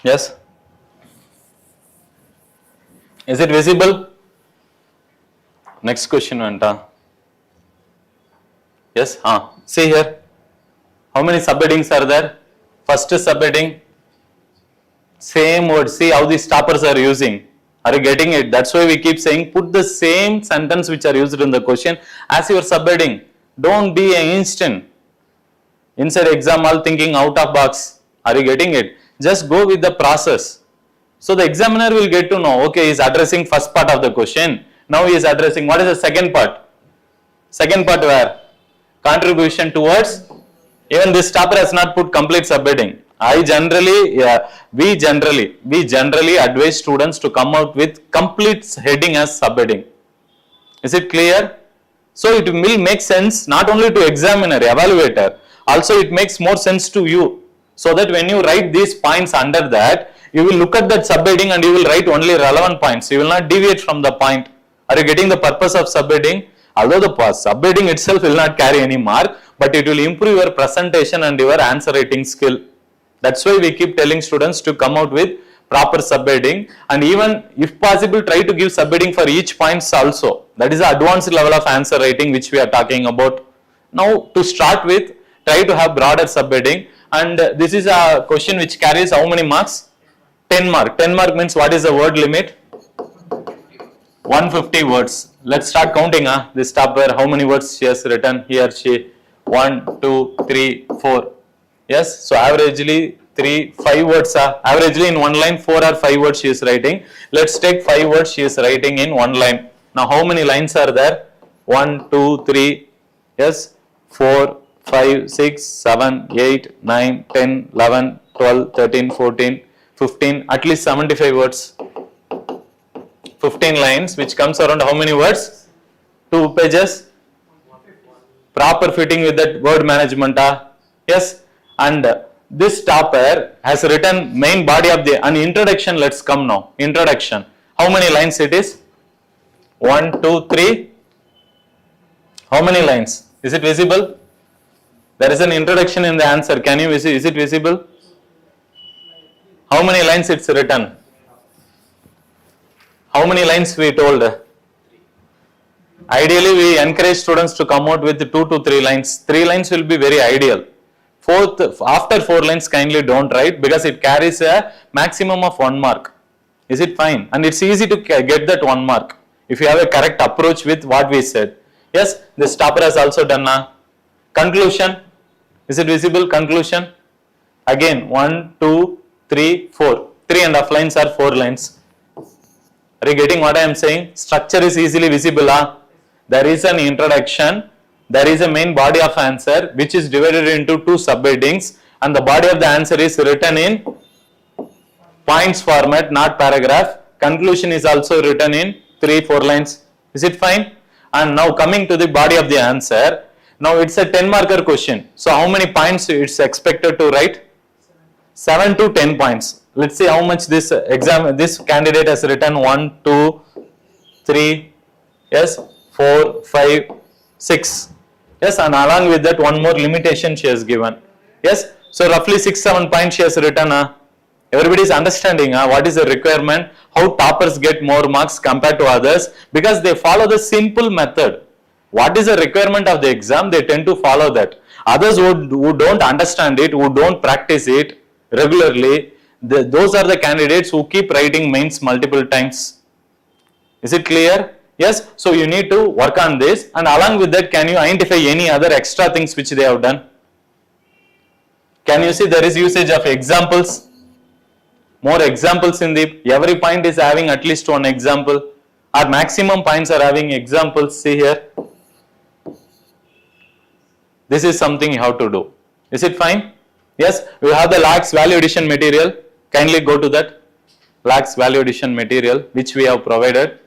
Yes. Is it visible? Next question went. Yes. See here. How many subheadings are there? First subheading. Same word. See how these toppers are using. Are you getting it? That's why we keep saying put the same sentence which are used in the question as your subheading. Don't be an instant. Inside exam all thinking out of box. Are you getting it? Just go with the process. So the examiner will get to know, okay, he is addressing first part of the question. Now he is addressing, what is the second part? Second part where? Contribution towards, even this topper has not put complete subheading. We generally advise students to come out with complete heading as subheading. Is it clear? So it will make sense not only to examiner, evaluator, also it makes more sense to you. So that when you write these points under that, you will look at that subheading and you will write only relevant points. You will not deviate from the point. Are you getting the purpose of subheading? Although the subheading itself will not carry any mark, but it will improve your presentation and your answer writing skill. That's why we keep telling students to come out with proper subheading, and even if possible try to give subheading for each points also. That is the advanced level of answer writing which we are talking about. Now to start with, try to have broader subheading, and this is a question which carries how many marks? 10 mark. 10 mark means what is the word limit? 150 words. Let's start counting. This topper, how many words she has written? He or she. 1, 2, 3, 4. Yes, so averagely 5 words. Averagely in one line 4 or 5 words she is writing. Let's take 5 words she is writing in one line. Now how many lines are there? 1, 2, 3, yes, 4, 5, 6, 7, 8, 9, 10, 11, 12, 13, 14, 15, at least 75 words. 15 lines, which comes around how many words? 2 pages. Proper fitting with that word management. Yes, and this topper has written main body of an introduction. Let's come now. Introduction. How many lines it is? 1, 2, 3. How many lines? Is it visible? There is an introduction in the answer. Can you see? Is it visible? How many lines it's written? How many lines we told? Ideally, we encourage students to come out with 2 to 3 lines. 3 lines will be very ideal. After 4 lines, kindly don't write because it carries a maximum of 1 mark. Is it fine? And it's easy to get that 1 mark if you have a correct approach with what we said. Yes, this topper has also done. Conclusion. Is it visible? Conclusion. Again, 1, 2, 3, 4. 3.5 lines are 4 lines. Are you getting what I am saying? Structure is easily visible. There is an introduction, there is a main body of answer which is divided into 2 subheadings, and the body of the answer is written in points format, not paragraph. Conclusion is also written in 3-4 lines. Is it fine? And now coming to the body of the answer, now it's a 10 marker question. So how many points it's expected to write? 7 to 10 points. Let's see how much this candidate has written. 1, 2, 3, yes, 4, 5, 6. Yes, and along with that one more limitation she has given. Yes, so roughly 6-7 points she has written. Everybody is understanding what is the requirement, how toppers get more marks compared to others, because they follow the simple method. What is the requirement of the exam, they tend to follow that. Others who don't understand it, who don't practice it regularly, those are the candidates who keep writing mains multiple times. Is it clear? Yes, so you need to work on this, and along with that, can you identify any other extra things which they have done? Can you see there is usage of examples? More examples in every point is having at least one example. Our maximum points are having examples. See here. This is something you have to do. Is it fine? Yes, we have the Laex value addition material. Kindly go to that Laex value addition material which we have provided.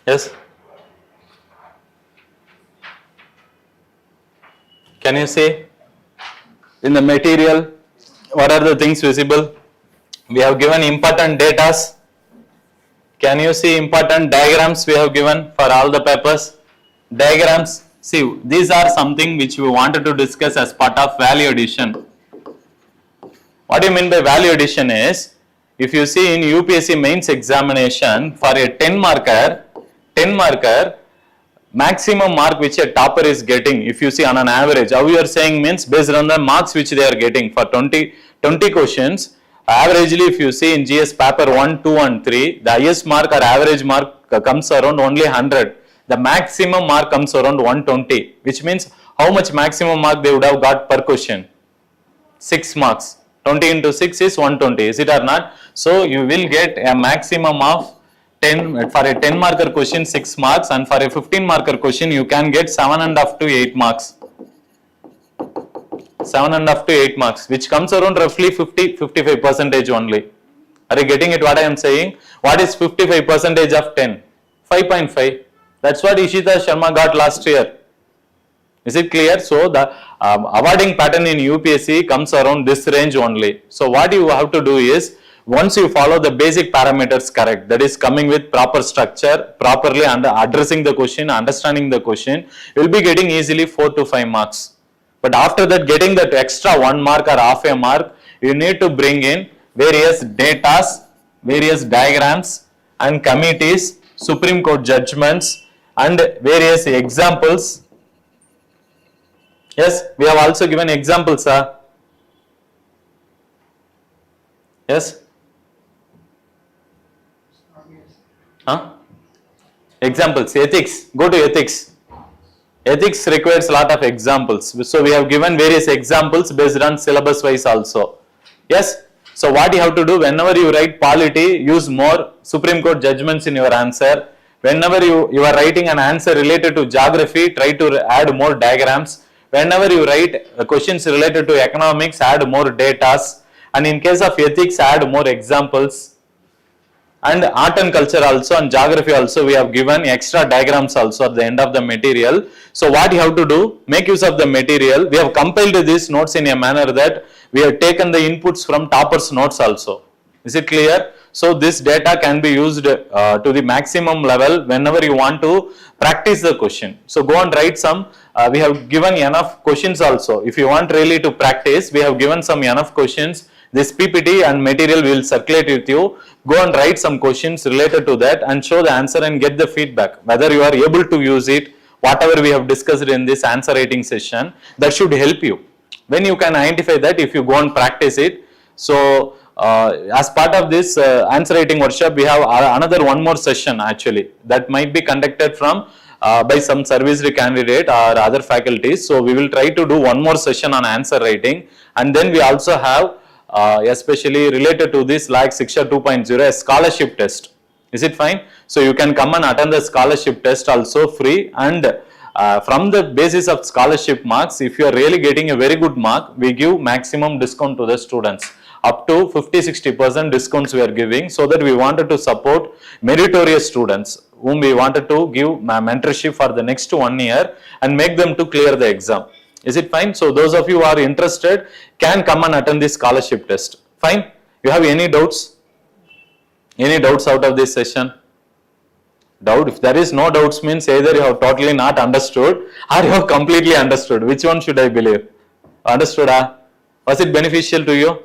Yes. Can you see in the material what are the things visible? We have given important data. Can you see important diagrams we have given for all the papers? Diagrams. See, these are something which we wanted to discuss as part of value addition. What do you mean by value addition is, if you see in UPSC mains examination for a 10 marker, maximum mark which a topper is getting, if you see on an average, how you are saying means based on the marks which they are getting for 20 questions, averagely if you see in GS paper 1, 2 and 3, the highest mark or average mark comes around only 100. The maximum mark comes around 120, which means how much maximum mark they would have got per question? 6 marks. 20 into 6 is 120, is it or not? So you will get a maximum of 10, for a 10 marker question 6 marks, and for a 15 marker question you can get 7.5 to 8 marks. 7.5 to 8 marks, which comes around roughly 55% only. Are you getting it what I am saying? What is 55% of 10? 5.5. That's what Ishita Sharma got last year. Is it clear? So the awarding pattern in UPSC comes around this range only. So what you have to do is, once you follow the basic parameters correct, that is coming with proper structure, properly addressing the question, understanding the question, you will be getting easily 4 to 5 marks. But after that, getting that extra 1 mark or half a mark, you need to bring in various data, various diagrams and committees, Supreme Court judgments and various examples. Yes, we have also given examples, sir. Yes? Huh? Examples, ethics, go to ethics. Ethics requires a lot of examples. So we have given various examples based on syllabus wise also. Yes? So what you have to do, whenever you write polity, use more Supreme Court judgments in your answer. Whenever you are writing an answer related to geography, try to add more diagrams. Whenever you write questions related to economics, add more data. And in case of ethics, add more examples. And art and culture also and geography also, we have given extra diagrams also at the end of the material. So what you have to do, make use of the material. We have compiled these notes in a manner that we have taken the inputs from toppers notes also. Is it clear? So this data can be used to the maximum level whenever you want to practice the question. So go and write some, we have given enough questions also. If you want really to practice, we have given some enough questions. This PPT and material will circulate with you. Go and write some questions related to that and show the answer and get the feedback. Whether you are able to use it, whatever we have discussed in this answer writing session, that should help you. When you can identify that, if you go and practice it. So as part of this answer writing workshop, we have another one more session actually that might be conducted from by some service candidate or other faculties. So we will try to do one more session on answer writing, and then we also have especially related to this Laex Shiksha 2.0 a scholarship test. Is it fine? So you can come and attend the scholarship test also free, and from the basis of scholarship marks, if you are really getting a very good mark, we give maximum discount to the students. Up to 50-60% discounts we are giving, so that we wanted to support meritorious students whom we wanted to give mentorship for the next 1 year and make them to clear the exam. Is it fine? So those of you who are interested can come and attend this scholarship test. Fine? You have any doubts? Any doubts out of this session? Doubt? If there is no doubts, means either you have totally not understood or you have completely understood. Which one should I believe? Understood? Was it beneficial to you?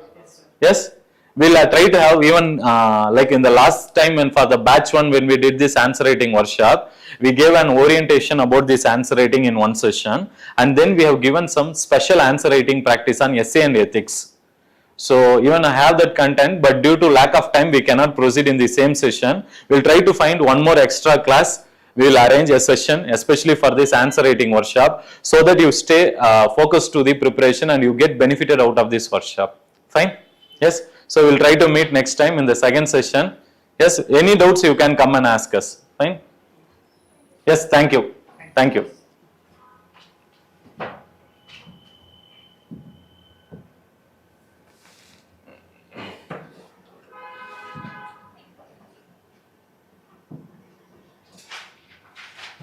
Yes? We'll try to have even like in the last time when for the batch 1 when we did this answer writing workshop, we gave an orientation about this answer writing in one session, and then we have given some special answer writing practice on essay and ethics. So even I have that content, but due to lack of time we cannot proceed in the same session. We'll try to find one more extra class. We will arrange a session especially for this answer writing workshop, so that you stay focused to the preparation and you get benefited out of this workshop. Fine? Yes? So we'll try to meet next time in the second session. Yes? Any doubts you can come and ask us. Fine? Yes, thank you. Thank you.